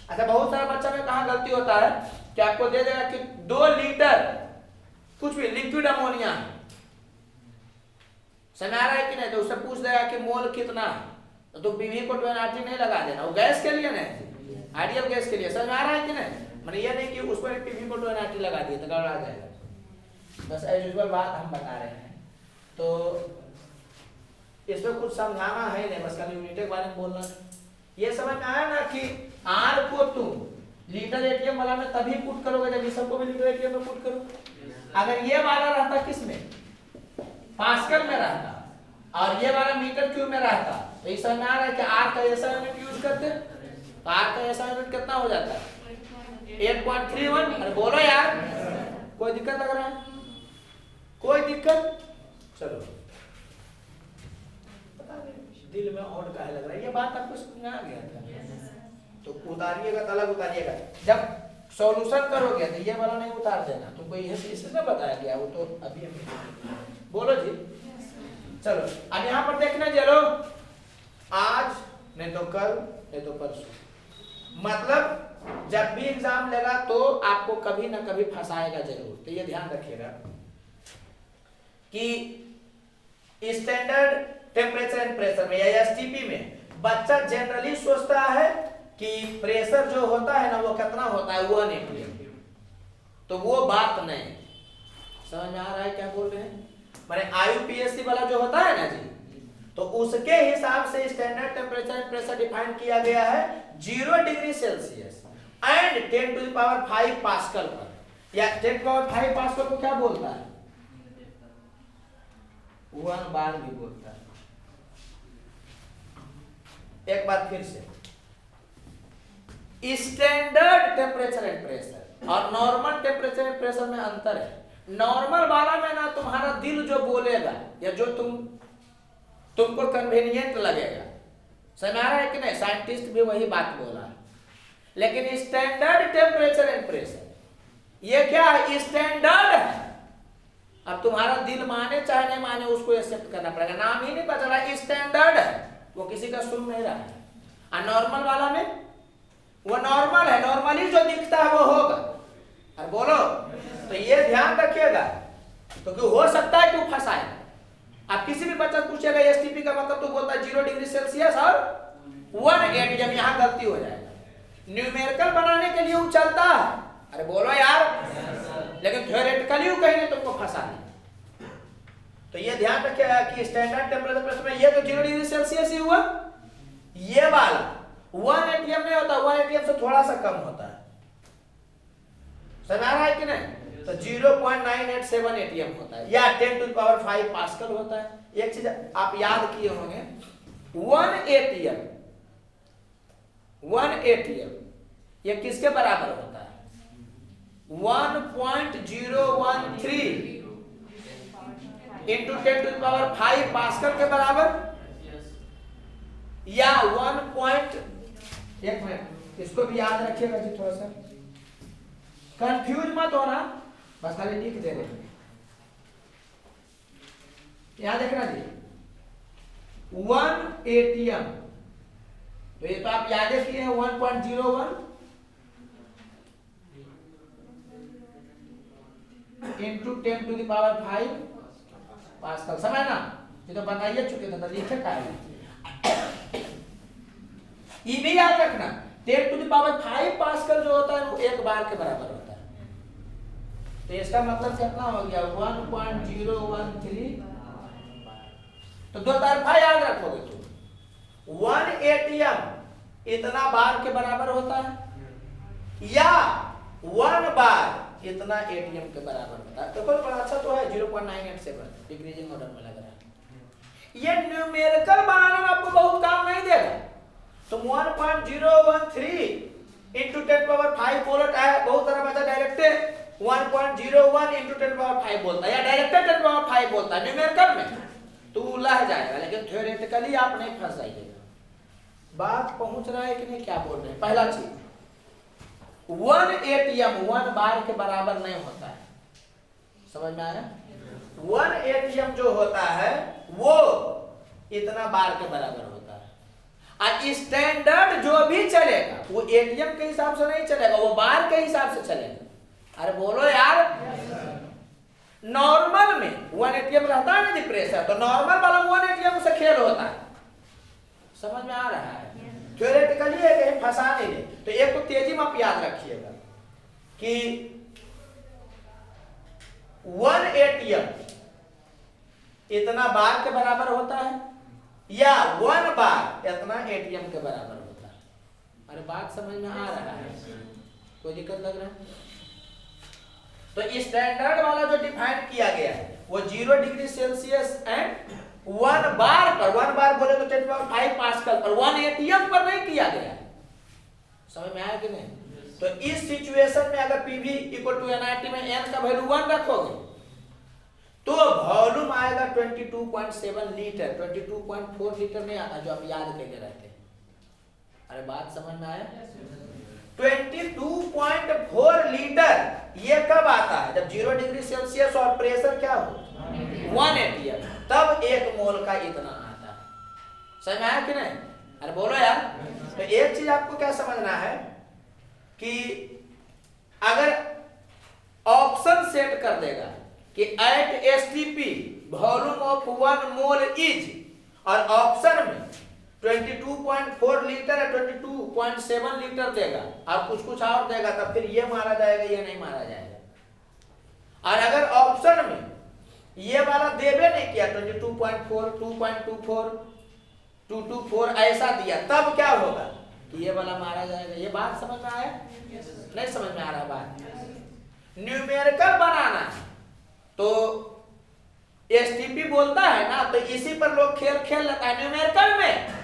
अच्छा बहुत सारा बच्चा में कहाँ गलती होता है कि आपको दे देगा कि 2 लीटर कुछ भी लिक्विड अमोनिया है, समझ आ रहा है कि नहीं, तो उससे पूछ देगा कि मोल कितना है, तो पीवी को 2 नहीं लगा देना, वो गैस के लिए नहीं, आइडियल गैस के लिए, समझ आ रहा है कि नहीं। मैंने ये नहीं कि उस पर पीवी को 2 लगा दिए तो गड़बड़ा जाएगा। बस एज यूजुअल बात हम बता रहे हैं, तो इसमें कुछ समझाना है नहीं, बस खाली यूनिट के बारे में बोलना है। ये समझ में आया ना कि आर को तुम लीटर एटीएम वाला में तभी पुट करोगे जब इस सबको भी लीटर एटीएम में पुट करो। अगर ये वाला रहता किसमें, पास्कल में रहता, और ये वाला मीटर क्यूब में रहता, तो इस समझ में आ रहा है कि आर का ऐसा यूनिट यूज करते, तो आर का ऐसा यूनिट कितना हो जाता है 8.31। अरे बोलो यार, कोई दिक्कत लग रहा है, कोई दिक्कत? चलो दिल में और काहे लग रहा है, ये बात आपको समझ में आ गया था, तो उतारिएगा तो अलग उतारिएगा, जब सॉल्यूशन करोगे तो ये वाला नहीं उतार देना, तुमको ये इसने बताया गया, वो तो अभी बोलो जी। चलो अब यहाँ पर देखना, चलो आज नहीं तो कल नहीं तो परसों, मतलब जब भी एग्जाम लेगा तो आपको कभी ना कभी फंसाएगा जरूर, तो ये ध्यान रखिएगा कि स्टैंडर्ड टेम्परेचर एंड प्रेशर में या एसटीपी में बच्चा जनरली सोचता है कि प्रेशर जो होता है ना वो कितना होता है 1 atm, तो वो बात नहीं, समझ में आ रहा है क्या बोल रहे हैं। माने आईयूपीएससी वाला जो होता है ना जी, तो उसके हिसाब से standard temperature and pressure define किया गया है 0 डिग्री सेल्सियस एंड 10⁵ पास्कल पर, या 10⁵ पास्कल को क्या बोलता है 1 बार भी बोलता है। एक बार फिर से, स्टैंडर्ड टेम्परेचर एंड प्रेशर और नॉर्मल टेम्परेचर एंड प्रेशर में अंतर है। नॉर्मल वाला में ना तुम्हारा दिल जो बोलेगा या जो तुमको कन्वीनियंट लगेगा, समझ आ रहा है कि नहीं, साइंटिस्ट भी वही बात बोला है। लेकिन स्टैंडर्ड टेम्परेचर एंड प्रेशर ये क्या है, स्टैंडर्ड है। अब तुम्हारा दिल माने चाहे नहीं माने उसको एक्सेप्ट करना पड़ेगा, नाम ही नहीं पता चला, स्टैंडर्ड है, वो किसी का सुन नहीं रहा है। और नॉर्मल वाला में वो नॉर्मल है, नॉर्मली जो दिखता है वो होगा। और बोलो, तो ये ध्यान रखिएगा, तो क्यों हो सकता है क्यों फंसाए। आप किसी भी बच्चा पूछेगा एसटीपी का मतलब, तो बोलता है 0 डिग्री सेल्सियस और 1 atm, यहाँ गलती हो जाएगा। न्यूमेरिकल बनाने के लिए वो चलता है, अरे बोलो यार, लेकिन थ्योरेटिकली वो कहीं नहीं तुमको फंसा नहीं। तो ये ध्यान रखिएगा कि स्टैंडर्ड टेम्परेचर प्रेशर में ये तो 0 डिग्री सेल्सियस ही हुआ, ये वाला 1 atm नहीं होता, 1 atm से थोड़ा सा कम होता है, समझ आ रहा है कि नहीं। तो 0.987 atm होता है या 10⁵ पास्कल होता है। एक चीज आप याद किए होंगे, 1 atm ये किसके बराबर होता है 1.013 इंटू 10⁵ पास्कल के बराबर, या 1 मिनट इसको भी याद रखिएगा जी, थोड़ा सा कंफ्यूज मत होना, बस खाली लिख दे रहे हैं। यहां देखना जी 1 atm, तो ये तो आप याद किए हैं 1.01 इंटू 10⁵ पास्कल, समझ ना, ये तो बताइए चुके थे, तो लिखे का है। ये भी याद रखना 10⁵ पास्कल जो होता है वो 1 बार के बराबर होता है, तो इसका मतलब कितना हो गया 1.013, तो 2 तरफा याद रखोगे तुम, 1 atm इतना बार के बराबर होता है या 1 बार इतना atm के बराबर होता है। तो कोई बड़ा अच्छा तो है 0.987 डिक्रीजिंग ऑर्डर में लग रहा है। ये न्यूमेरिकल बनाने में आपको बहुत काम नहीं देगा, तो 1.013 इंटू 10⁵ बोलता है, बहुत सारा बच्चा डायरेक्ट 1.01 इंटू 10⁵ बोलता है या डायरेक्ट 10⁵ बोलता है न्यूमेरिकल में, तो उलझ जाएगा। लेकिन थ्योरेटिकली आप नहीं फंस जाइएगा, बात पहुंच रहा है कि नहीं, क्या बोल रहे हैं। पहला चीज 1 atm 1 बार के बराबर नहीं होता है, समझ में आया। 1 atm जो होता है वो इतना बार के बराबर होता है। और स्टैंडर्ड जो भी चलेगा वो एटीएम के हिसाब से नहीं चलेगा, वो बार के हिसाब से चलेगा। अरे बोलो यार, नॉर्मल में 1 एटीएम रहता है ना प्रेशर, तो नॉर्मल वाला 1 एटीएम से खेल होता है। समझ में आ रहा है? थ्योरेटिकली है कहीं फंसा नहीं दे। तो एक तो तेजी में आप याद रखिएगा कि 1 एटीएम इतना बार के बराबर होता है या 1 बार इतना एटीएम के बराबर होता है। अरे बात समझ में आ रहा है? कोई दिक्कत लग रहा है? तो स्टैंडर्ड वाला जो डिफाइन किया गया है वो 0 डिग्री सेल्सियस एंड 1 बार पर, 1 बार बोले तो 10⁵ पास्कल पर, 1 एटीएम पर नहीं किया गया है। समझ में आया कि नहीं? तो इस सिचुएशन में अगर पीवी इक्वल टू एनआरटी में एन का वैल्यू 1 रखोगे तो वॉल्यूम आएगा 22.7 लीटर, 22.4 लीटर नहीं आता जो आप याद करके रहते हैं। अरे बात समझ में आया? 22.4 लीटर ये कब आता है? जब 0 डिग्री सेल्सियस और प्रेशर क्या हो 1 एटीएम, तब 1 मोल का इतना आता है। समझ में आया कि नहीं? अरे बोलो यार। तो एक चीज आपको क्या समझना है कि अगर ऑप्शन सेट कर देगा कि at STP volume of 1 mole is, और ऑप्शन में 22.4 लीटर या 22.7 लीटर देगा और कुछ और देगा, तब फिर ये मारा जाएगा, ये नहीं मारा जाएगा। और अगर ऑप्शन में ये वाला देवे नहीं किया 22.4, 2.24, 224 ऐसा दिया, तब क्या होगा कि ये वाला मारा जाएगा। ये बात समझ में आया? नहीं समझ में आ रहा बात? न्यूमेरिकल बनाना है तो एसटीपी बोलता है ना, तो इसी पर लोग खेल लेता है न्यूमेरिकल में।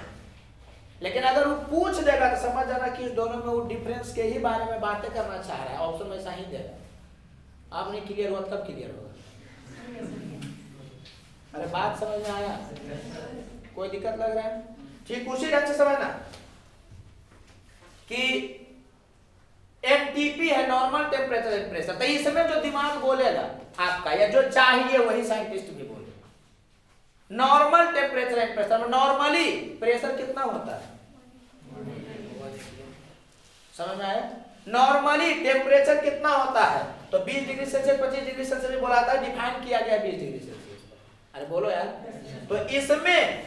लेकिन अगर वो पूछ देगा तो समझ जाना कि इस दोनों में वो डिफरेंस के ही बारे में बातें करना चाह रहा है, ऑप्शन में ऐसा ही देगा। आप नहीं क्लियर हुआ तब क्लियर होगा। अरे बात समझ में आया? कोई दिक्कत लग रहा है? ठीक उसी ढंग से समझना कि एमटीपी है नॉर्मल टेम्परेचर एंड प्रेशर। तो इसमें जो दिमाग बोलेगा आपका या जो चाहिए वही साइंटिस्ट भी बोलेगा। नॉर्मल टेम्परेचर एंड प्रेशर में नॉर्मली प्रेशर कितना होता है? समझ में आया? नॉर्मली टेम्परेचर कितना होता है? तो 20 डिग्री सेल्सियस 25 डिग्री सेल्सियस बोला था, डिफाइन किया गया 20 डिग्री सेल्सियस। अरे बोलो यार। तो इसमें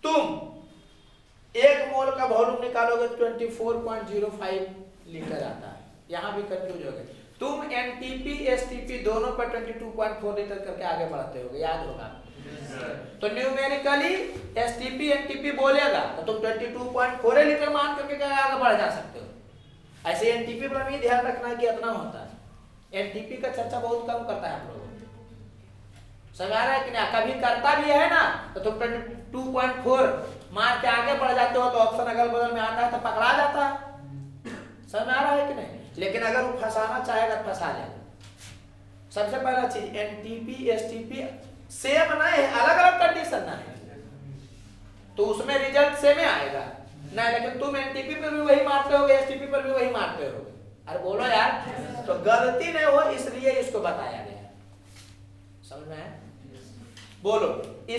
तुम 1 मोल का वॉल्यूम निकालोगे 24.05 लीटर आता है। यहां भी कंफ्यूज हो गए तुम। एनटीपी एसटीपी दोनों पर 22.4 लीटर करके आगे बढ़ते होगे, याद होगा। तो न्यूमेरिकली एसटीपी एनटीपी बोलेगा तो तुम 22.4 लीटर मान करके आगे बढ़ जा सकते हो। ऐसे एनटीपी पर भी ध्यान रखना है कि इतना होता है। एनटीपी का चर्चा बहुत कम करता है हम लोग, समझ आ रहा है कि नहीं? कभी करता भी है ना तो तुम 22.4 मार के आगे बढ़ जाते हो, तो ऑप्शन अगल बगल में आता है तो पकड़ा जाता है। समझ में आ रहा है कि नहीं? लेकिन अगर वो फंसाना चाहेगा तो फंसा लेगा। सबसे पहला चीज एनटीपी एसटीपी सेम नहीं है, अलग अलग कंडीशन ना है, तो उसमें रिजल्ट सेम ही आएगा ना। लेकिन तुम एनटीपी पर भी वही मारते हो, एसटीपी पर भी वही मारते हो। अरे बोलो यार। तो गलती नहीं हो इसलिए इसको बताया गया। समझ में आया? बोलो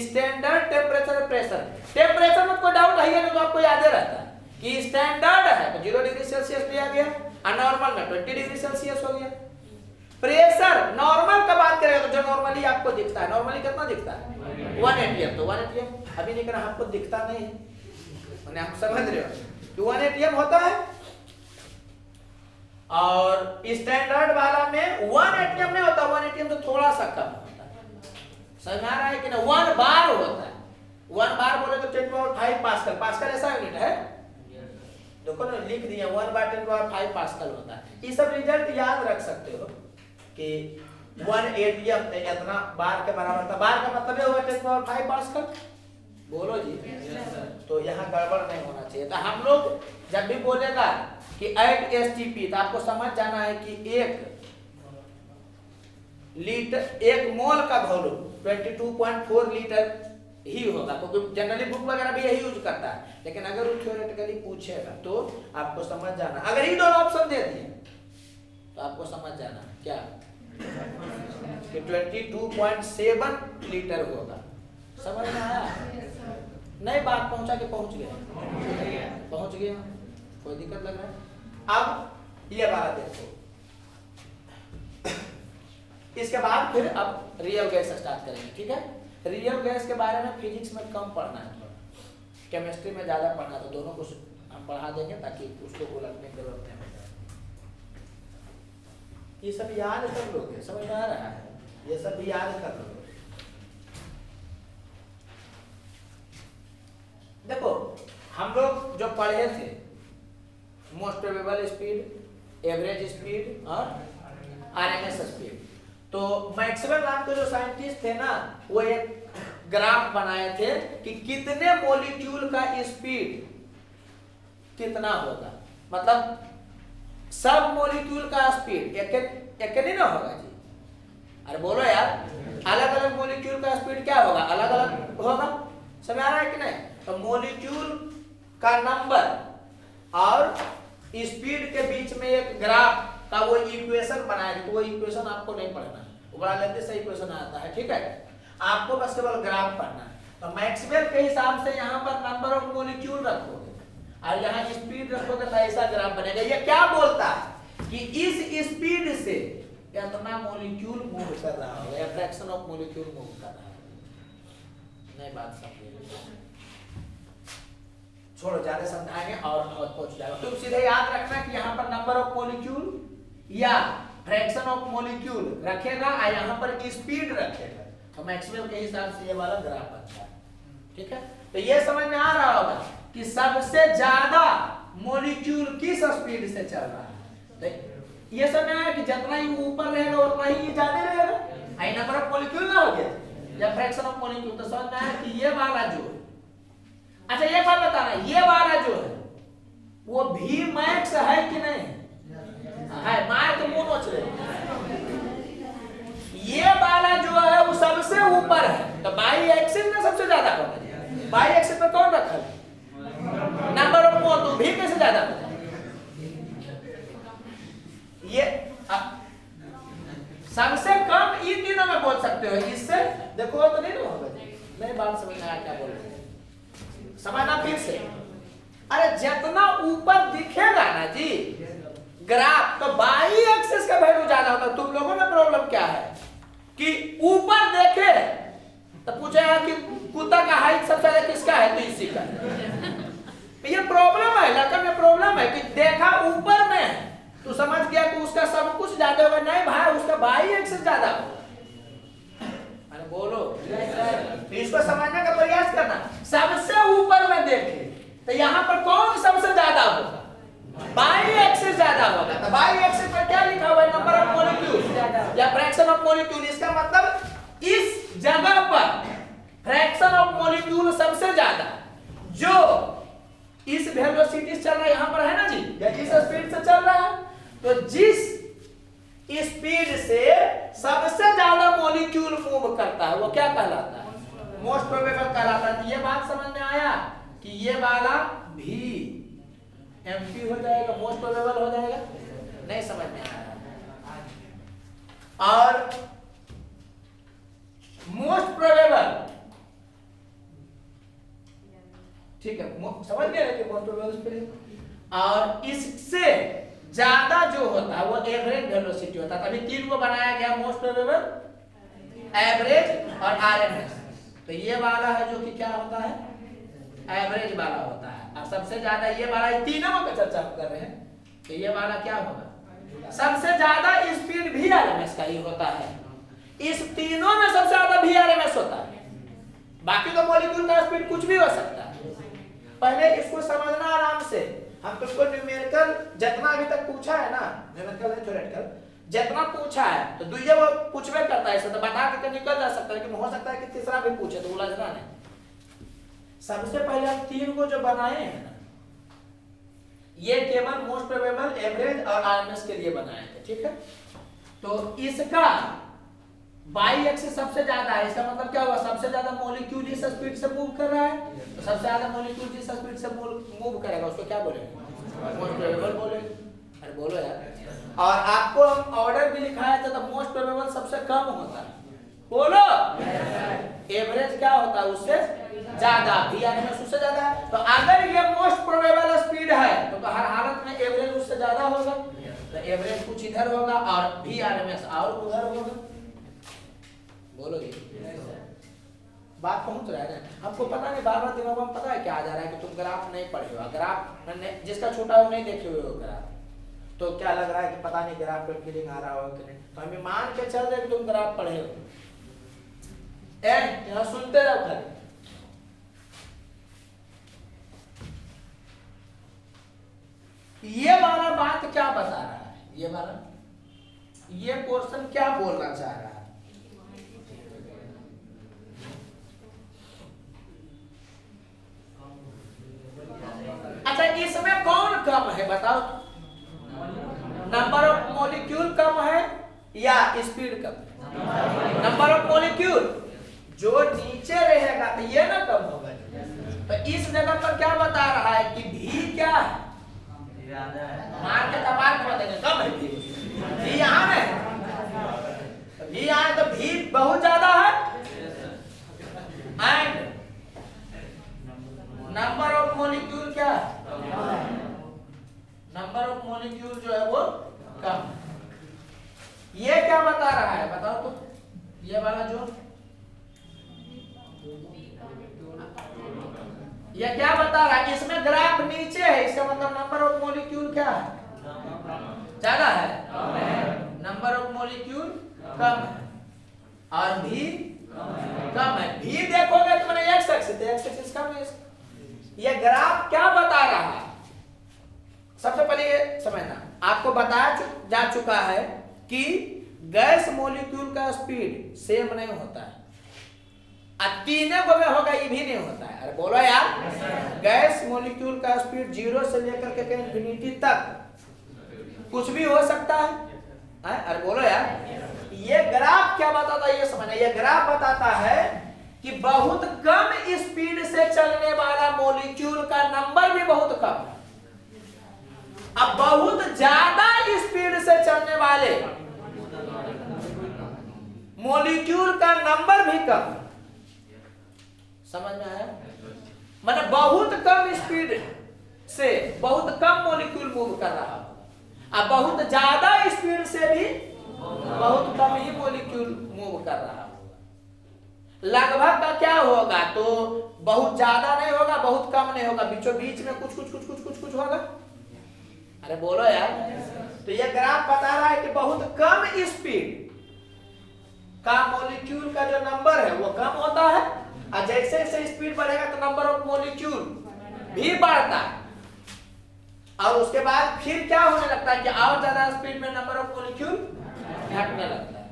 स्टैंडर्ड टेम्परेचर प्रेशर। टेम्परेचर में कोई डाउट है नहीं, तो आपको याद रहता है कि स्टैंडर्ड है तो 0 डिग्री सेल्सियस लिया गया और नॉर्मल में 20 डिग्री सेल्सियस हो गया। प्रेशर नॉर्मल का बात करेगा तो जो नॉर्मली आपको दिखता है, नॉर्मली कितना दिखता है 1 एटीएम। तो 1 एटीएम अभी नहीं करना, हमको दिखता नहीं, मैंने आप समझ रहे हो कि 1 एटीएम होता है। और स्टैंडर्ड वाला में 1 एटीएम नहीं होता, 1 एटीएम तो थोड़ा सा कम होता है। समझ में आ रहा है कि ना? 1 बार होता है। 1 बार बोले तो 10⁵ पास्कल। पास्कल ऐसा यूनिट है, देखो ना लिख दिया 1 बार 10⁵ पास्कल होता है। ये सब रिजल्ट याद रख सकते हो कि 1 एटीएम इतना बार के बराबर था। बार का मतलब ये होगा 10⁵ पास्कल। बोलो जी। तो यहाँ गड़बड़ नहीं होना चाहिए। तो हम लोग जब भी बोलेगा कि एट एसटीपी तो आपको समझ जाना है कि 1 मोल का वॉल्यूम 22.4 लीटर ही होगा, क्योंकि जनरली बुक वगैरह भी यही यूज करता है। लेकिन अगर वो थ्योरेटिकली पूछेगा तो आपको समझ जाना, अगर ये दोनों ऑप्शन दे दिए तो आपको समझ जाना क्या कि 22.7 लीटर होगा। समझ में आया? नहीं बात पहुंचा के पहुंच गया, पहुंच गया, कोई दिक्कत लग रहा है? अब ये बात देखो, इसके बाद फिर अब रियल गैस स्टार्ट करेंगे, ठीक है? रियल गैस के बारे में फिजिक्स में कम पढ़ना है, केमिस्ट्री में ज्यादा पढ़ना, तो दोनों को हम पढ़ा देंगे ताकि उसको उलटने की जरूरत नहीं पड़े। ये सब याद कर लोगे, समझ में आ रहा है? ये सब भी याद कर लोगे। देखो हम लोग जो पढ़े थे most probable speed, average speed और आरएमएस स्पीड, तो मैक्सवेल नाम के जो साइंटिस्ट थे ना, वो एक ग्राफ बनाए थे कि कितने मॉलिक्यूल का स्पीड कितना होगा, मतलब सब मॉलिक्यूल का स्पीड एक नहीं ना होगा जी। अरे बोलो यार, अलग अलग मॉलिक्यूल का स्पीड क्या होगा, अलग अलग होगा, समझ आ रहा है कि नहीं? तो मॉलिक्यूल का नंबर और स्पीड के बीच में एक ग्राफ का वो इक्वेशन बनाया, तो वो इक्वेशन आपको नहीं पढ़ना, वो बड़ा लंबे से इक्वेशन आता है, ठीक है? आपको बस केवल ग्राफ पढ़ना है। तो मैक्सवेल के हिसाब से यहाँ पर नंबर ऑफ मॉलिक्यूल रखोगे और यहाँ स्पीड रखोगे तो ऐसा ग्राफ बनेगा। ये क्या बोलता है कि इस स्पीड से कितना मॉलिक्यूल मूव कर रहा होगा या फ्रैक्शन ऑफ मॉलिक्यूल मूव कर रहा होगा। नहीं बात समझे? छोड़ो, ज्यादा समझाएंगे और पहुंच जाएगा। तुम सीधे याद रखना कि यहाँ पर नंबर ऑफ मॉलिक्यूल या फ्रैक्शन ऑफ मॉलिक्यूल रखेगा और यहाँ पर स्पीड रखेगा, तो मैक्सवेल के हिसाब से ये वाला ग्राफ बनता है, ठीक है? तो ये समझ में आ रहा होगा कि सबसे ज्यादा मॉलिक्यूल किस स्पीड से चल रहा है। तो ये समझ में आया कि जितना ही ऊपर रहेगा उतना ही ज्यादा रहेगा, आई नंबर ऑफ मॉलिक्यूल ना हो गया या फ्रैक्शन ऑफ मॉलिक्यूल। तो समझ में आया कि ये वाला जो है, अच्छा ये बात बताना, ये वाला जो है वो भी मैक्स है कि नहीं है? मार तो मुंह नोच रहे। ये वाला जो है वो सबसे ऊपर है, तो बाई एक्सिस में सबसे ज्यादा होगा। बाई एक्सिस पर कौन रखा है? नंबर ऑफ मोल, तो भी कैसे ज्यादा होगा? ये सबसे कम इन तीनों में बोल सकते हो, इससे देखो तो नहीं ना होगा। नहीं बात समझ में आया क्या बोल रहे हैं? समझना फिर से। अरे जितना ऊपर दिखेगा ना जी ग्राफ, तो बाई एक्सिस का वैल्यू ज्यादा होता है। तुम लोगों में प्रॉब्लम क्या है कि ऊपर देखे तो पूछेगा कि कुत्ता का हाइट सबसे ज्यादा किसका है, तो इसी का। ये प्रॉब्लम है, लड़का में प्रॉब्लम है कि देखा ऊपर में तो समझ गया कि उसका सब कुछ ज्यादा होगा। नहीं भाई, उसका बाई एक्सिस ज्यादा होगा। अरे बोलो, इसको समझने का प्रयास करना। सबसे ऊपर में देखे तो यहाँ पर कौन सबसे ज्यादा होगा? बाई एक्सिस ज्यादा होगा। तो बाई एक्सिस पर क्या लिखा हुआ है? नंबर ऑफ मॉलिक्यूल या फ्रैक्शन ऑफ मॉलिक्यूल। इसका मतलब इस जगह पर फ्रैक्शन ऑफ मॉलिक्यूल सबसे ज्यादा, जो इस वेलोसिटी से चल रहा है यहाँ पर है ना जी, या जिस स्पीड से चल रहा है, तो जिस स्पीड से सबसे ज्यादा मॉलिक्यूल मूव करता है वो क्या कहलाता है? मोस्ट प्रोबेबल कहलाता है। ये बात समझ में आया कि ये वाला भी एमपी हो जाएगा, मोस्ट प्रोबेबल हो जाएगा? नहीं समझ में आया। और मोस्ट प्रोबेबल, ठीक है, समझ गए कि मोस्ट प्रोबेबल, और इससे ज्यादा जो होता है वो एवरेज वेलोसिटी होता है। अभी तीन को बनाया गया, मोस्ट प्रोबेबल, एवरेज और आरएमएस। तो ये वाला है जो कि क्या होता है? एवरेज वाला होता है। और सबसे ज्यादा ये वाला, तीनों का चर्चा कर रहे हैं, तो ये वाला क्या होगा? सबसे ज्यादा स्पीड भी आरएमएस का ही होता है। इस तीनों में सबसे ज्यादा भी आरएमएस होता है। बाकी तो मॉलिक्यूल का स्पीड कुछ भी हो सकता है। पहले इसको समझना आराम से। हम तुमको न्यूमेरिकल जितना अभी तक पूछा है ना, न्यूमेरिकल है थ्योरेटिकल, जितना पूछा है तो दुइये वो पूछवे करता है, तो बता के निकल जा सकता है, लेकिन हो सकता है कि तीसरा भी पूछे, तो उलझना नहीं। सबसे पहले हम तीन को जो बनाए हैं ना, ये केवल मोस्ट प्रोबेबल, एवरेज और आरएमएस के लिए बनाए थे, ठीक है? तो इसका बाई एक्सिस सबसे ज्यादा है। इसका मतलब क्या हुआ? सबसे ज्यादा मॉलिक्यूल इस स्पीड से मूव कर रहा है, तो सबसे ज्यादा मॉलिक्यूल जिस स्पीड से मूव करेगा उसको क्या बोलेंगे? मोस्ट प्रोबेबल बोलेंगे। अरे बोलो यार। और आपको हम ऑर्डर भी लिखाया था, तो मोस्ट प्रोबेबल सबसे कम होता है। बोलो। एवरेज क्या होता है उससे ज्यादा, भी आरएमएस उससे ज्यादा है। तो अगर ये मोस्ट प्रोबेबल स्पीड है तो हर हालत में एवरेज उससे ज्यादा होगा, तो एवरेज कुछ इधर होगा और भी आरएमएस और उधर होगा। बोलोगे बात पहुंच रहा है ना? हमको पता नहीं, बार बार दिमाग में पता है क्या आ जा रहा है कि तुम ग्राफ नहीं पढ़े हो, ग्राफ जिसका छोटा हो नहीं देखे हुए हो ग्राफ, तो क्या लग रहा है कि पता नहीं ग्राफ पे फीलिंग आ रहा हो कि नहीं। तो हमें मान के चल रहे तुम ग्राफ पढ़े हो, यहाँ सुनते रहो खाली। ये वाला बात क्या बता रहा है, ये वाला ये पोर्शन क्या बोलना चाह रहा है? अच्छा इसमें कौन कम है बताओ? नंबर ऑफ मॉलिक्यूल कम है या स्पीड कम है? नंबर ऑफ मॉलिक्यूल जो नीचे रहेगा तो ये ना कम होगा। तो इस जगह पर क्या बता रहा है कि भी क्या है, मार के कपाल फोड़ देंगे, कम है भी यहाँ में, भी यहाँ तो भी बहुत ज्यादा है एंड नंबर ऑफ मॉलिक्यूल क्या है, नंबर ऑफ मॉलिक्यूल जो है वो कम। ये क्या बता रहा है बताओ तो? ये वाला जो ये क्या बता रहा है? इसमें ग्राफ नीचे है, इसका मतलब नंबर ऑफ मॉलिक्यूल क्या है, ज्यादा है, नंबर ऑफ मॉलिक्यूल कम है और भी कम है। भी देखोगे तो मैंने एक्स एक्सिस कम है। ये ग्राफ क्या बता रहा है? सबसे पहले ये समझना, आपको बताया जा चुका है कि गैस मॉलिक्यूल का स्पीड सेम नहीं होता है, तीनों को में होगा ये भी नहीं होता है। अरे बोलो यार, गैस मॉलिक्यूल का स्पीड 0 से लेकर के इंफिनिटी तक कुछ भी हो सकता है। अरे बोलो यार, ये ग्राफ क्या बताता है ये समझना। ये ग्राफ बताता है कि बहुत कम स्पीड से चलने वाला मॉलिक्यूल का नंबर भी बहुत कम है, अब बहुत ज्यादा स्पीड से चलने वाले मॉलिक्यूल का नंबर भी कम है। समझ में आया? मतलब बहुत कम स्पीड से बहुत कम मॉलिक्यूल मूव कर रहा है, अब बहुत ज्यादा स्पीड से भी बहुत कम ही मॉलिक्यूल मूव कर रहा है। लगभग का क्या होगा? तो बहुत ज्यादा नहीं होगा, बहुत कम नहीं होगा, बीचों बीच में कुछ कुछ कुछ कुछ कुछ कुछ होगा। अरे बोलो यार, तो ये ग्राफ बता रहा है कि बहुत कम स्पीड का मॉलिक्यूल का जो नंबर है वो कम होता है, और जैसे जैसे स्पीड बढ़ेगा तो नंबर ऑफ मॉलिक्यूल भी बढ़ता है, और उसके बाद फिर क्या होने लगता है कि और ज्यादा स्पीड में नंबर ऑफ मॉलिक्यूल घटने लगता है।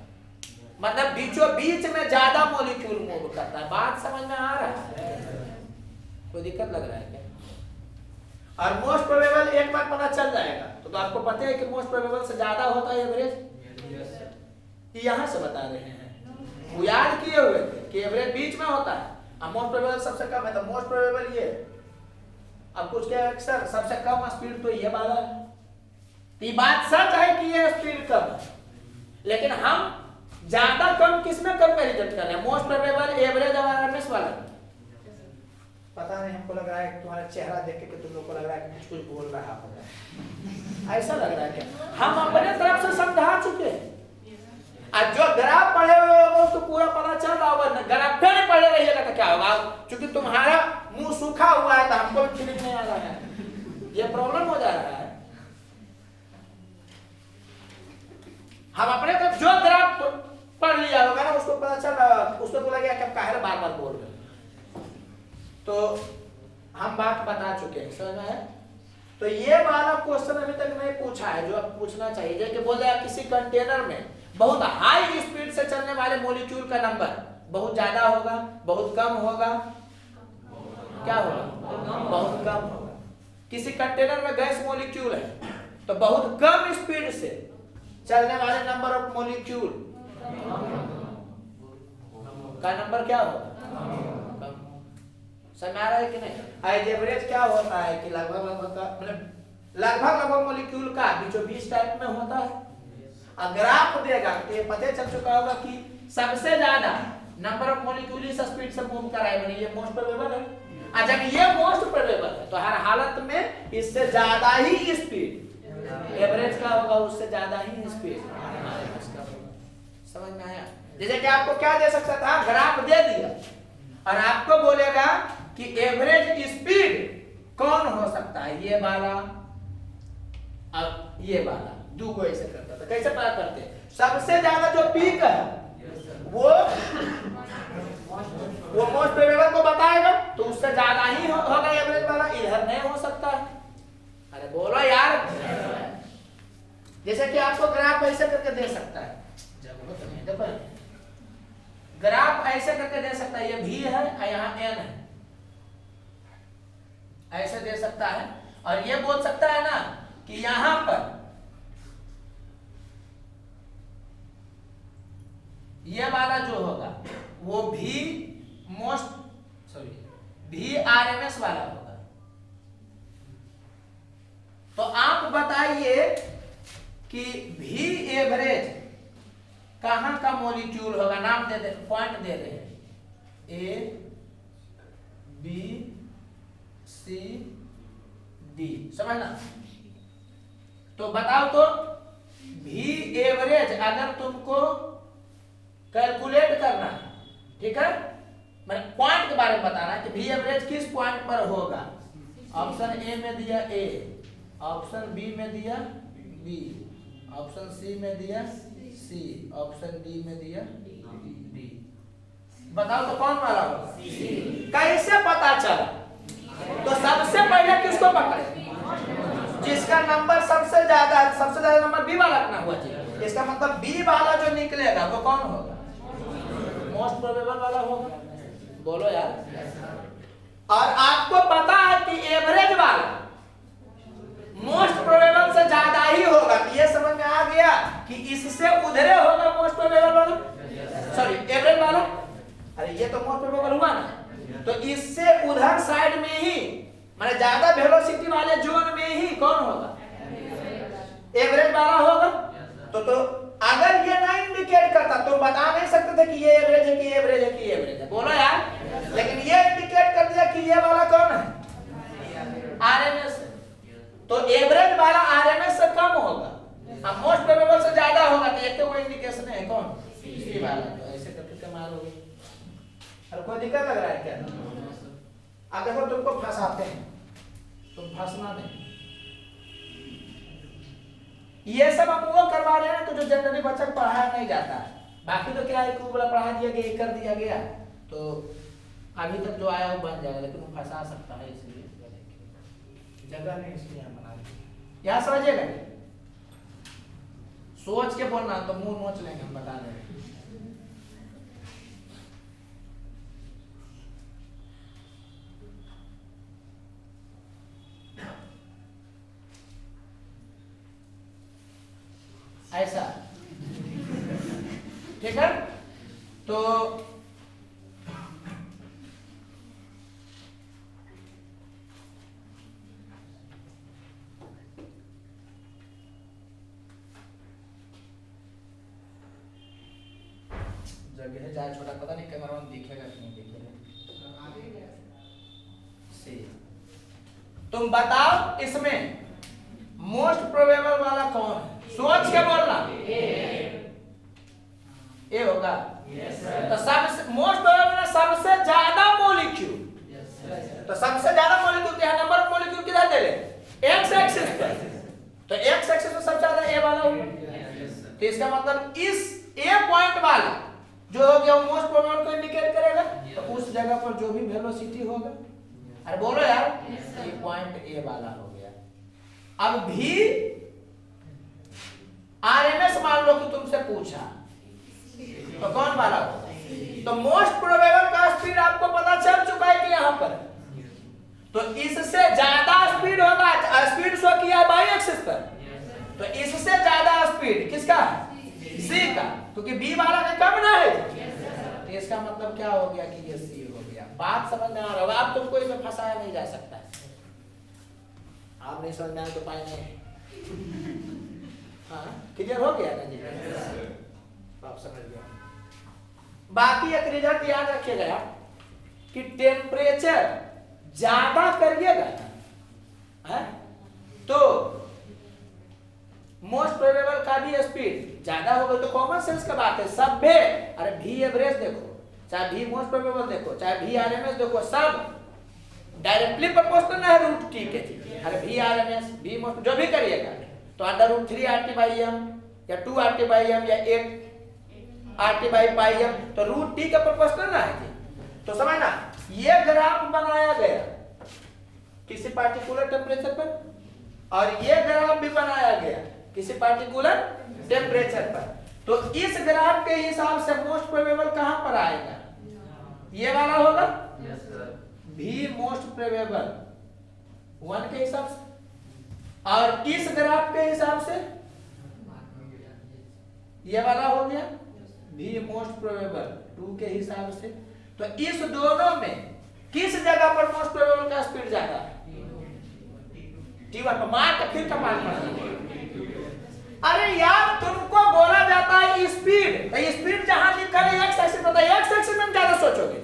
मतलब बीचों बीच में ज्यादा मॉलिक्यूल मूव करता है। बात समझ में आ रहा है? कोई दिक्कत लग रहा है क्या? और मोस्ट प्रोबेबल एक बार पता चल जाएगा तो आपको पता है कि मोस्ट प्रोबेबल से ज्यादा होता है एवरेज। यहां से बता रहे हैं, वो याद किए हुए थे कि एवरेज बीच में होता है और मोस्ट प्रोबेबल सबसे कम है, तो मोस्ट प्रोबेबल ये। अब कुछ क्या अक्सर सबसे कम स्पीड तो ये वाला है। ये बात सच है कि ये स्पीड कम है, लेकिन हम ज्यादा कम किसमें कंपैरिजन कर रहे हैं? मोस्ट प्रोबेबल, एवरेज और आरएमएस वाला। पता नहीं, हमको लग रहा है तुम्हारा चेहरा देख के तुम लोग को लग रहा है कि कुछ बोल रहा होगा, ऐसा लग रहा है क्या? हम अपने तरफ से समझा चुके हैं। आज जो ग्राफ पढ़े हुए होगा उसको पूरा पता चल रहा होगा, ग्राफ पे नहीं पढ़े रहिएगा तो क्या होगा? क्योंकि तुम्हारा मुंह सूखा हुआ है तो हमको भी फीलिंग नहीं आ रहा है, ये प्रॉब्लम हो जा रहा है। हम अपने तरफ जो ग्राफ पढ़ लिया होगा ना उसको पता चल रहा, उसको तो लगेगा कि काहे बार बार बोल रहे। तो हम बात बता चुके हैं, समझ में है? तो ये वाला क्वेश्चन अभी तक नहीं पूछा है जो अब पूछना चाहिए। जैसे बोले आप किसी कंटेनर में बहुत हाई स्पीड से चलने वाले मॉलिक्यूल का नंबर बहुत ज्यादा होगा, बहुत कम होगा, क्या होगा? बहुत कम होगा। किसी कंटेनर में गैस मॉलिक्यूल है तो बहुत कम स्पीड से चलने वाले नंबर ऑफ मॉलिक्यूल का नंबर क्या होगा? समझ आ रहा है कि नहीं? एवरेज क्या होता है कि लगभग लगभग मॉलिक्यूल का बीचों बीच टाइप में होता है। ग्राफ देगा तो ये पता चल चुका होगा कि सबसे ज्यादा नंबर ऑफ मॉलिक्यूल इस स्पीड से मूव कर रहा है, ये मोस्ट प्रोबेबल है। और जब ये मोस्ट प्रोबेबल है तो हर हालत में इससे ज्यादा ही स्पीड एवरेज का होगा, उससे ज्यादा ही स्पीड समझ में आया? जैसे कि आपको क्या दे सकता था, ग्राफ दे दिया और आपको बोलेगा कि एवरेज स्पीड कौन हो सकता है, ये वाला और ये वाला, दो को ऐसे करता था। कैसे पता करते? सबसे ज्यादा जो पीक है वो मोस्ट प्रोबेबल को बताएगा, तो उससे ज्यादा ही होगा एवरेज वाला, इधर नहीं हो सकता। अरे बोलो यार, जैसे कि आपको ग्राफ ऐसे करके दे सकता है, देखो ग्राफ ऐसे करके दे सकता है, ये भी है और यहाँ n है, ऐसे दे सकता है। और ये बोल सकता है ना कि यहां पर ये वाला जो होगा वो भी भी आरएमएस वाला होगा। तो आप बताइए कि भी एवरेज कहां का मॉलिक्यूल होगा, नाम दे दे, पॉइंट दे रहे हैं, ए बी सी डी, समझना? तो बताओ तो भी एवरेज अगर तुमको कैलकुलेट करना है, ठीक है, मैंने पॉइंट के बारे में बताना है कि भी एवरेज किस पॉइंट पर होगा। ऑप्शन ए में दिया ए, ऑप्शन बी में दिया बी, ऑप्शन सी में दिया सी, ऑप्शन डी में दिया डी। बताओ तो कौन वाला होगा? कैसे पता चला? तो सबसे पहले किसको पकड़े? जिसका नंबर सबसे ज्यादा नंबर बी वाला रखना हुआ चाहिए। इसका मतलब बी वाला जो निकलेगा वो कौन होगा? मोस्ट प्रोबेबल वाला होगा। बोलो यार। और आपको पता है कि एवरेज वाला मोस्ट प्रोबेबल से ज्यादा ही होगा, तो ये समझ में आ गया कि इससे उधरे होगा मोस्ट प्रोबेबल वाला, सॉरी एवरेज वाला। अरे ये तो मोस्ट प्रोबेबल हुआ ना, तो इससे उधर साइड में ही, माने ज्यादा वेलोसिटी वाले जोन में ही कौन होगा? एवरेज वाला होगा। तो अगर ये ना इंडिकेट करता तो बता नहीं सकते थे कि ये एवरेज है कि एवरेज है कि एवरेज है। बोलो यार। लेकिन ये इंडिकेट कर दिया कि ये वाला कौन है? आरएमएस। तो एवरेज वाला आरएमएस से कम होगा, अब मोस्ट प्रोबेबल से ज्यादा होगा, तो एक तो वो इंडिकेशन है कौन? सी वाला। तो ऐसे करके मारोगे। और कोई दिक्कत लग रहा है क्या? अब देखो तुमको फंसाते हैं, तुम फंसना नहीं। ये सब हम वो करवा रहे हैं तो जो जनरली बच्चा पढ़ाया नहीं जाता है। बाकी तो क्या है कि बोला पढ़ा दिया गया, कर दिया गया, तो अभी तक जो आया वो बन जाएगा, लेकिन वो फंसा सकता है, इसलिए जगह नहीं, इसलिए हम बना दिए। यहाँ समझिएगा, सोच के बोलना, तो मुंह नोच लेंगे हम, बता देंगे। ऐसा ठीक है। तो जगह है जहाँ छोटा, पता नहीं कैमरा में दिखेगा कि नहीं दिखेगा। तुम बताओ इसमें मोस्ट प्रोबेबल वाला कौन है? सोच के बोलना। ए होगा। तो सबसे मोस्ट प्रोबेबल में सबसे ज्यादा मॉलिक्यूल, तो सबसे ज्यादा मॉलिक्यूल क्या नंबर ऑफ मॉलिक्यूल किधर दे ले? एक्स एक्सिस पर। तो एक्स एक्सिस में सबसे ज्यादा ए वाला होगा। तो इसका मतलब इस ए पॉइंट वाला जो हो गया वो मोस्ट प्रोबेबल को इंडिकेट करेगा, तो उस जगह पर जो भी वेलोसिटी होगा। अरे बोलो यार, ये पॉइंट ए वाला हो गया। अब भी आरएमएस मान लो कि तुमसे पूछा, तो कौन वाला होगा? तो मोस्ट प्रोबेबल का स्पीड आपको पता चल चुका है कि यहां पर, तो इससे ज्यादा स्पीड होगा, स्पीड शो किया बाई एक्सिस पर, तो इससे ज्यादा स्पीड किसका है? सी का, क्योंकि बी वाला का कम ना है। तो इसका मतलब क्या हो गया कि ये सी हो गया। बात समझ में आ रहा होगा। आप तुमको इसमें फंसाया नहीं जा सकता है। आप नहीं समझ में आए तो पाए नहीं। हाँ क्लियर हो गया ना जी? आप समझ गया। बाकी एक रिजल्ट याद रखिएगा कि टेम्परेचर ज्यादा करिएगा है तो मोस्ट प्रोबेबल का भी स्पीड ज्यादा होगा। तो कॉमन सेंस का बात है, सब भी अरे भी एवरेज देखो, चाहे भी मोस्ट प्रोबेबल देखो, चाहे भी आरएमएस देखो, सब डायरेक्टली प्रोपोर्शनल है रूट टी के। अरे भी आरएमएस भी मोस्ट जो भी करिएगा तो √3 RT/m या 2 RT/m या 8 RT/m तो रूट टी का प्रोपोर्शनल ना है जी। तो समझना, ये ग्राफ बनाया गया किसी पार्टिकुलर टेम्परेचर पर और ये ग्राफ भी बनाया गया किसी पार्टिकुलर टेम्परेचर पर। तो इस ग्राफ के हिसाब से मोस्ट प्रोबेबल कहां पर आएगा, ये वाला होगा भी मोस्ट प्रोबेबल 1 के हिसाब से, और इस ग्राफ के हिसाब से ये वाला हो गया भी मोस्ट प्रोबेबल 2 के हिसाब से। तो इस दोनों में किस जगह पर मोस्ट प्रोबेबल का स्पीड ज्यादा है, T1 पर। मार के फिर कमाल कर, अरे यार तुमको बोला जाता है स्पीड, तो स्पीड जहां लिखा है एक्स एक्सिस होता है, एक्स एक्सिस में ज्यादा सोचोगे।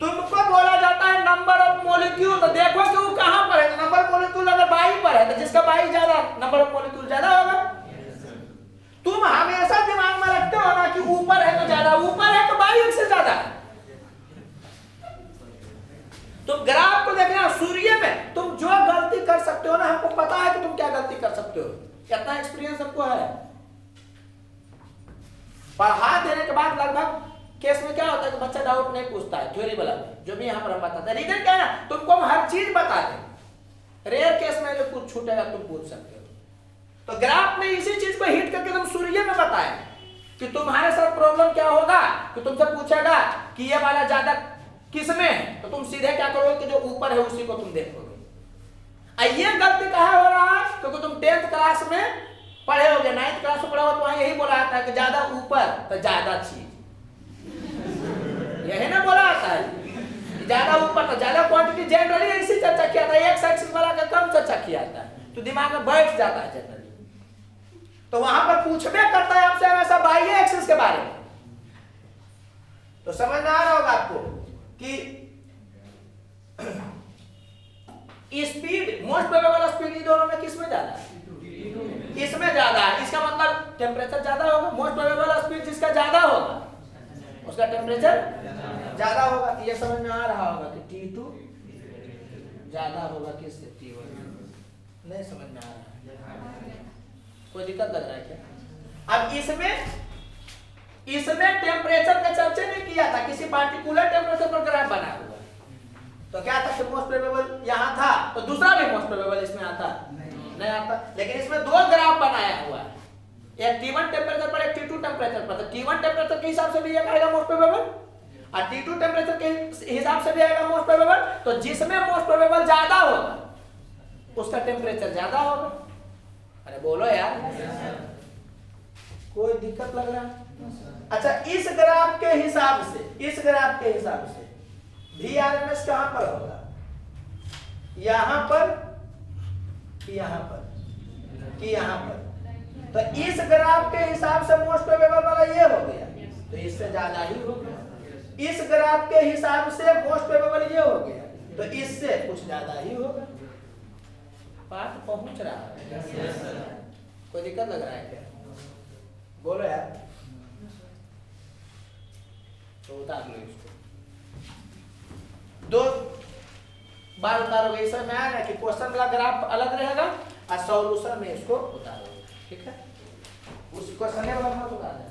तुमको बोला जाता है नंबर ऑफ मॉलिक्यूल, तो देखो कि वो कहां पर है, तो नंबर ऑफ मॉलिक्यूल अगर बाई पर है तो जिसका बाई ज्यादा नंबर ऑफ मॉलिक्यूल ज्यादा होगा। तुम हमेशा दिमाग में रखते हो ना कि ऊपर है तो ज्यादा, ऊपर है तो बाई एक्सिस ज्यादा है। तो ग्राफ को देखना, सूर्य में तुम जो गलती कर सकते हो ना, हमको पता है कि तुम क्या गलती कर सकते हो, कितना एक्सपीरियंस हमको है। पढ़ा देने के बाद लगभग केस में क्या होता है कि बच्चा डाउट नहीं पूछता है, थ्योरी वाला जो भी यहाँ पर हम बताते हैं। रीजन क्या है ना, तुमको हम हर चीज बता दें, रेयर केस में जो कुछ छूटेगा तुम पूछ सकते हो। तो ग्राफ में इसी चीज को हिट करके तुम सूर्य में बताए कि तुम्हारे साथ प्रॉब्लम क्या होगा, कि तुमसे पूछेगा कि ये वाला ज्यादा किसमें है, तो तुम सीधे क्या करोगे कि जो ऊपर है उसी को तुम देखोगे। ये गलती कहाँ हो रहा है, क्योंकि तुम 10th क्लास में पढ़े होगे, 9th क्लास में पढ़े हो, तो वहां यही बोला जाता है कि ज्यादा ऊपर तो ज्यादा चीज, यही ना बोला जाता है ज्यादा ऊपर तो ज्यादा क्वांटिटी। जनरली ऐसी चर्चा किया था, एक्स एक्सिस वाला का कम चर्चा किया था, तो दिमाग में बैठ जाता है जनरली। तो वहां पर पूछबे करता है आपसे हमेशा बाह्य एक्सिस के बारे में। तो समझ में आ रहा होगा आपको कि स्पीड मोस्ट प्रोबेबल स्पीड दोनों में किसमें ज्यादा है, इसमें ज्यादा है। इसका मतलब टेम्परेचर ज्यादा होगा, मोस्ट प्रोबेबल स्पीड जिसका ज्यादा होगा उसका टेम्परेचर ज्यादा होगा। ये समझ में आ रहा होगा कि T2 ज्यादा होगा किससे, T1। नहीं समझ में आ रहा है, कोई दिक्कत लग रहा है क्या? अब इसमें टेम्परेचर का चर्चा नहीं किया था, किसी पार्टिकुलर टेम्परेचर पर ग्राफ बना हुआ। तो क्या था कि मोस्ट प्रोबेबल यहां था तो दूसरा भी मोस्ट प्रोबेबल इसमें आता नहीं आता। लेकिन इसमें दो ग्राफ बनाया हुआ है, एक T1 टेम्परेचर पर, एक T2 टेम्परेचर पर। तो T1 टेम्परेचर के हिसाब से भी एक आएगा मोस्ट प्रोबेबल और T2 टेम्परेचर के हिसाब से भी आएगा मोस्ट प्रोबेबल। तो जिसमें मोस्ट प्रोबेबल ज्यादा होगा उसका टेम्परेचर ज्यादा होगा। अरे बोलो यार, कोई दिक्कत लग रहा है? अच्छा, इस ग्राफ के हिसाब से VRMS कहां पर होगा, यहां पर कि यहां पर कि यहां पर। तो इस ग्राफ के हिसाब से मोस्ट प्रोबेबल वाला ये हो गया, तो इससे ज्यादा ही होगा। इस ग्राफ के हिसाब से मोस्ट प्रोबेबल ये हो गया, तो इससे कुछ ज्यादा ही होगा। बात पहुंच रहा है? कोई दिक्कत लग रहा है क्या? बोलो यार। तो उतार लो इसको, 2 बार उतारोगे। इस में आया ना कि क्वेश्चन का ग्राफ अलग रहेगा और सॉल्यूशन में इसको उतारोगे, ठीक है? उस क्वेश्चन वाला मत उतारना।